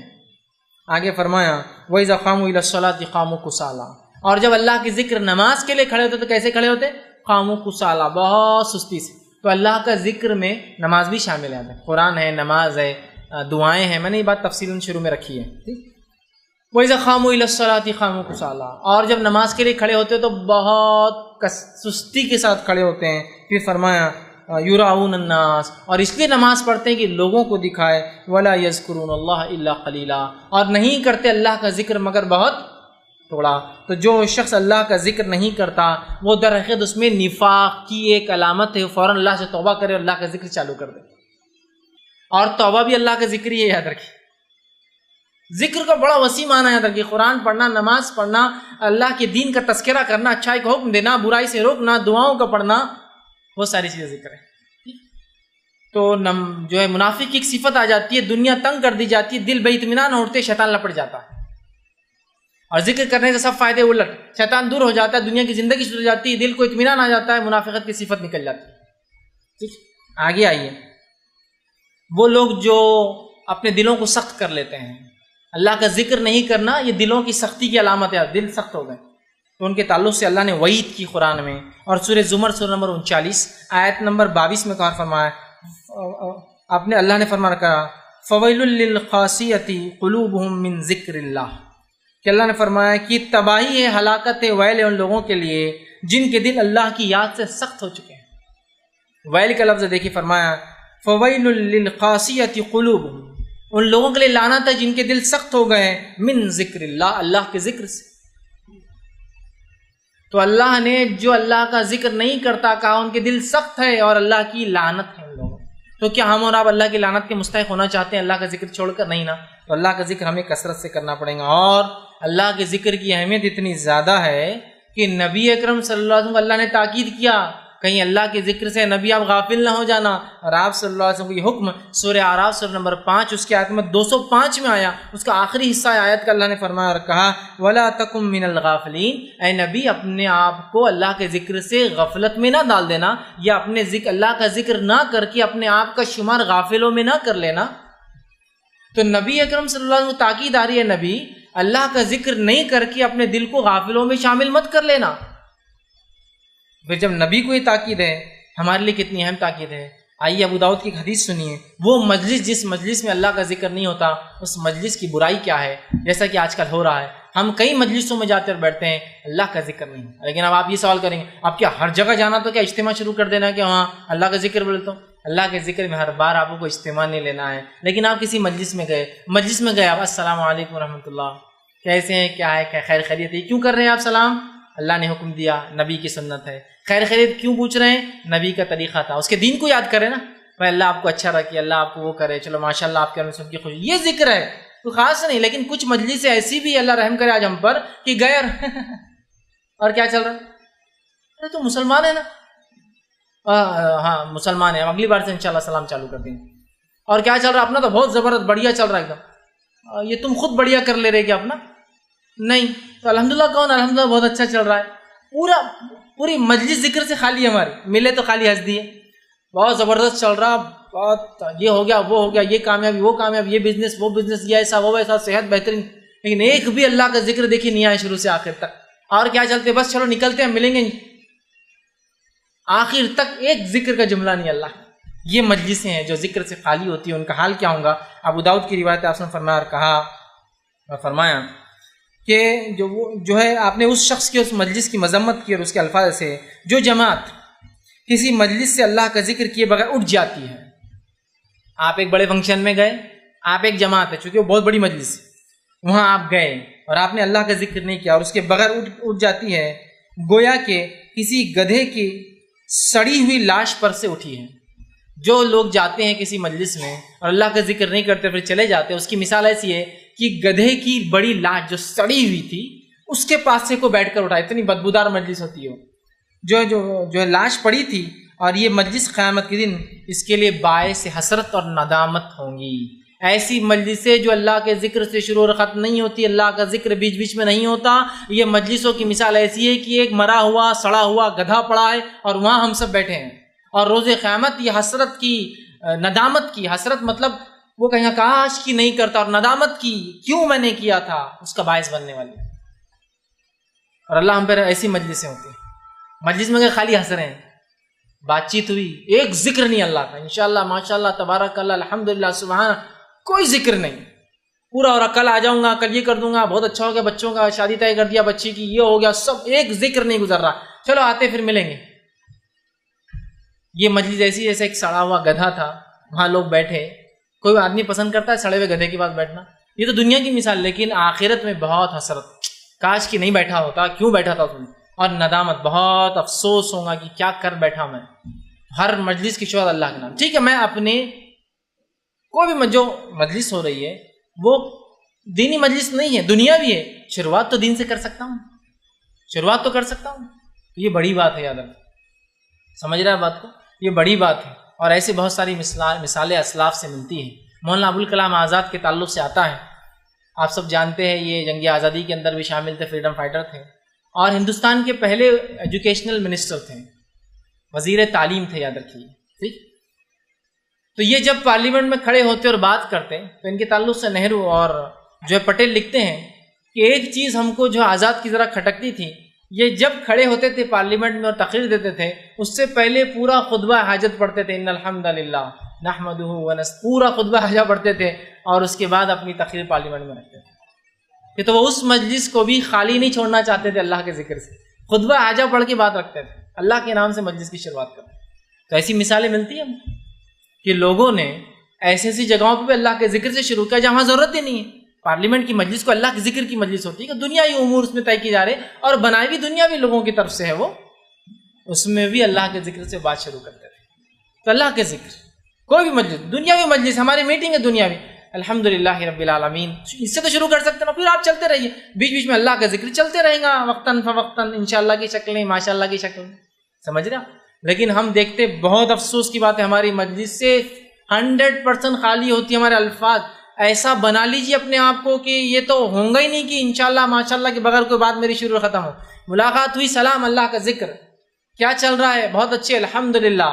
آگے فرمایا وَإِذَا قَامُوا إِلَى الصَّلَاةِ قَامُوا كُسَالَىٰ، اور جب اللہ کی ذکر نماز کے لیے کھڑے ہوتے تو کیسے کھڑے ہوتے؟ قاموا كُسَالَىٰ، بہت سستی سے۔ تو اللہ کا ذکر میں نماز بھی شامل ہے، قرآن ہے، نماز ہے، دعائیں ہیں، میں نے یہ بات تفصیلاً شروع میں رکھی ہے۔ وَإِذَا قَامُوا إِلَى الصَّلَاةِ قَامُوا كُسَالَىٰ، اور جب نماز کے لیے کھڑے ہوتے تو بہت سستی کے ساتھ کھڑے ہوتے ہیں۔ پھر فرمایا یراؤن الناس، اور اس لیے نماز پڑھتے ہیں کہ لوگوں کو دکھائے، ولا یذکرون اللہ الا قلیلا، اور نہیں کرتے اللہ کا ذکر مگر بہت توڑا۔ تو جو شخص اللہ کا ذکر نہیں کرتا وہ در حقیقت اس میں نفاق کی ایک علامت ہے، فوراً اللہ سے توبہ کرے اور اللہ کا ذکر چالو کر دے۔ اور توبہ بھی اللہ کا ذکر ہی ہے، یاد رکھیے۔ ذکر کا بڑا وسیع معنی یاد رکھیے، قرآن پڑھنا، نماز پڑھنا، اللہ کے دین کا تذکرہ کرنا، اچھائی کا حکم دینا، برائی سے روکنا، دعاؤں کا پڑھنا، وہ ساری چیزیں ذکر ہے۔ تو جو ہے منافق کی ایک صفت آ جاتی ہے، دنیا تنگ کر دی جاتی ہے، دل بے اطمینان ہوتے، شیطان لپٹ جاتا ہے، اور ذکر کرنے سے سب فائدے الٹ، شیطان دور ہو جاتا ہے، دنیا کی زندگی شروع ہو جاتی ہے، دل کو اطمینان آ جاتا ہے، منافقت کی صفت نکل جاتی ہے۔ ٹھیک، آگے آئیے، وہ لوگ جو اپنے دلوں کو سخت کر لیتے ہیں، اللہ کا ذکر نہیں کرنا یہ دلوں کی سختی کی علامت ہے، دل سخت ہو گئے، تو ان کے تعلق سے اللہ نے وعید کی قرآن میں، اور سورہ زمر سورہ نمبر 39 آیت نمبر 22 میں کہا فرمایا، اپنے اللہ نے فرما رکھا فویل للقاسیۃ قلوبہم من ذکر اللہ، کہ اللہ نے فرمایا کہ تباہی ہے، ہلاکت ہے، ویل ہے ان لوگوں کے لیے جن کے دل اللہ کی یاد سے سخت ہو چکے ہیں۔ ویل کا لفظ دیکھیے، فرمایا فویل للقاسیۃ قلوبہم، ان لوگوں کے لیے لعنت ہے جن کے دل سخت ہو گئے ہیں من ذکر اللہ، اللہ کے ذکر سے۔ تو اللہ نے جو اللہ کا ذکر نہیں کرتا کہا ان کے دل سخت ہے اور اللہ کی لعنت ہے ان لوگوں۔ تو کیا ہم اور آپ اللہ کی لعنت کے مستحق ہونا چاہتے ہیں اللہ کا ذکر چھوڑ کر؟ نہیں نا، تو اللہ کا ذکر ہمیں کثرت سے کرنا پڑے گا۔ اور اللہ کے ذکر کی اہمیت اتنی زیادہ ہے کہ نبی اکرم صلی اللہ علیہ وسلم کو اللہ نے تاکید کیا، کہیں اللہ کے ذکر سے نبی آپ غافل نہ ہو جانا، اور آپ صلی اللہ علیہ وسلم کو یہ حکم سورہ اعراف سورہ نمبر 5 اس کی آیت میں 205 میں آیا، اس کا آخری حصہ آیت کا اللہ نے فرمایا اور کہا وَلَا تَكُن مِّنَ الْغَافِلِينَ، اے نبی اپنے آپ کو اللہ کے ذکر سے غفلت میں نہ ڈال دینا، یا اپنے ذکر اللہ کا ذکر نہ کر کے اپنے آپ کا شمار غافلوں میں نہ کر لینا۔ تو نبی اکرم صلی اللہ علیہ وسلم کو تاکید آ رہی ہے، نبی اللہ کا ذکر نہیں کر کے اپنے دل کو غافلوں میں شامل مت کر لینا۔ پھر جب نبی کو یہ تاکید ہے، ہمارے لیے کتنی اہم تاکید ہے۔ آئیے ابو داؤد کی ایک حدیث سنیے، وہ مجلس جس مجلس میں اللہ کا ذکر نہیں ہوتا اس مجلس کی برائی کیا ہے، جیسا کہ آج کل ہو رہا ہے۔ ہم کئی مجلسوں میں جاتے اور بیٹھتے ہیں، اللہ کا ذکر نہیں، لیکن اب آپ یہ سوال کریں گے آپ کیا ہر جگہ جانا تو کیا اجتماع شروع کر دینا کہ وہاں اللہ کا ذکر بولتا ہوں؟ اللہ کے ذکر میں ہر بار آپ کو اجتماع نہیں لینا ہے، لیکن آپ کسی مجلس میں گئے آپ السلام علیکم ورحمۃ اللہ، کیسے ہیں، کیا ہے، کیا خیر خیریت ہے، کیوں کر رہے ہیں آپ سلام؟ اللہ نے حکم دیا، نبی کی سنت ہے۔ خیر خیریت کیوں پوچھ رہے ہیں؟ نبی کا طریقہ تھا، اس کے دین کو یاد کرے نا، بھائی اللہ آپ کو اچھا رکھے، اللہ آپ کو وہ کرے، چلو ماشاءاللہ آپ کے انہوں سب کی خوشی، یہ ذکر ہے، کوئی خاص نہیں۔ لیکن کچھ مجلس ایسی بھی اللہ رحم کرے آج ہم پر کہ گئے اور کیا چل رہا ہے، ارے تو مسلمان ہے نا، ہاں مسلمان ہے، اگلی بار سے انشاءاللہ سلام چالو کر دیں گے۔ اور کیا چل رہا ہے اپنا؟ تو بہت زبردست بڑھیا چل رہا ہے ایک دم۔ یہ تم خود بڑھیا کر لے رہے کیا اپنا؟ نہیں، تو الحمدللہ کون؟ الحمدللہ بہت اچھا چل رہا ہے، پوری مجلس ذکر سے خالی ہے، ہماری ملے تو خالی ہنس دیے، بہت زبردست چل رہا، بہت یہ ہو گیا وہ ہو گیا، یہ کامیابی وہ کامیاب، یہ بزنس وہ بزنس، یہ ایسا وہ ویسا، صحت بہترین، لیکن ایک بھی اللہ کا ذکر دیکھیے نہیں آیا شروع سے آخر تک۔ اور کیا چلتے، بس چلو نکلتے ہیں ملیں گے، آخر تک ایک ذکر کا جملہ نہیں اللہ۔ یہ مجلسیں ہیں جو ذکر سے خالی ہوتی ہیں، ان کا حال کیا ہوگا؟ ابو داؤد کی روایت آپ نے فرمایا کہ جو ہے آپ نے اس شخص کی اس مجلس کی مذمت کی اور اس کے الفاظ سے، جو جماعت کسی مجلس سے اللہ کا ذکر کیے بغیر اٹھ جاتی ہے۔ آپ ایک بڑے فنکشن میں گئے، آپ ایک جماعت ہے، چونکہ وہ بہت بڑی مجلس ہے، وہاں آپ گئے اور آپ نے اللہ کا ذکر نہیں کیا اور اس کے بغیر اٹھ جاتی ہے، گویا کہ کسی گدھے کی سڑی ہوئی لاش پر سے اٹھی ہے۔ جو لوگ جاتے ہیں کسی مجلس میں اور اللہ کا ذکر نہیں کرتے پھر چلے جاتے، اس کی مثال ایسی ہے کہ گدھے کی بڑی لاش جو سڑی ہوئی تھی اس کے پاس سے کو بیٹھ کر اٹھا، اتنی بدبودار مجلس ہوتی ہے جو لاش پڑی تھی۔ اور یہ مجلس قیامت کے دن اس کے لیے باعث حسرت اور ندامت ہوں گی۔ ایسی مجلسیں جو اللہ کے ذکر سے شروع اور ختم نہیں ہوتی، اللہ کا ذکر بیچ بیچ میں نہیں ہوتا، یہ مجلسوں کی مثال ایسی ہے کہ ایک مرا ہوا سڑا ہوا گدھا پڑا ہے اور وہاں ہم سب بیٹھے ہیں، اور روز قیامت یہ حسرت کی، ندامت کی، حسرت مطلب وہ کہیں گا کاش کی نہیں کرتا، اور ندامت کی کیوں میں نے کیا تھا، اس کا باعث بننے والی۔ اور اللہ ہم پر ایسی مجلسیں ہوتی ہیں، مجلس میں خالی ہنس رہے ہیں، بات چیت ہوئی، ایک ذکر نہیں اللہ کا، انشاءاللہ ماشاءاللہ تبارک اللہ الحمدللہ سبحان، کوئی ذکر نہیں، پورا اور کل آ جاؤں گا، کل یہ کر دوں گا، بہت اچھا ہو گیا، بچوں کا شادی طے کر دیا بچی کی، یہ ہو گیا، سب ایک ذکر نہیں گزر رہا، چلو آتے پھر ملیں گے۔ یہ مجلس ایسی جیسے ایک سڑا ہوا گدھا تھا، وہاں لوگ بیٹھے، کوئی آدمی پسند کرتا ہے سڑے ہوئے گدھے کے پاس بیٹھنا، یہ تو دنیا کی مثال، لیکن آخرت میں بہت حسرت، کاش کہ نہیں بیٹھا ہوتا، کیوں بیٹھا تھا تم، اور ندامت، بہت افسوس ہوگا کہ کیا کر بیٹھا میں۔ ہر مجلس کی شروعات اللہ کے نام، ٹھیک ہے، میں اپنے کوئی بھی جو مجلس ہو رہی ہے وہ دینی مجلس نہیں ہے، دنیا بھی ہے، شروعات تو دین سے کر سکتا ہوں، شروعات تو کر سکتا ہوں، یہ بڑی بات ہے، یاد رکھیں، سمجھ رہے ہیں بات کو، یہ بڑی بات ہے۔ اور ایسے بہت ساری مثالیں اسلاف سے ملتی ہیں۔ مولانا ابوالکلام آزاد کے تعلق سے آتا ہے، آپ سب جانتے ہیں یہ جنگ آزادی کے اندر بھی شامل تھے، فریڈم فائٹر تھے، اور ہندوستان کے پہلے ایجوکیشنل منسٹر تھے، وزیر تعلیم تھے، یاد رکھیے، ٹھیک۔ تو یہ جب پارلیمنٹ میں کھڑے ہوتے اور بات کرتے تو ان کے تعلق سے نہرو اور جو ہے پٹیل لکھتے ہیں کہ ایک چیز ہم کو جو آزاد کی ذرا کھٹکتی تھی، یہ جب کھڑے ہوتے تھے پارلیمنٹ میں اور تقریر دیتے تھے، اس سے پہلے پورا خطبہ حاجت پڑھتے تھے، ان الحمدللہ نحمدہ ونستعینہ، پورا خطبہ حاجہ پڑھتے تھے، اور اس کے بعد اپنی تقریر پارلیمنٹ میں رکھتے تھے کہ تو وہ اس مجلس کو بھی خالی نہیں چھوڑنا چاہتے تھے اللہ کے ذکر سے، خطبہ حاجہ پڑھ کے بات رکھتے تھے، اللہ کے نام سے مجلس کی شروعات کرتے تھے۔ تو ایسی مثالیں ملتی ہیں کہ لوگوں نے ایسی جگہوں پہ بھی اللہ کے ذکر سے شروع کیا جہاں ضرورت ہی نہیں ہے۔ پارلیمنٹ کی مجلس کو اللہ کے ذکر کی مجلس ہوتی ہے کہ دنیاوی امور اس میں طے کی جا رہے، اور بنائی بھی دنیاوی لوگوں کی طرف سے ہے، وہ اس میں بھی اللہ کے ذکر سے بات شروع کرتے تھے۔ تو اللہ کے ذکر، کوئی بھی مجلس، دنیاوی مجلس، ہماری میٹنگ ہے دنیاوی، الحمدللہ رب العالمین، اس سے تو شروع کر سکتے ہیں، پھر آپ چلتے رہیے، بیچ بیچ میں اللہ کا ذکر چلتے رہیں گا، وقتاً فوقتاً، انشاءاللہ کی شکلیں، ماشاءاللہ کی شکل، سمجھ رہے ہیں؟ لیکن ہم دیکھتے، بہت افسوس کی بات ہے، ہماری مجلس سے 100% خالی ہوتی ہے، ہمارے الفاظ ایسا بنا لیجیے اپنے آپ کو کہ یہ تو ہوں گا ہی نہیں کہ انشاءاللہ ماشاءاللہ کے بغیر کوئی بات میری شروع ختم ہو۔ ملاقات ہوئی، سلام، اللہ کا ذکر، کیا چل رہا ہے، بہت اچھے، الحمدللہ،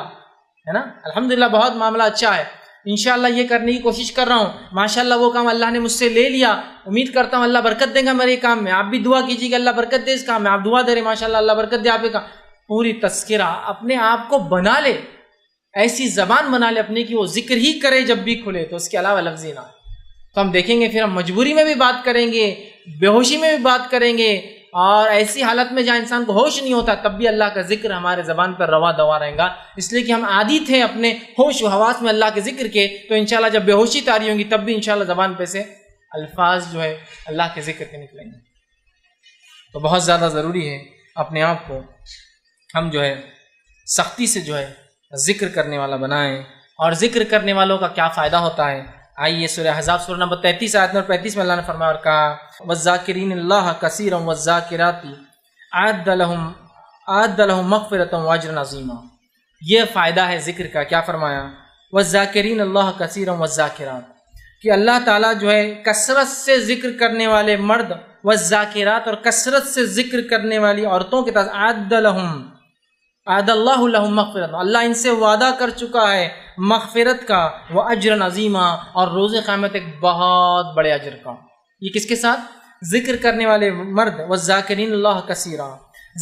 ہے نا، الحمدللہ، بہت معاملہ اچھا ہے، انشاءاللہ یہ کرنے کی کوشش کر رہا ہوں، ماشاءاللہ وہ کام اللہ نے مجھ سے لے لیا، امید کرتا ہوں اللہ برکت دے گا میرے کام میں، آپ بھی دعا کیجیے کہ اللہ برکت دے اس کام میں، آپ دعا دے رہے ماشاءاللہ اللہ برکت دے آپ کا، پوری تذکرہ اپنے آپ کو بنا لے، ایسی زبان بنا لے اپنے کی وہ ذکر ہی کرے جب بھی کھلے، تو اس کے علاوہ لفظ ہی نہ، تو ہم دیکھیں گے پھر ہم مجبوری میں بھی بات کریں گے، بے ہوشی میں بھی بات کریں گے، اور ایسی حالت میں جہاں انسان کو ہوش نہیں ہوتا تب بھی اللہ کا ذکر ہمارے زبان پر روا دوا رہے گا، اس لیے کہ ہم عادی تھے اپنے ہوش و حواس میں اللہ کے ذکر کے، تو انشاءاللہ جب بے ہوشی طاری ہوں گی تب بھی انشاءاللہ زبان پہ سے الفاظ جو ہے اللہ کے ذکر کے نکلیں گے۔ تو بہت زیادہ ضروری ہے اپنے آپ کو ہم جو ہے سختی سے جو ہے ذکر کرنے والا بنائیں، اور ذکر کرنے والوں کا کیا فائدہ ہوتا ہے۔ آئیے سورہ احزاب سورہ نمبر 33 آیت نمبر 35 میں اللہ نے فرمایا اور کہا وَالذَّاكِرِينَ اللَّهَ كَثِيرًا وَالذَّاكِرَاتِ أَعَدَّ لَهُم مَغْفِرَةً وَأَجْرًا عَظِيمًا۔ یہ فائدہ ہے ذکر کا، کیا فرمایا؟ وَالذَّاكِرِينَ اللَّهَ كَثِيرًا وَالذَّاكِرَاتِ، کہ اللہ تعالیٰ جو ہے کثرت سے ذکر کرنے والے مرد، والذاکرات، اور کثرت سے ذکر کرنے والی عورتوں کے ساتھ، اعد اللہ لہم مغفرت، اللہ ان سے وعدہ کر چکا ہے مغفرت کا، وہ اجر عظیمہ، اور روز قیامت ایک بہت بڑے اجر کا۔ یہ کس کے ساتھ؟ ذکر کرنے والے مرد، والذاکرین اللہ کثیرا،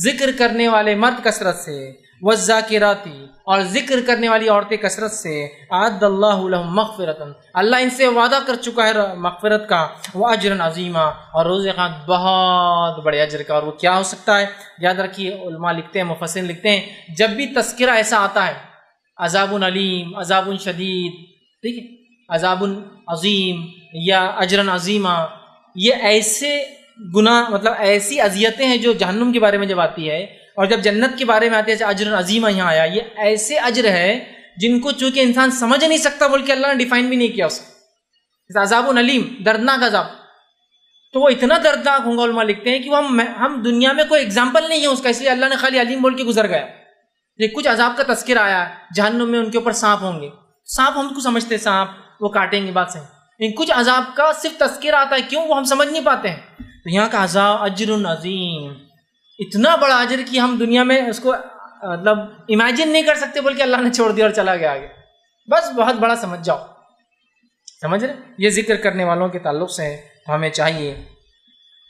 ذکر کرنے والے مرد کثرت سے، والذاکراتی، اور ذکر کرنے والی عورتیں کثرت سے، اعد اللہ لہم مغفرت، اللہ ان سے وعدہ کر چکا ہے مغفرت کا، وہ اجر عظیمہ، اور روز قیامت بہت بڑے اجر کا۔ اور وہ کیا ہو سکتا ہے؟ یاد رکھیے، علماء لکھتے ہیں، مفسرین لکھتے ہیں، جب بھی تذکرہ ایسا آتا ہے، عذاب علیم، عذاب شدید، ٹھیک ہے، عذاب عظیم یا اجر عظیمہ، یہ ایسے گناہ، مطلب ایسی اذیتیں ہیں جو جہنم کے بارے میں جب آتی ہے، اور جب جنت کے بارے میں آتے ہیں اجر عظیمہ یہاں آیا، یہ ایسے اجر ہے جن کو چونکہ انسان سمجھ نہیں سکتا، بلکہ اللہ نے ڈیفائن بھی نہیں کیا اسے، عذاب علیم، دردناک عذاب، تو وہ اتنا دردناک ہوں گا، علماء لکھتے ہیں کہ وہ ہم دنیا میں کوئی ایگزامپل نہیں ہے اس کا، اس لیے اللہ نے خالی علیم بول کے گزر گیا۔ یہ کچھ عذاب کا تذکرہ آیا، جہنم میں ان کے اوپر سانپ ہوں گے، سانپ ہم کو سمجھتے سانپ وہ کاٹیں گے، بات صحیح، لیکن کچھ عذاب کا صرف تذکرہ آتا ہے، کیوں؟ وہ ہم سمجھ نہیں پاتے ہیں۔ تو یہاں کا عذاب اجر عظیم، اتنا بڑا اجر کہ ہم دنیا میں اس کو مطلب امیجن نہیں کر سکتے، بلکہ اللہ نے چھوڑ دیا اور چلا گیا آگے، بس بہت بڑا سمجھ جاؤ، سمجھ رہے؟ یہ ذکر کرنے والوں کے تعلق سے ہے، تو ہمیں چاہیے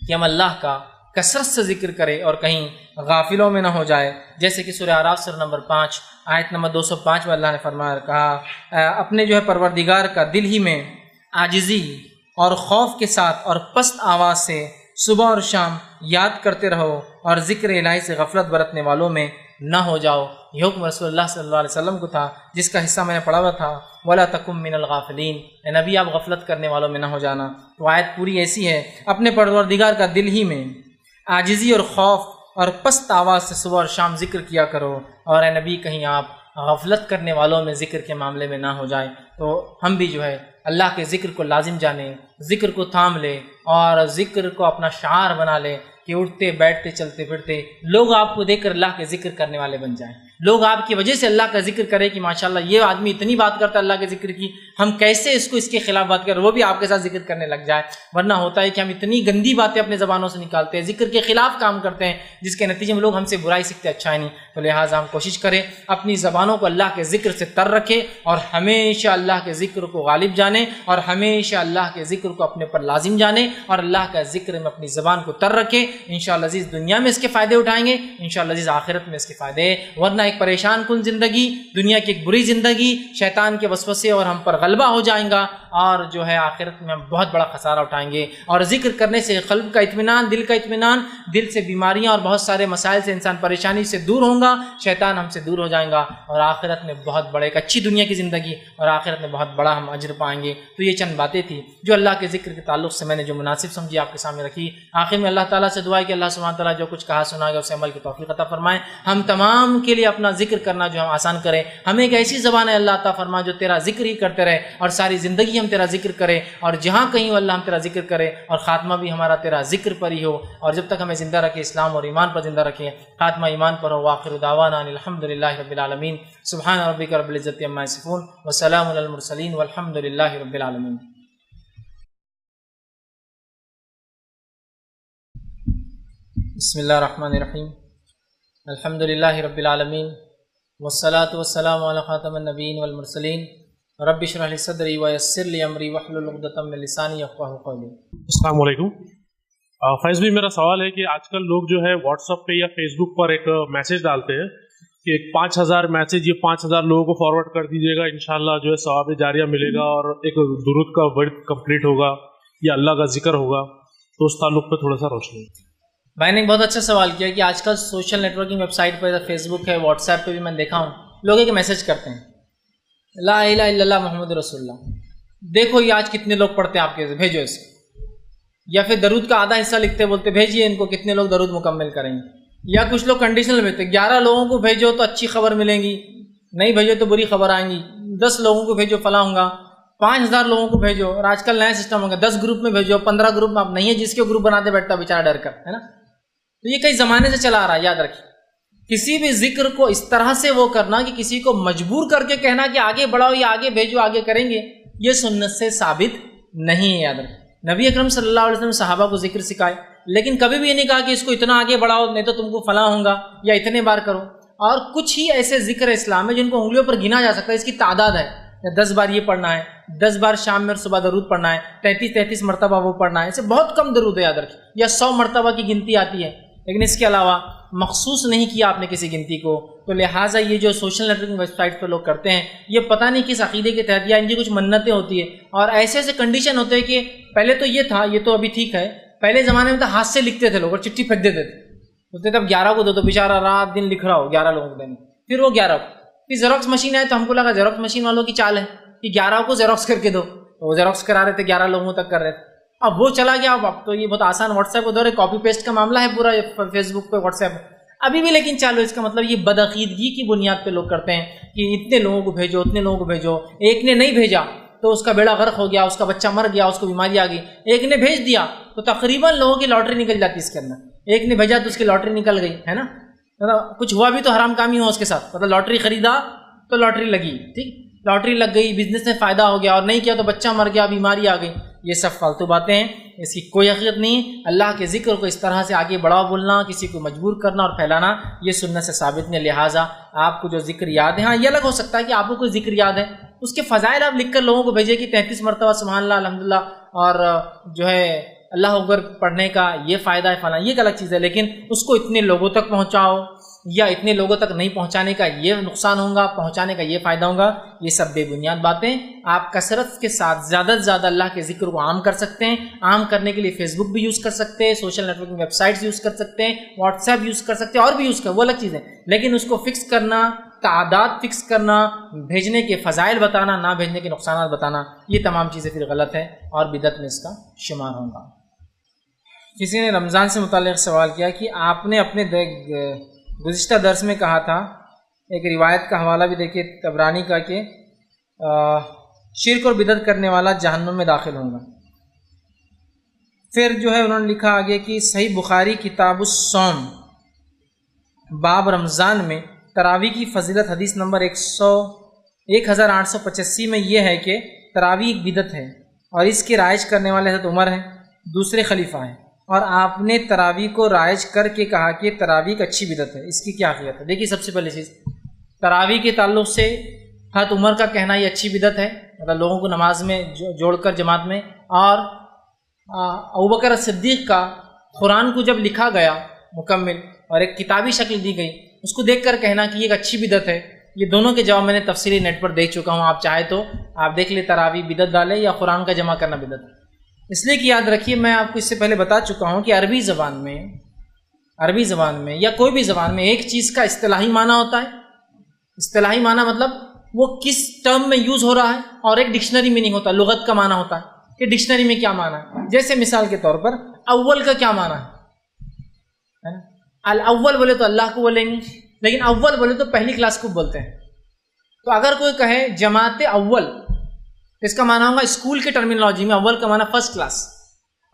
کہ ہم اللہ کا کثرت سے ذکر کرے اور کہیں غافلوں میں نہ ہو جائے، جیسے کہ سورہ اعراف سورہ نمبر 5 آیت نمبر 205 میں اللہ نے فرمایا، کہا اپنے جو ہے پروردگار کا دل ہی میں عاجزی اور خوف کے ساتھ اور پست آواز سے صبح اور شام یاد کرتے رہو، اور ذکر الہی سے غفلت برتنے والوں میں نہ ہو جاؤ۔ یہ حکم رسول اللہ صلی اللہ علیہ وسلم کو تھا، جس کا حصہ میں نے پڑھا ہوا تھا، وَلَا تَكُن مِّنَ الْغَافِلِينَ، اے نبی آپ غفلت کرنے والوں میں نہ ہو جانا۔ تو آیت پوری ایسی ہے، اپنے پروردگار کا دل ہی میں عاجزی اور خوف اور پست آواز سے صبح اور شام ذکر کیا کرو، اور اے نبی کہیں آپ غفلت کرنے والوں میں ذکر کے معاملے میں نہ ہو جائے۔ تو ہم بھی جو ہے اللہ کے ذکر کو لازم جانیں، ذکر کو تھام لیں اور ذکر کو اپنا شعار بنا لیں کہ اٹھتے بیٹھتے چلتے پھرتے لوگ آپ کو دیکھ کر اللہ کے ذکر کرنے والے بن جائیں، لوگ آپ کی وجہ سے اللہ کا ذکر کرے کہ ماشاءاللہ یہ آدمی اتنی بات کرتا ہے اللہ کے ذکر کی، ہم کیسے اس کے خلاف بات کریں، وہ بھی آپ کے ساتھ ذکر کرنے لگ جائے۔ ورنہ ہوتا ہے کہ ہم اتنی گندی باتیں اپنے زبانوں سے نکالتے ہیں، ذکر کے خلاف کام کرتے ہیں، جس کے نتیجے میں لوگ ہم سے برائی سیکھتے، اچھا نہیں۔ تو لہٰذا ہم کوشش کریں اپنی زبانوں کو اللہ کے ذکر سے تر رکھیں اور ہمیشہ اللہ کے ذکر کو غالب جانیں، اور ہمیشہ اللہ کے ذکر کو اپنے پر لازم جانیں، اور اللہ کا ذکر میں اپنی زبان کو تر رکھیں۔ انشاءاللہ عزیز دنیا میں اس کے فائدے اٹھائیں گے، انشاءاللہ عزیز آخرت میں اس کے فائدے۔ ورنہ ایک پریشان کن زندگی، دنیا کی ایک بری زندگی، شیطان کے وسوسے اور ہم پر غلبہ ہو جائیں گا، اور جو ہے آخرت میں ہم بہت بڑا خسارہ اٹھائیں گے۔ اور ذکر کرنے سے قلب کا اطمینان، دل کا اطمینان، دل سے بیماریاں اور بہت سارے مسائل سے انسان پریشانی سے دور ہوں گا، شیطان ہم سے دور ہو جائیں گا، اور آخرت میں بہت بڑے ایک اچھی دنیا کی زندگی اور آخرت میں بہت بڑا ہم اجر پائیں گے۔ تو یہ چند باتیں تھیں جو اللہ کے ذکر کے تعلق سے میں نے جو مناسب سمجھی آپ کے سامنے رکھی۔ آخر میں اللہ تعالیٰ سے دعا ہے کہ اللہ سبحانہ تعالیٰ جو کچھ کہا سنا گیا اسے عمل کی توفیق عطا فرمائے، ہم تمام کے لیے اپنا ذکر کرنا جو ہم آسان کریں، ہمیں ایک ایسی زبان ہے اللہ عطا فرمائے جو تیرا ذکر ہی کرتے رہے، اور ساری زندگی ہم تیرا ذکر کریں، اور جہاں کہیں ہو اللہ ہم تیرا ذکر کریں، اور خاتمہ بھی ہمارا تیرا ذکر پر ہی ہو، اور جب تک ہمیں زندہ رکھے اسلام اور ایمان پر زندہ رکھے، خاتمہ ایمان پر ہو۔ وآخر دعوانا ان الحمد للہ رب العالمین، سبحان ربک رب العزۃ عما یصفون وسلام علی المرسلین والحمد للہ رب العالمین۔ بسم اللہ الرحمن الرحیم، الحمد للہ رب العالمین والصلاة والسلام علی خاتم النبیین والمرسلین، رب اشرح لی صدری ویسر لی امری واحلل عقدۃ من لسانی یفقہوا قولی۔ السلام علیکم۔ فیض بھی میرا سوال ہے کہ آج کل لوگ جو ہے واٹس ایپ پہ یا فیس بک پر ایک میسیج ڈالتے ہیں کہ 5000 میسیج یہ 5000 لوگوں کو فارورڈ کر دیجیے گا، انشاءاللہ جو ہے ثواب جاریہ ملے گا اور ایک درود کا ورد کمپلیٹ ہوگا یا اللہ کا ذکر ہوگا، تو اس تعلق پہ تھوڑا سا روشنی۔ بھائی نے ایک بہت اچھا سوال کیا کہ آج کل social networking website پہ فیس بک ہے، واٹس ایپ پہ بھی میں دیکھا ہوں لوگ ایک میسیج کرتے ہیں لا الہ الا اللہ محمد رسول اللہ، دیکھو یہ آج کتنے لوگ پڑھتے ہیں آپ کے، بھیجو اس کو، یا پھر درود کا آدھا حصہ لکھتے بولتے بھیجیے ان کو کتنے لوگ درود مکمل کریں گے، یا کچھ لوگ کنڈیشنل بھیجتے 11 لوگوں کو بھیجو تو اچھی خبر ملیں گی، نہیں بھیجو تو بری خبر آئیں گی، 10 لوگوں کو بھیجو فلاں ہوں گا، 5000 لوگوں کو بھیجو، اور آج کل نیا سسٹم ہوگا 10 گروپ میں بھیجو، 15 گروپ میں، آپ نہیں ہے جس کے گروپ بناتے بیٹھتا بیچارہ ڈر کر، ہے نا۔ تو یہ کئی زمانے سے چلا آ رہا ہے، یاد رکھیے کسی بھی ذکر کو اس طرح سے وہ کرنا کہ کسی کو مجبور کر کے کہنا کہ آگے بڑھاؤ یا آگے بھیجو آگے کریں گے، یہ سنت سے ثابت نہیں ہے، یاد رکھیں۔ نبی اکرم صلی اللہ علیہ وسلم صحابہ کو ذکر سکھائے، لیکن کبھی بھی یہ نہیں کہا کہ اس کو اتنا آگے بڑھاؤ نہیں تو تم کو فلاں ہوں گا یا اتنے بار کرو۔ اور کچھ ہی ایسے ذکر اسلام ہے جن کو انگلیوں پر گنا جا سکتا ہے، اس کی تعداد ہے، 10 بار یہ پڑھنا ہے، 10 بار شام میں اور صبح درود پڑھنا ہے، 33 مرتبہ وہ پڑھنا ہے، اسے بہت کم درود ہے، یاد رکھیں، یا 100 مرتبہ کی گنتی آتی ہے، لیکن اس کے علاوہ مخصوص نہیں کیا آپ نے کسی گنتی کو۔ تو لہٰذا یہ جو social networking website پہ لوگ کرتے ہیں یہ پتہ نہیں کس عقیدے کے تحت، یا ان کی کچھ منتیں ہوتی ہیں اور ایسے ایسے کنڈیشن ہوتے ہیں کہ پہلے تو یہ تھا، یہ تو ابھی ٹھیک ہے، پہلے زمانے میں تو ہاتھ سے لکھتے تھے لوگ اور چٹھی پھینک دیتے تھے، بولتے تب 11 کو دو تو بیچارہ رات دن لکھ رہا ہو 11 لوگوں کو دینے، پھر وہ 11 کو، پھر زیروکس مشین آئے تو ہم کو لگا زیروکس مشین والوں کی چال ہے کہ 11 کو زیروکس کر کے دو، تو وہ زیروکس کرا رہے تھے 11 لوگوں تک کر رہے تھے۔ اب وہ چلا گیا، اب تو یہ بہت آسان واٹس ایپ کو دور ہے، کاپی پیسٹ کا معاملہ ہے پورا فیس بک پہ واٹس ایپ ابھی بھی، لیکن چالو، اس کا مطلب یہ بدعقیدگی کی بنیاد پہ لوگ کرتے ہیں کہ اتنے لوگوں کو بھیجو اتنے لوگوں کو بھیجو، ایک نے نہیں بھیجا تو اس کا بیڑا غرق ہو گیا، اس کا بچہ مر گیا، اس کو بیماری آ گئی، ایک نے بھیج دیا تو تقریباً لوگوں کی لاٹری نکل جاتی ہے اس کے اندر، ایک نے بھیجا تو اس کی لاٹری نکل گئی، ہے نا، مطلب کچھ ہوا بھی تو حرام کامی ہو اس کے ساتھ، مطلب لاٹری خریدا تو لاٹری لگی، ٹھیک، لاٹری لگ گئی، بزنس میں فائدہ ہو گیا، اور نہیں کیا تو بچہ مر گیا، بیماری آ گئی، یہ سب فالتو باتیں ہیں، اس کی کوئی حقیقت نہیں۔ اللہ کے ذکر کو اس طرح سے آگے بڑھاؤ بولنا، کسی کو مجبور کرنا اور پھیلانا، یہ سنت سے ثابت نہیں۔ لہٰذا آپ کو جو ذکر یاد ہے، ہاں یہ الگ ہو سکتا ہے کہ آپ کو کوئی ذکر یاد ہے، اس کے فضائل آپ لکھ کر لوگوں کو بھیجیں کہ 33 مرتبہ سبحان اللہ الحمدللہ اور جو ہے اللہ اکبر پڑھنے کا یہ فائدہ ہے فلاں، یہ ایک الگ چیز ہے، لیکن اس کو اتنے لوگوں تک پہنچاؤ یا اتنے لوگوں تک نہیں پہنچانے کا یہ نقصان ہوگا، پہنچانے کا یہ فائدہ ہوگا، یہ سب بے بنیاد باتیں۔ آپ کثرت کے ساتھ زیادہ سے زیادہ اللہ کے ذکر کو عام کر سکتے ہیں، عام کرنے کے لیے فیس بک بھی یوز کر سکتے ہیں، social networking websites use کر سکتے ہیں، واٹس ایپ یوز کر سکتے ہیں، اور بھی یوز کر، وہ الگ چیز ہے، لیکن اس کو فکس کرنا، تعداد فکس کرنا، بھیجنے کے فضائل بتانا، نہ بھیجنے کے نقصانات بتانا، یہ تمام چیزیں پھر غلط ہیں اور بدعت میں اس کا شمار ہوگا۔ کسی نے رمضان سے متعلق سوال کیا کہ آپ نے اپنے گزشتہ درس میں کہا تھا، ایک روایت کا حوالہ بھی دیکھیے طبرانی کا، کہ شرک اور بدعت کرنے والا جہنم میں داخل ہوں گا۔ پھر جو ہے انہوں نے لکھا آگے کہ صحیح بخاری کتاب الصوم باب رمضان میں تراویح کی فضیلت حدیث نمبر 1885 میں یہ ہے کہ تراویح ایک بدعت ہے اور اس کے رائج کرنے والے حضرت عمر ہیں، دوسرے خلیفہ ہیں، اور آپ نے تراویح کو رائج کر کے کہا کہ تراویح ایک اچھی بدعت ہے، اس کی کیا حقیقت ہے؟ دیکھیے، سب سے پہلے چیز تراویح کے تعلق سے حضرت عمر کا کہنا یہ اچھی بدعت ہے، مطلب لوگوں کو نماز میں جوڑ کر جماعت میں، اور ابوبکر صدیق کا قرآن کو جب لکھا گیا مکمل اور ایک کتابی شکل دی گئی، اس کو دیکھ کر کہنا کہ یہ ایک اچھی بدعت ہے، یہ دونوں کے جواب میں نے تفصیلی نیٹ پر دیکھ چکا ہوں، آپ چاہے تو آپ دیکھ لیں تراویح بدعت ڈالے یا قرآن کا جمع کرنا بدعت ہے۔ اس لیے کہ یاد رکھیے، میں آپ کو اس سے پہلے بتا چکا ہوں کہ عربی زبان میں یا کوئی بھی زبان میں ایک چیز کا اصطلاحی معنی ہوتا ہے۔ اصطلاحی معنی مطلب وہ کس ٹرم میں یوز ہو رہا ہے، اور ایک ڈکشنری میننگ ہوتا ہے، لغت کا معنی ہوتا ہے کہ ڈکشنری میں کیا معنی ہے۔ جیسے مثال کے طور پر اول کا کیا معنی ہے؟ الاول بولے تو اللہ کو بولیں گے، لیکن اول بولے تو پہلی کلاس کو بولتے ہیں۔ تو اگر کوئی کہے جماعت اول، اس کا معنی ہوگا اسکول کے ٹرمینالوجی میں اول کا معنی فرسٹ کلاس،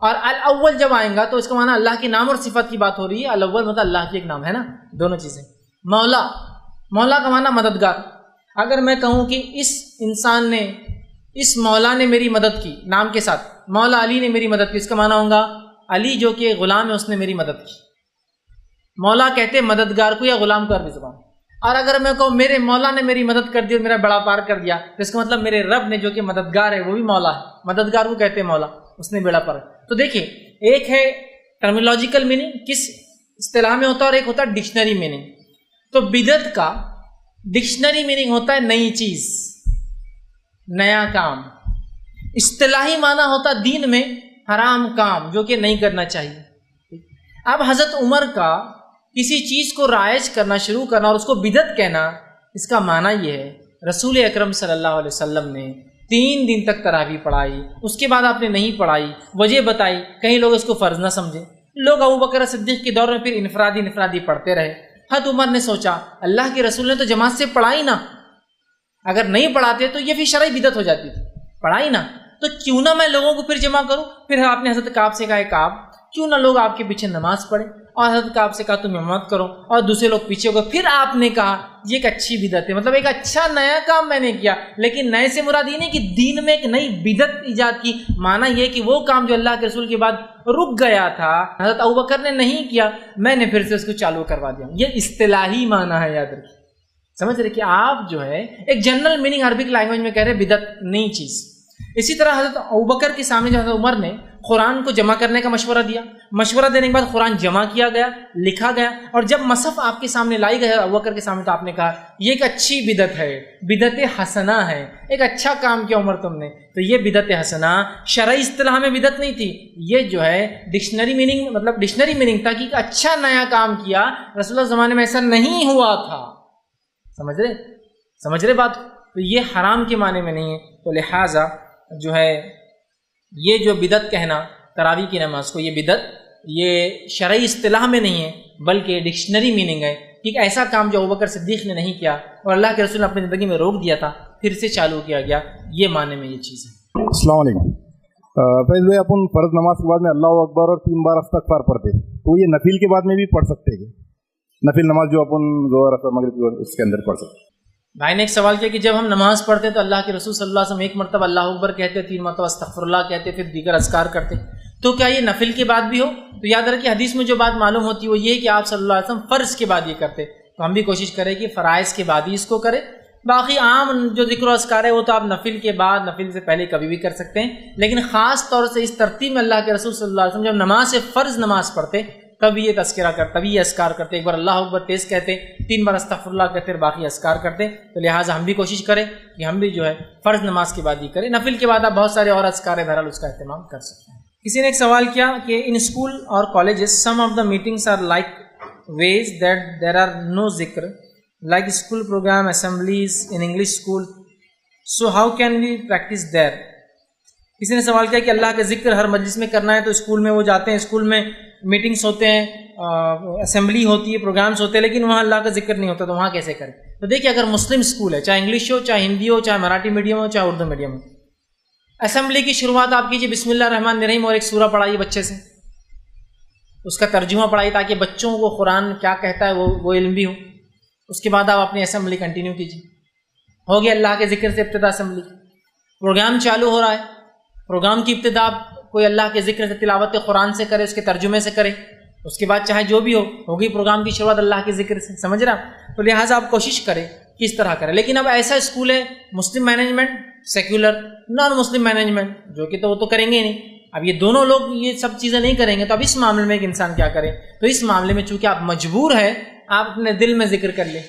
اور الاول جب آئیں گا تو اس کا معنی اللہ کے نام اور صفت کی بات ہو رہی ہے۔ الاول مطلب اللہ کی ایک نام ہے نا، دونوں چیزیں۔ مولا کا معنی مددگار۔ اگر میں کہوں کہ اس مولا نے میری مدد کی، نام کے ساتھ مولا علی نے میری مدد کی، اس کا معنی ہوگا علی جو کہ غلام ہے اس نے میری مدد کی۔ مولا کہتے ہیں مددگار کو یا غلام کو عربی زبان۔ اور اگر میں کہوں میرے مولا نے میری مدد کر دی اور میرا بڑا پار کر دیا، تو اس کا مطلب میرے رب نے جو کہ مددگار ہے وہ بھی مولا ہے، مددگار کو کہتے ہیں مولا، اس نے بیڑا پار۔ تو دیکھیں، ایک ہے ٹرمینالوجیکل میننگ کس اصطلاح میں ہوتا ہے، اور ایک ہوتا ہے ڈکشنری میننگ۔ تو بدعت کا ڈکشنری میننگ ہوتا ہے نئی چیز، نیا کام۔ اصطلاحی معنی ہوتا دین میں حرام کام جو کہ نہیں کرنا چاہیے۔ اب حضرت عمر کا کسی چیز کو رائج کرنا شروع کرنا اور اس کو بدعت کہنا، اس کا معنی یہ ہے رسول اکرم صلی اللہ علیہ وسلم نے 3 دن تک تراویح پڑھائی، اس کے بعد آپ نے نہیں پڑھائی، وجہ بتائی، کہیں لوگ اس کو فرض نہ سمجھے۔ لوگ ابوبکر صدیق کے دور میں پھر انفرادی پڑھتے رہے۔ حضرت عمر نے سوچا اللہ کے رسول نے تو جماعت سے پڑھائی نا، اگر نہیں پڑھاتے تو یہ پھر شرعی بدعت ہو جاتی تھی، پڑھائی نا، تو کیوں نہ میں لوگوں کو پھر جمع کروں۔ پھر آپ نے حضرت کعب سے کہا، کعب کیوں نہ لوگ آپ کے پیچھے نماز پڑھیں، اور حضرت کعب سے کہا تم امامت کرو اور دوسرے لوگ پیچھے ہو گئے۔ پھر آپ نے کہا یہ ایک اچھی بدعت ہے، مطلب ایک اچھا نیا کام میں نے کیا، لیکن نئے سے مراد یہ نہیں کہ دین میں ایک نئی بدعت ایجاد کی، معنی یہ کہ وہ کام جو اللہ کے رسول کے بعد رک گیا تھا حضرت ابوبکر نے نہیں کیا، میں نے پھر سے اس کو چالو کروا دیا۔ یہ اصطلاحی معنی ہے، یاد رکھیے، سمجھ رہے کہ آپ جو ہے ایک جنرل میننگ عربک لینگویج میں کہہ رہے بدعت نئی چیز۔ اسی طرح حضرت ابوبکر کے سامنے جو حضرت عمر نے قرآن کو جمع کرنے کا مشورہ دیا، مشورہ دینے کے بعد قرآن جمع کیا گیا، لکھا گیا، اور جب مصحف آپ کے سامنے لائی گئی ابوبکر کے سامنے تو آپ نے کہا یہ ایک اچھی بدعت ہے، بدعت حسنہ ہے، ایک اچھا کام کیا عمر تم نے۔ تو یہ بدعت حسنہ شرعی اصطلاح میں بدعت نہیں تھی، یہ جو ہے ڈکشنری میننگ تھا کہ ایک اچھا نیا کام کیا، رسول اللہ زمانے میں ایسا نہیں ہوا تھا۔ سمجھ رہے بات؟ تو یہ حرام کے معنی میں نہیں ہے۔ تو لہٰذا جو ہے یہ جو بدعت کہنا تراویح کی نماز کو، یہ بدعت یہ شرعی اصطلاح میں نہیں ہے بلکہ ڈکشنری میننگ ہے کہ ایک ایسا کام جو ابوبکر صدیق نے نہیں کیا اور اللہ کے رسول نے اپنی زندگی میں روک دیا تھا، پھر سے چالو کیا گیا، یہ معنی میں یہ چیز ہے۔ السلام علیکم فیض بھائی، اپن فرض نماز کے بعد میں اللہ اکبر اور 3 بار استغفار پڑھتے، تو یہ نفل کے بعد میں بھی پڑھ سکتے ہیں؟ نفل نماز جو اپن ظہر اثر مغرب اس کے اندر پڑھ سکتے ہیں؟ بھائی نے ایک سوال کیا کہ جب ہم نماز پڑھتے تو اللہ کے رسول صلی اللہ علیہ وسلم 1 مرتبہ اللہ اکبر کہتے، 3 مرتبہ استغفر اللہ کہتے، پھر دیگر اذکار کرتے، تو کیا یہ نفل کے بعد بھی ہو؟ تو یاد رکھیے حدیث میں جو بات معلوم ہوتی ہے وہ یہ کہ آپ صلی اللہ علیہ وسلم فرض کے بعد یہ کرتے، تو ہم بھی کوشش کریں کہ فرائض کے بعد ہی اس کو کریں۔ باقی عام جو ذکر و اذکار ہے وہ تو آپ نفل کے بعد، نفل سے پہلے کبھی بھی کر سکتے ہیں، لیکن خاص طور سے اس ترتیب میں اللہ کے رسول صلی اللہ علیہ وسلم جب نماز سے فرض نماز پڑھتے تبھی یہ تذکرہ کرتے، تبھی یہ اذکار کرتے، ایک بار اللہ اکبر تیز کہتے، 3 بار استغفر اللہ کہتے، باقی اذکار کرتے۔ تو لہٰذا ہم بھی کوشش کریں کہ ہم بھی جو ہے فرض نماز کے بعد ہی کریں، نفل کے بعد آپ بہت سارے اور اذکار ہیں، بہرحال اس کا اہتمام کر سکتے ہیں۔ کسی نے ایک سوال کیا کہ ان اسکول اور colleges some of the meetings are like ways that there are no ذکر like school program assemblies in English school, so how can we practice there? کسی نے سوال کیا کہ اللہ کا ذکر ہر مجلس میں کرنا ہے، تو اسکول میں وہ جاتے ہیں، اسکول میں میٹنگس ہوتے ہیں، اسمبلی ہوتی ہے، پروگرامس ہوتے ہیں، لیکن وہاں اللہ کا ذکر نہیں ہوتا، تو وہاں کیسے کریں؟ تو دیکھیے اگر مسلم اسکول ہے، چاہے انگلش ہو، چاہے ہندی ہو، چاہے مراٹھی میڈیم ہو، چاہے اردو میڈیم ہو، اسمبلی کی شروعات آپ کیجیے بسم اللہ الرحمن الرحیم اور ایک سورہ پڑھائیے بچے سے، اس کا ترجمہ پڑھائیے تاکہ بچوں کو قرآن کیا کہتا ہے وہ علم بھی ہو. اس کے بعد آپ اپنی اسمبلی کنٹینیو کیجیے. ہو گیا اللہ کے ذکر سے ابتدا اسمبلی. پروگرام چالو ہو رہا ہے، پروگرام کی ابتدا کوئی اللہ کے ذکر سے تلاوت قرآن سے کرے، اس کے ترجمے سے کرے، اس کے بعد چاہے جو بھی ہوگی پروگرام کی شروعات اللہ کے ذکر سے. سمجھ رہے آپ؟ تو لہٰذا آپ کوشش کریں کہ اس طرح کریں. لیکن اب ایسا اسکول ہے مسلم مینجمنٹ، سیکولر، نان مسلم مینجمنٹ، جو کہ تو وہ تو کریں گے ہی نہیں. اب یہ دونوں لوگ یہ سب چیزیں نہیں کریں گے، تو اب اس معاملے میں ایک انسان کیا کرے؟ تو اس معاملے میں چونکہ آپ مجبور ہے، آپ اپنے دل میں ذکر کر لیں.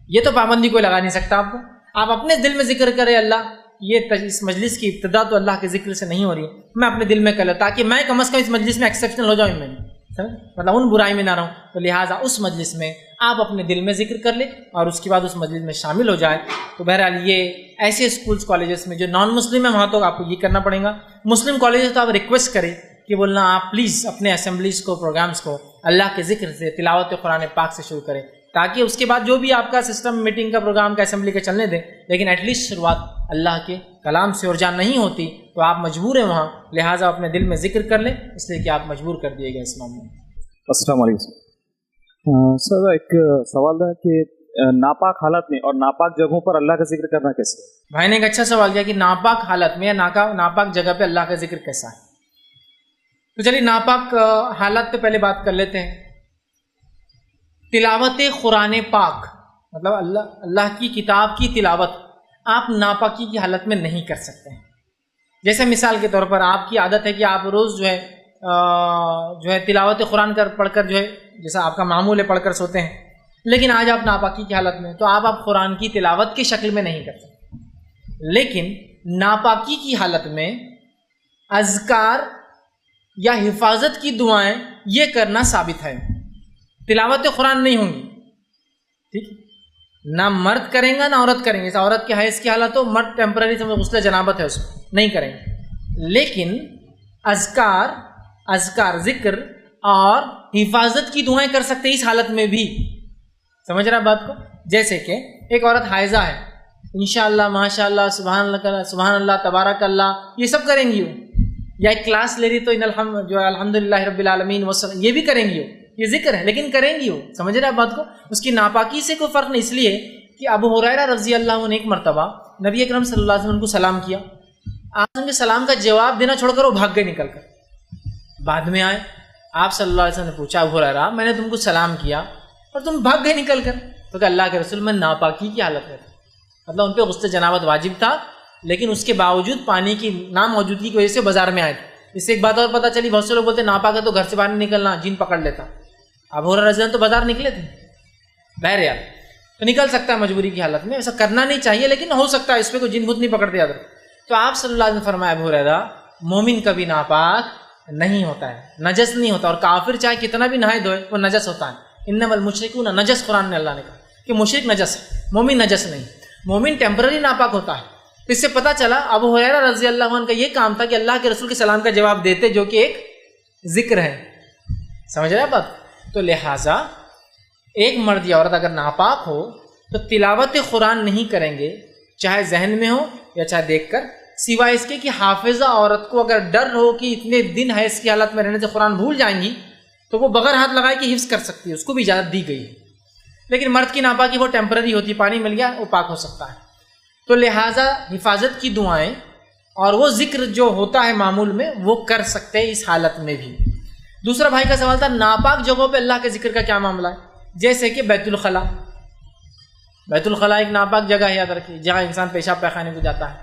یہ تو پابندی کوئی لگا نہیں سکتا آپ کو. آپ اپنے دل میں ذکر کریں اللہ، یہ اس مجلس کی ابتدا تو اللہ کے ذکر سے نہیں ہو رہی ہے، میں اپنے دل میں کر لوں تاکہ میں کم از کم اس مجلس میں ایکسیپشنل ہو جاؤں، میں مطلب ان برائی میں نہ رہوں. تو لہٰذا اس مجلس میں آپ اپنے دل میں ذکر کر لیں اور اس کے بعد اس مجلس میں شامل ہو جائے. تو بہرحال یہ ایسے اسکولس کالجز میں جو نان مسلم ہیں وہاں تو آپ کو یہ کرنا پڑے گا. مسلم کالجز تو آپ ریکویسٹ کریں کہ بولنا آپ پلیز اپنے اسمبلیز کو، پروگرامز کو اللہ کے ذکر سے، تلاوت قرآن پاک سے شروع کریں، تاکہ اس کے بعد جو بھی آپ کا سسٹم میٹنگ کا پروگرام کا اسمبلی کا چلنے دیں، لیکن ایٹ لیسٹ شروعات اللہ کے کلام سے. اور جان نہیں ہوتی تو آپ مجبور ہیں وہاں، لہٰذا اپنے دل میں ذکر کر لیں، اس لیے کہ آپ مجبور کر دیے گئے اس معاملے میں. السلام علیکم سر. ایک سوال ہے کہ ناپاک حالت میں اور ناپاک جگہوں پر اللہ کا ذکر کرنا کیسے؟ بھائی نے ایک اچھا سوال کیا کہ ناپاک حالت میں یا ناپاک جگہ پہ اللہ کا ذکر کیسا ہے. تو چلیے ناپاک حالت پہ پہلے بات کر لیتے ہیں. تلاوت قرآن پاک مطلب اللہ کی کتاب کی تلاوت آپ ناپاکی کی حالت میں نہیں کر سکتے ہیں. جیسے مثال کے طور پر آپ کی عادت ہے کہ آپ روز جو ہے تلاوت قرآن پڑھ کر جو ہے جیسا آپ کا معمول ہے پڑھ کر سوتے ہیں، لیکن آج آپ ناپاکی کی حالت میں، تو آپ قرآن کی تلاوت کی شکل میں نہیں کر سکتے. لیکن ناپاکی کی حالت میں اذکار یا حفاظت کی دعائیں یہ کرنا ثابت ہے. تلاوت قرآن نہیں ہوں گی، ٹھیک، نہ مرد کریں گا نہ عورت کریں گے. اس عورت کے حیض کی حالت ہو، مرد ٹیمپرری سمجھ غسل جنابت ہے اس کو نہیں کریں گے. لیکن اذکار ذکر اور حفاظت کی دعائیں کر سکتے ہیں اس حالت میں بھی. سمجھ رہا بات کو؟ جیسے کہ ایک عورت حائضہ ہے، انشاءاللہ، ماشاءاللہ، سبحان اللہ، تبارک اللہ، یہ سب کریں گی. یا ایک کلاس لے رہی تو الحمدللہ رب العالمین وسلم، یہ بھی کریں گی. یہ ذکر ہے لیکن کریں گی. سمجھ رہے آپ بات کو؟ اس کی ناپاکی سے کوئی فرق نہیں. اس لیے کہ ابو ہریرہ رضی اللہ عنہ نے ایک مرتبہ نبی اکرم صلی اللہ علیہ وسلم کو سلام کیا. آپ ان کے سلام کا جواب دینا چھوڑ کر وہ بھاگ گئے نکل کر. بعد میں آئے، آپ صلی اللہ علیہ وسلم نے پوچھا ابو ہریرہ میں نے تم کو سلام کیا اور تم بھاگ گئے نکل کر. تو کہ اللہ کے رسول میں ناپاکی کی حالت میں تھا. مطلب ان پہ غسل جنابت واجب تھا، لیکن اس کے باوجود پانی کی ناموجودگی کی وجہ سے بازار میں آئے تھے. اس سے ایک بات اور پتہ چلی، بہت سے لوگ بولتے ناپاک ہے تو گھر سے باہر نہیں نکلنا، جن پکڑ لیتا. ابو ہریرہ رضی اللہ عنہ تو بازار نکلے تھے بہرحال، تو نکل سکتا ہے مجبوری کی حالت میں. ایسا کرنا نہیں چاہیے لیکن ہو سکتا ہے اس پہ کوئی جن بت نہیں پکڑ دیا. تو آپ صلی اللہ علیہ وسلم فرمایا ابو ہریرہ مومن کبھی ناپاک نہیں ہوتا ہے، نجس نہیں ہوتا. اور کافر چاہے کتنا بھی نہائے دھوئے وہ نجس ہوتا ہے. انما المشرکون نجس، قرآن میں اللہ نے کہا کہ مشرک نجس ہے، مومن نجس نہیں. مومن ٹیمپرری ناپاک ہوتا ہے. تو اس سے پتہ چلا ابو ہریرہ رضی اللہ عنہ کا یہ کام تھا کہ اللہ کے رسول کے سلام کا جواب دیتے، جو کہ ایک ذکر ہے. سمجھ رہے ہیں بات؟ تو لہٰذا ایک مرد یا عورت اگر ناپاک ہو تو تلاوت قرآن نہیں کریں گے، چاہے ذہن میں ہو یا چاہے دیکھ کر، سوائے اس کے کہ حافظہ عورت کو اگر ڈر ہو کہ اتنے دن حیض کی حالت میں رہنے سے قرآن بھول جائیں گی تو وہ بغیر ہاتھ لگائے کہ حفظ کر سکتی ہے، اس کو بھی اجازت دی گئی ہے. لیکن مرد کی ناپاکی وہ ٹیمپرری ہوتی ہے، پانی مل گیا وہ پاک ہو سکتا ہے. تو لہٰذا حفاظت کی دعائیں اور وہ ذکر جو ہوتا ہے معمول میں وہ کر سکتے ہیں اس حالت میں بھی. دوسرا بھائی کا سوال تھا ناپاک جگہوں پہ اللہ کے ذکر کا کیا معاملہ ہے. جیسے کہ بیت الخلاء. بیت الخلاء ایک ناپاک جگہ ہے، یاد رکھیے، جہاں انسان پیشاب پیخانے کو جاتا ہے.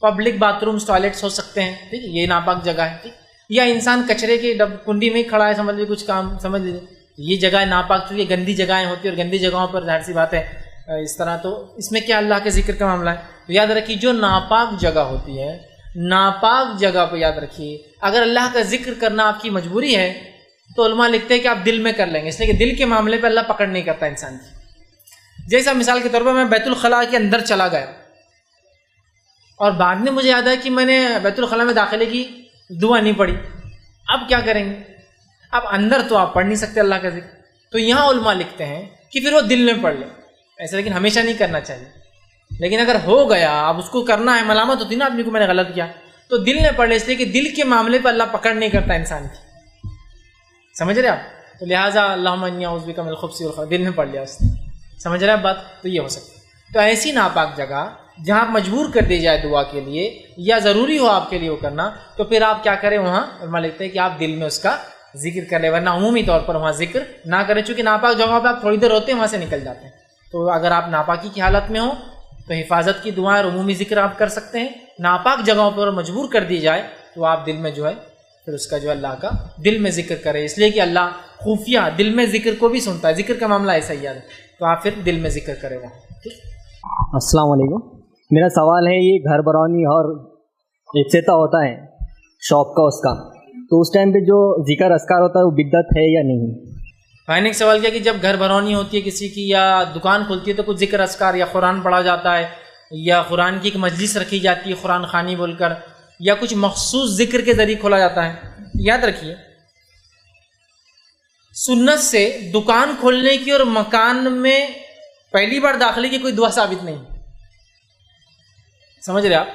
پبلک باتھ رومس، ٹوائلٹس ہو سکتے ہیں، ٹھیک ہے، یہ ناپاک جگہ ہے. ٹھیک، یا انسان کچرے کی کنڈی میں ہی کھڑا ہے، سمجھ لیجیے کچھ کام، سمجھ لیجیے یہ جگہ ناپاک، چونکہ گندی جگہیں ہوتی ہیں اور گندی جگہوں پر ظاہر سی بات ہے اس طرح. تو اس میں کیا اللہ کے ذکر کا معاملہ ہے. تو یاد رکھیے جو ناپاک جگہ ہوتی ہے، ناپاک جگہ پہ یاد رکھیے اگر اللہ کا ذکر کرنا آپ کی مجبوری ہے تو علماء لکھتے ہیں کہ آپ دل میں کر لیں گے، اس لیے کہ دل کے معاملے پہ اللہ پکڑ نہیں کرتا انسان کی. جیسا مثال کے طور پر میں بیت الخلاء کے اندر چلا گیا اور بعد میں مجھے یاد ہے کہ میں نے بیت الخلاء میں داخلے کی دعا نہیں پڑھی، اب کیا کریں گے؟ اب اندر تو آپ پڑھ نہیں سکتے اللہ کا ذکر، تو یہاں علماء لکھتے ہیں کہ پھر وہ دل میں پڑھ لیں ایسا، لیکن ہمیشہ نہیں کرنا چاہیے. لیکن اگر ہو گیا اب اس کو کرنا ہے، ملامت ہوتی نا آدمی کو میں نے غلط کیا، تو دل میں پڑھ لے، اس لیے کہ دل کے معاملے پہ اللہ پکڑ نہیں کرتا انسان کی. سمجھ رہے آپ؟ تو لہٰذا اللہم انی اعوذ بک من الخبث والخبائث دل میں پڑھ لیا اس نے. سمجھ رہے آپ بات؟ تو یہ ہو سکتا ہے. تو ایسی ناپاک جگہ جہاں آپ مجبور کر دی جائے دعا کے لیے یا ضروری ہو آپ کے لیے وہ کرنا، تو پھر آپ کیا کریں؟ وہاں علماء لکھتے ہیں کہ آپ دل میں اس کا ذکر کر لیں، ورنہ عمومی طور پر وہاں ذکر نہ کریں، چونکہ ناپاک جگہوں پہ آپ تھوڑی دیر ہوتے ہیں وہاں سے نکل جاتے ہیں. تو اگر آپ ناپاکی کی حالت میں ہوں تو حفاظت کی دعائیں اور عمومی ذکر آپ کر سکتے ہیں. ناپاک جگہوں پر مجبور کر دی جائے تو آپ دل میں جو ہے پھر اس کا جو اللہ کا دل میں ذکر کرے، اس لیے کہ اللہ خفیہ دل میں ذکر کو بھی سنتا ہے. ذکر کا معاملہ ایسا ہی ہے، تو آپ پھر دل میں ذکر کرے وہاں. السلام علیکم. میرا سوال ہے، یہ گھر برونی اور افتتاح ہوتا ہے شاپ کا، اس کا تو اس ٹائم پہ جو ذکر اذکار ہوتا ہے وہ بدعت ہے یا نہیں؟ میں نے ایک سوال کیا کہ جب گھر برونی ہوتی ہے کسی کی یا دکان کھلتی ہے تو کچھ ذکر اذکار یا قرآن پڑھا جاتا ہے یا قرآن کی ایک مجلس رکھی جاتی ہے قرآن خوانی بول کر، یا کچھ مخصوص ذکر کے ذریعے کھولا جاتا ہے. یاد رکھیے سنت سے دکان کھولنے کی اور مکان میں پہلی بار داخلے کی کوئی دعا ثابت نہیں. سمجھ رہے آپ؟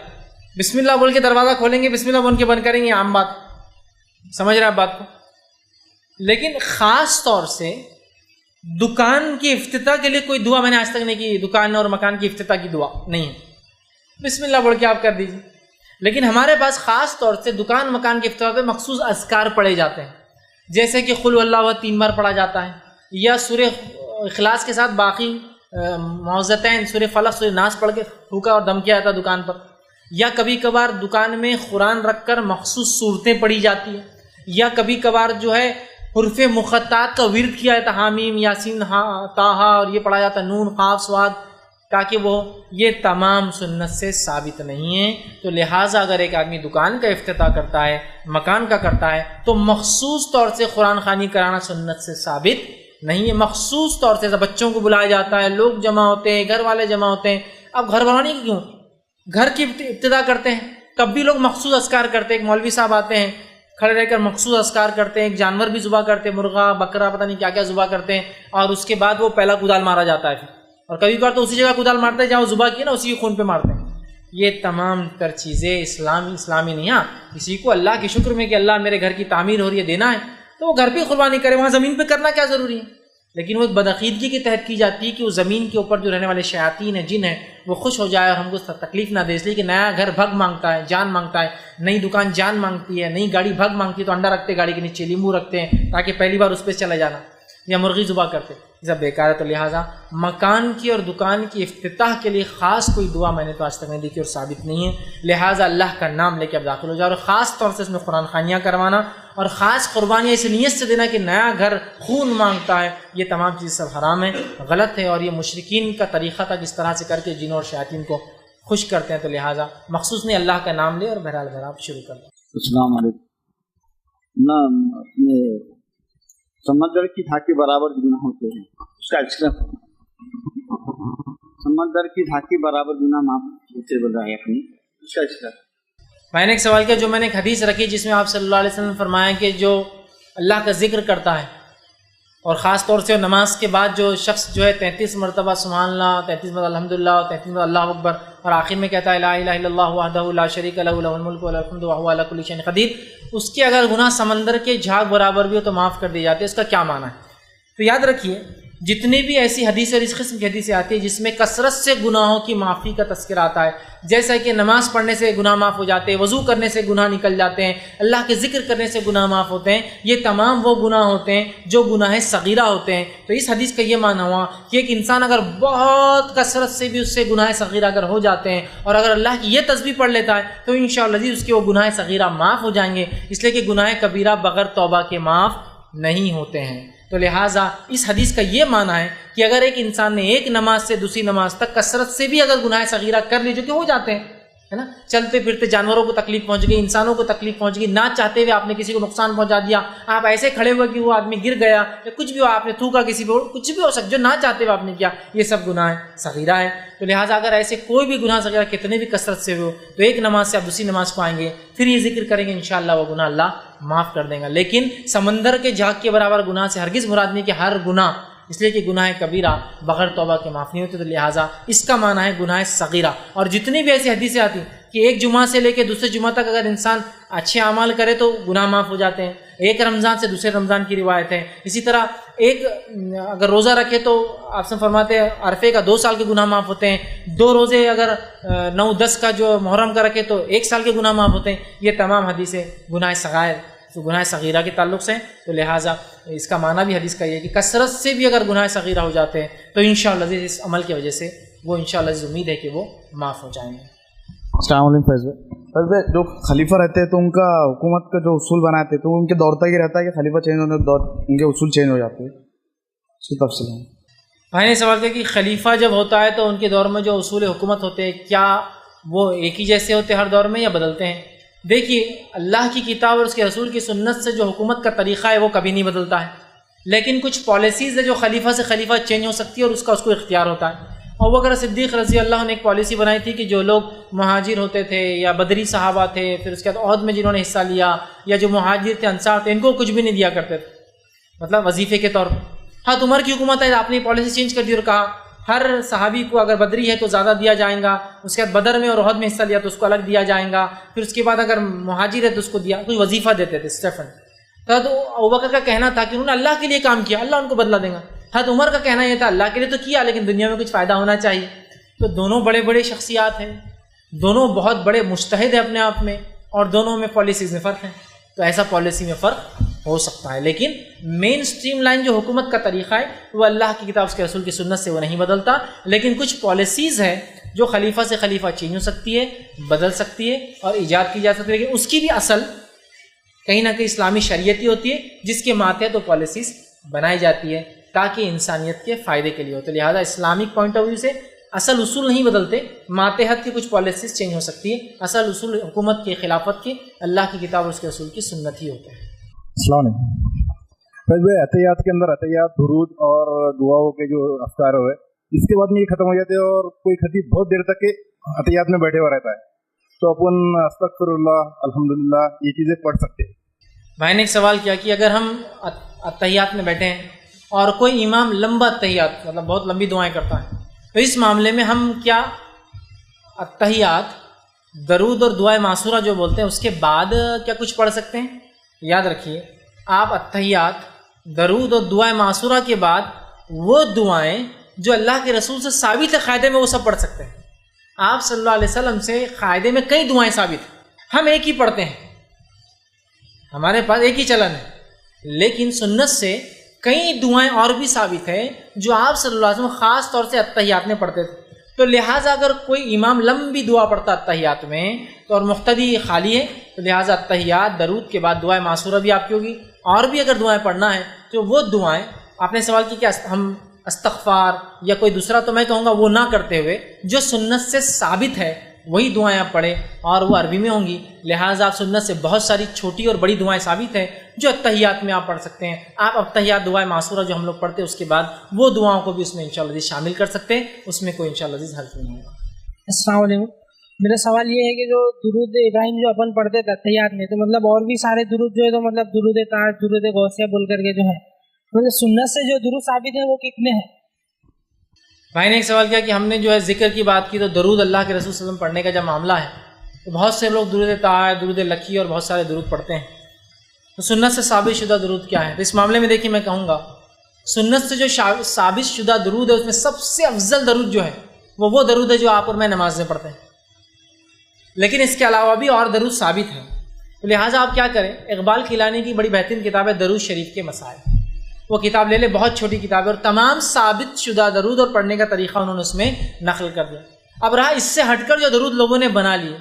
بسم اللہ بول کے دروازہ کھولیں گے، بسم اللہ بول کے بند کریں گے، عام بات. سمجھ رہے آپ بات کو؟ لیکن خاص طور سے دکان کی افتتاح کے لیے کوئی دعا میں نے آج تک نہیں کی. دکان اور مکان کی افتتاح کی دعا نہیں ہے، بسم اللہ بول کے آپ کر دیجیے. لیکن ہمارے پاس خاص طور سے دکان مکان کے افتتاح پہ مخصوص اذکار پڑھے جاتے ہیں، جیسے کہ قل اللہ 3 بار پڑھا جاتا ہے، یا سورہ اخلاص کے ساتھ باقی معوذتین سورہ فلق سورہ ناس پڑھ کے پھونکا اور دم کیا جاتا ہے دکان پر، یا کبھی کبھار دکان میں قرآن رکھ کر مخصوص صورتیں پڑھی جاتی ہیں، یا کبھی کبھار جو ہے حروف مقطعات کا ورد کیا جاتا ہے، حامیم یاسین طٰہٰ، اور یہ پڑھا جاتا ہے نون قاف صاد، تاکہ وہ یہ تمام سنت سے ثابت نہیں ہے. تو لہٰذا اگر ایک آدمی دکان کا افتتاح کرتا ہے، مکان کا کرتا ہے، تو مخصوص طور سے قرآن خوانی کرانا سنت سے ثابت نہیں ہے. مخصوص طور سے بچوں کو بلایا جاتا ہے، لوگ جمع ہوتے ہیں، گھر والے جمع ہوتے ہیں. اب گھر بنانے کی کیوں؟ گھر کی ابتدا کرتے ہیں تب بھی لوگ مخصوص اذکار کرتے ہیں. ایک مولوی صاحب آتے ہیں کھڑے رہ کر مخصوص اذکار کرتے ہیں، ایک جانور بھی ذبح کرتے ہیں، مرغا بکرا پتہ نہیں کیا کیا ذبح کرتے ہیں، اور اس کے بعد وہ پہلا کدال مارا جاتا ہے. اور کبھی کبھار تو اسی جگہ کدال مارتے ہیں جہاں وہ ذبح کیا نا، اسی کے خون پہ مارتے ہیں. یہ تمام تر چیزیں اسلامی نہیں. ہاں کسی کو اللہ کے شکر میں کہ اللہ میرے گھر کی تعمیر ہو رہی ہے دینا ہے تو وہ گھر پہ قربانی کرے، وہاں زمین پہ کرنا کیا ضروری ہے. لیکن وہ ایک بدعقیدگی کے تحت کی جاتی ہے کہ وہ زمین کے اوپر جو رہنے والے شیاطین ہیں، جن ہیں، وہ خوش ہو جائے اور ہم کو تکلیف نہ دے. اس لیے کہ نیا گھر بھگ مانگتا ہے، جان مانگتا ہے، نئی دکان جان مانگتی ہے، نئی گاڑی بھگ مانگتی ہے، تو انڈا رکھتے گاڑی کے نیچے، لیمبو رکھتے ہیں تاکہ پہلی بار اس پہ چلے جانا، یا مرغی ذبح کرتے. یہ سب بیکار ہے. تو لہٰذا مکان کی اور دکان کی افتتاح کے لیے خاص کوئی دعا میں نے تو آج تک نہیں دیکھی اور ثابت نہیں ہے. لہٰذا اللہ کا نام لے کے اب داخل ہو جائے، اور خاص طور سے اس میں قرآن خوانیاں کروانا اور خاص قربانیاں اس نیت سے دینا کہ نیا گھر خون مانگتا ہے، یہ تمام چیز سب حرام ہے، غلط ہے. اور یہ مشرکین کا طریقہ تھا کس طرح سے کر کے جنوں اور شیاطین کو خوش کرتے ہیں. تو لہٰذا مخصوص نہیں، اللہ کا نام لے اور بہرحال آپ شروع کر دیں. السلام علیکم. نہ اپنے سمندر کی دھاتی برابر گناہ ہوتے ہیں، اس کا اذکار سمندر کی دھاتی برابر گناہ معاف ہوتے بول رہا ہے اپنی، اس کا اذکار. میں نے ایک سوال کیا، جو میں نے ایک حدیث رکھی جس میں آپ صلی اللہ علیہ وسلم نے فرمایا کہ جو اللہ کا ذکر کرتا ہے اور خاص طور سے نماز کے بعد جو شخص جو ہے 33 مرتبہ سبحان اللہ، 33 مرتبہ الحمدللہ، 33 مرتبہ اللہ اکبر، اور آخر میں کہتا ہے لا الہ الا اللہ وحدہ لا شریک لہ لہ الملک و لہ الحمد وہو علی کل شیء قدیر، اس کے اگر گناہ سمندر کے جھاگ برابر بھی ہو تو معاف کر دیے جاتے ہیں. اس کا کیا معنی ہے؟ تو یاد رکھیے جتنی بھی ایسی حدیث اور اس قسم کی حدیثیں آتی ہیں جس میں کثرت سے گناہوں کی معافی کا تذکرہ آتا ہے، جیسا کہ نماز پڑھنے سے گناہ معاف ہو جاتے ہیں، وضو کرنے سے گناہ نکل جاتے ہیں، اللہ کے ذکر کرنے سے گناہ معاف ہوتے ہیں، یہ تمام وہ گناہ ہوتے ہیں جو گناہ صغیرہ ہوتے ہیں. تو اس حدیث کا یہ معنی ہوا کہ ایک انسان اگر بہت کثرت سے بھی اس سے گناہ صغیرہ اگر ہو جاتے ہیں اور اگر اللہ کی یہ تسبیح پڑھ لیتا ہے تو انشاءاللہ اس کے وہ گناہ صغیرہ معاف ہو جائیں گے، اس لیے کہ گناہ کبیرہ بغیر توبہ کے معاف نہیں ہوتے ہیں. تو لہٰذا اس حدیث کا یہ معنی ہے کہ اگر ایک انسان نے ایک نماز سے دوسری نماز تک کثرت سے بھی اگر گناہ صغیرہ کر لی، جو کہ ہو جاتے ہیں، ہے نا. چلتے پھرتے جانوروں کو تکلیف پہنچ گئی, انسانوں کو تکلیف پہنچ گئی, نہ چاہتے ہوئے آپ نے کسی کو نقصان پہنچا دیا, آپ ایسے کھڑے ہوئے کہ وہ آدمی گر گیا یا کچھ بھی ہو, آپ نے تھوکا کسی پہ, کچھ بھی ہو سکتا جو نہ چاہتے ہوئے آپ نے کیا, یہ سب گناہ صغیرہ ہے. تو لہٰذا اگر ایسے کوئی بھی گناہ صغیرہ کتنے بھی کثرت سے ہو تو ایک نماز سے آپ دوسری نماز کو آئیں گے, پھر یہ ذکر کریں گے, انشاءاللہ وہ گناہ اللہ معاف کر دے گا. لیکن سمندر کے جھاگ کے برابر گناہ سے ہرگز مراد نہیں کہ ہر گناہ, اس لیے کہ گناہ کبیرہ بغیر توبہ کے معاف نہیں ہوتے, تو لہٰذا اس کا معنی ہے گناہ صغیرہ. اور جتنی بھی ایسی حدیثیں آتی کہ ایک جمعہ سے لے کے دوسرے جمعہ تک اگر انسان اچھے اعمال کرے تو گناہ معاف ہو جاتے ہیں, ایک رمضان سے دوسرے رمضان کی روایت ہے. اسی طرح ایک اگر روزہ رکھے تو آپ سے فرماتے ہیں عرفے کا 2 سال کے گناہ معاف ہوتے ہیں, 2 روزے اگر 9-10 کا جو محرم کا رکھے تو 1 سال کے گناہ معاف ہوتے ہیں. یہ تمام حدیثیں گناہ صغائر تو گناہ صغیرہ کے تعلق سے, تو لہٰذا اس کا معنی بھی حدیث کا یہ ہے کہ کثرت سے بھی اگر گناہ صغیرہ ہو جاتے ہیں تو انشاءاللہ اس عمل کی وجہ سے وہ انشاءاللہ امید ہے کہ وہ معاف ہو جائیں گے. السلام علیکم فیض بھائی, جو خلیفہ رہتے ہیں تو ان کا حکومت کا جو اصول بناتے ہیں تو ان کے دور تک ہی رہتا ہے کہ خلیفہ چینج ہونے دور ان کے اصول چینج ہو جاتے ہیں, اس کی تفصیل ہے. بھائی نے سوال کیا کہ خلیفہ جب ہوتا ہے تو ان کے دور میں جو اصول حکومت ہوتے ہیں کیا وہ ایک ہی جیسے ہوتے ہیں ہر دور میں یا بدلتے ہیں؟ دیکھیے اللہ کی کتاب اور اس کے رسول کی سنت سے جو حکومت کا طریقہ ہے وہ کبھی نہیں بدلتا ہے, لیکن کچھ پالیسیز ہے جو خلیفہ سے خلیفہ چینج ہو سکتی ہے اور اس کو اختیار ہوتا ہے. اور وہ اگر صدیق رضی اللہ نے ایک پالیسی بنائی تھی کہ جو لوگ مہاجر ہوتے تھے یا بدری صحابہ تھے, پھر اس کے بعد عہد میں جنہوں نے حصہ لیا, یا جو مہاجر تھے انصار تھے, ان کو کچھ بھی نہیں دیا کرتے تھے, مطلب وظیفے کے طور پر. ہاں عمر کی حکومت ہے, آپ نے پالیسی چینج کر دی اور کہا ہر صحابی کو اگر بدری ہے تو زیادہ دیا جائے گا, اس کے بعد بدر میں اور عہد میں حصہ لیا تو اس کو الگ دیا جائے گا, پھر اس کے بعد اگر مہاجر ہے تو اس کو دیا, کوئی وظیفہ دیتے تھے. اسٹیفن تو ابوبکر کا کہنا تھا کہ انہوں نے اللہ کے لیے کام کیا, اللہ ان کو بدلہ دے گا. حضرت عمر کا کہنا یہ تھا اللہ کے لیے تو کیا لیکن دنیا میں کچھ فائدہ ہونا چاہیے. تو دونوں بڑے بڑے شخصیات ہیں, دونوں بہت بڑے مجتہد ہیں اپنے آپ میں, اور دونوں میں پالیسیز میں فرق ہے. تو ایسا پالیسی میں فرق ہو سکتا ہے, لیکن مین سٹریم لائن جو حکومت کا طریقہ ہے وہ اللہ کی کتاب اس کے رسول کی سنت سے وہ نہیں بدلتا. لیکن کچھ پالیسیز ہیں جو خلیفہ سے خلیفہ چینج ہو سکتی ہے, بدل سکتی ہے اور ایجاد کی جا سکتی ہے, لیکن اس کی بھی اصل کہیں نہ کہیں اسلامی شریعتی ہوتی ہے جس کے ماتحت وہ پالیسیز بنائی جاتی ہے تاکہ انسانیت کے فائدے کے لیے ہو. تو لہٰذا اسلامک پوائنٹ آف ویو سے اصل اصول نہیں بدلتے, ماتحت کی کچھ پالیسیز چینج ہو سکتی ہے, اصل اصول حکومت کے خلافت کے اللہ کی کتاب اور اس کے رسول کی سنت ہی ہوتے ہیں. السلام علیکم. بھائی عطیات کے اندر عطیات درود اور دعاؤں کے جو افکار ہوئے اس کے بعد میں یہ ختم ہو جاتے ہیں اور کوئی خطیب بہت دیر تک کے عطیات میں بیٹھے ہوا رہتا ہے, تو اپن استغفر اللہ الحمدللہ یہ چیزیں پڑھ سکتے ہیں. بھائی نے ایک سوال کیا کہ اگر ہم اتحیات میں بیٹھے ہیں اور کوئی امام لمبا اتحیات مطلب بہت لمبی دعائیں کرتا ہے تو اس معاملے میں ہم کیا اتحیات درود اور دعائیں معصورہ جو بولتے ہیں اس کے بعد کیا کچھ پڑھ سکتے ہیں؟ یاد رکھیے آپ اتحیات درود اور دعائیں معصورہ کے بعد وہ دعائیں جو اللہ کے رسول سے ثابت ہے قاعدے میں وہ سب پڑھ سکتے ہیں. آپ صلی اللہ علیہ وسلم سے قاعدے میں کئی دعائیں ثابت ہیں, ہم ایک ہی پڑھتے ہیں, ہمارے پاس ایک ہی چلن ہے, لیکن سنت سے کئی دعائیں اور بھی ثابت ہیں جو آپ صلی اللہ علیہ وسلم خاص طور سے اتحیات میں پڑھتے تھے. تو لہٰذا اگر کوئی امام لمبی دعا پڑھتا اتحیات میں تو اور مقتدی خالی ہے تو لہٰذا اتحیات درود کے بعد دعائیں معصورہ بھی آپ کی ہوگی, اور بھی اگر دعائیں پڑھنا ہے تو وہ دعائیں آپ نے سوال کی کہ ہم استغفار یا کوئی دوسرا, تو میں کہوں گا وہ نہ کرتے ہوئے جو سنت سے ثابت ہے وہی دعائیں آپ پڑھیں, اور وہ عربی میں ہوں گی. لہٰذا آپ سنت سے بہت ساری چھوٹی اور بڑی دعائیں ثابت ہیں جو اتحیات میں آپ پڑھ سکتے ہیں. آپ اتحیات دعائیں معصورہ جو ہم لوگ پڑھتے ہیں اس کے بعد وہ دعاؤں کو بھی اس میں انشاءاللہ شامل کر سکتے ہیں, اس میں کوئی انشاءاللہ حرف نہیں ہوگا. السلام علیکم. میرا سوال یہ ہے کہ جو درود ابراہیم جو اپن پڑھتے تھے اتحیات میں, تو مطلب اور بھی سارے درود جو ہے تو مطلب درود تاج درود غوثیہ بول کر کے جو ہے مطلب سنت سے جو درود ثابت ہیں وہ کتنے ہیں؟ بھائی نے ایک سوال کیا کہ ہم نے جو ہے ذکر کی بات کی تو درود اللہ کے رسول صلی اللہ علیہ وسلم پڑھنے کا جب معاملہ ہے تو بہت سے لوگ درود تاج درود لکی اور بہت سارے درود پڑھتے ہیں. تو سنت سے ثابت شدہ درود کیا ہے؟ تو اس معاملے میں دیکھیے میں کہوں گا سنت سے جو ثابت شدہ درود ہے اس میں سب سے افضل درود جو ہے وہ درود ہے جو آپ اور میں نماز میں پڑھتے ہیں, لیکن اس کے علاوہ بھی اور درود ثابت ہیں. تو لہٰذا آپ کیا کریں, اقبال کیلانی کی بڑی بہترین کتاب ہے درود شریف کے مسائل, وہ کتاب لے لیں, بہت چھوٹی کتاب ہے اور تمام ثابت شدہ درود اور پڑھنے کا طریقہ انہوں نے اس میں نقل کر دیا. اب رہا اس سے ہٹ کر جو درود لوگوں نے بنا لیے,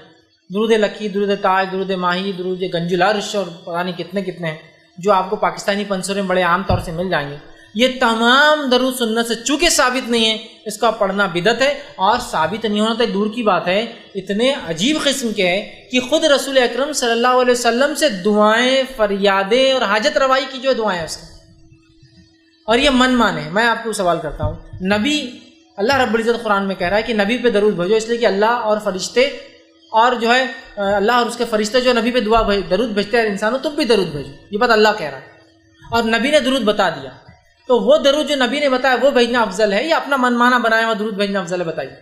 درود لکی, درود تاج, درود ماہی, درود گنج العرش اور پتہ نہیں کتنے کتنے ہیں جو آپ کو پاکستانی پنسورے میں بڑے عام طور سے مل جائیں گے, یہ تمام درود سنت سے چونکہ ثابت نہیں ہے، اس کا پڑھنا بدعت ہے، اور ثابت نہیں ہونا تو دور کی بات ہے، اتنے عجیب قسم کے ہے کہ خود رسول اکرم صلی اللہ علیہ وسلم سے دعائیں، فریادیں اور حاجت روائی کی جو دعائیں ہیں اس کی، اور یہ من مانے۔ میں آپ کو سوال کرتا ہوں، نبی اللہ رب العزت قرآن میں کہہ رہا ہے کہ نبی پہ درود بھیجو، اس لیے کہ اللہ اور فرشتے اور جو ہے اللہ اور اس کے فرشتے جو نبی پہ درود بھیجتے ہیں انسانوں، تم بھی درود بھیجو، یہ بات اللہ کہہ رہا ہے، اور نبی نے درود بتا دیا، تو وہ درود جو نبی نے بتایا وہ بھیجنا افضل ہے یا اپنا من مانا بنایا ہوا درود بھیجنا افضل ہے؟ بتائیے،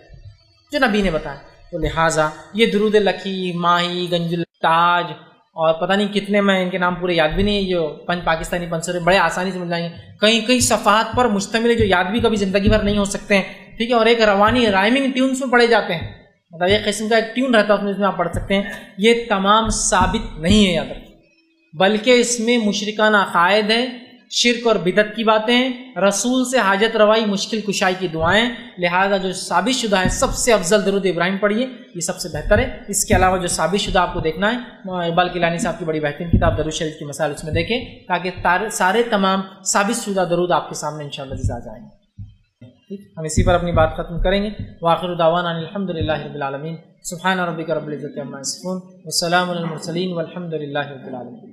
جو نبی نے بتایا۔ تو لہٰذا یہ درود لکی، ماہی، گنج التاج اور پتہ نہیں کتنے، میں ان کے نام پورے یاد بھی نہیں ہے، جو پاکستانی پنسورے بڑے آسانی سے مل جائیں گے، کئی صفحات پر مشتمل ہے جو یاد بھی کبھی زندگی بھر نہیں ہو سکتے ہیں، ٹھیک ہے، اور ایک روانی رائمنگ ٹیونس میں پڑھے جاتے ہیں، مطلب ایک قسم کا ایک ٹیون رہتا ہے اس میں آپ پڑھ سکتے ہیں۔ یہ تمام ثابت نہیں ہے، یاد رکھیں، بلکہ اس میں مشرکانہ عقائد ہیں، شرک اور بدعت کی باتیں ہیں، رسول سے حاجت روائی، مشکل کشائی کی دعائیں، لہذا جو ثابت شدہ ہے سب سے افضل درود ابراہیم پڑھیے، یہ سب سے بہتر ہے۔ اس کے علاوہ جو ثابت شدہ آپ کو دیکھنا ہے، اقبال کیلانی صاحب کی بڑی بہترین کتاب درود شریف کی مسائل، اس میں دیکھیں تاکہ سارے تمام ثابت شدہ درود آپ کے سامنے انشاءاللہ آ جائیں گے۔ ہم اسی پر اپنی بات ختم کریں گے۔ وآخر دعوانا الحمدللہ رب العالمین، سبحان ربک رب العزۃ عما یصفون، والسلام علی المرسلین، والحمد للہ رب العالمین۔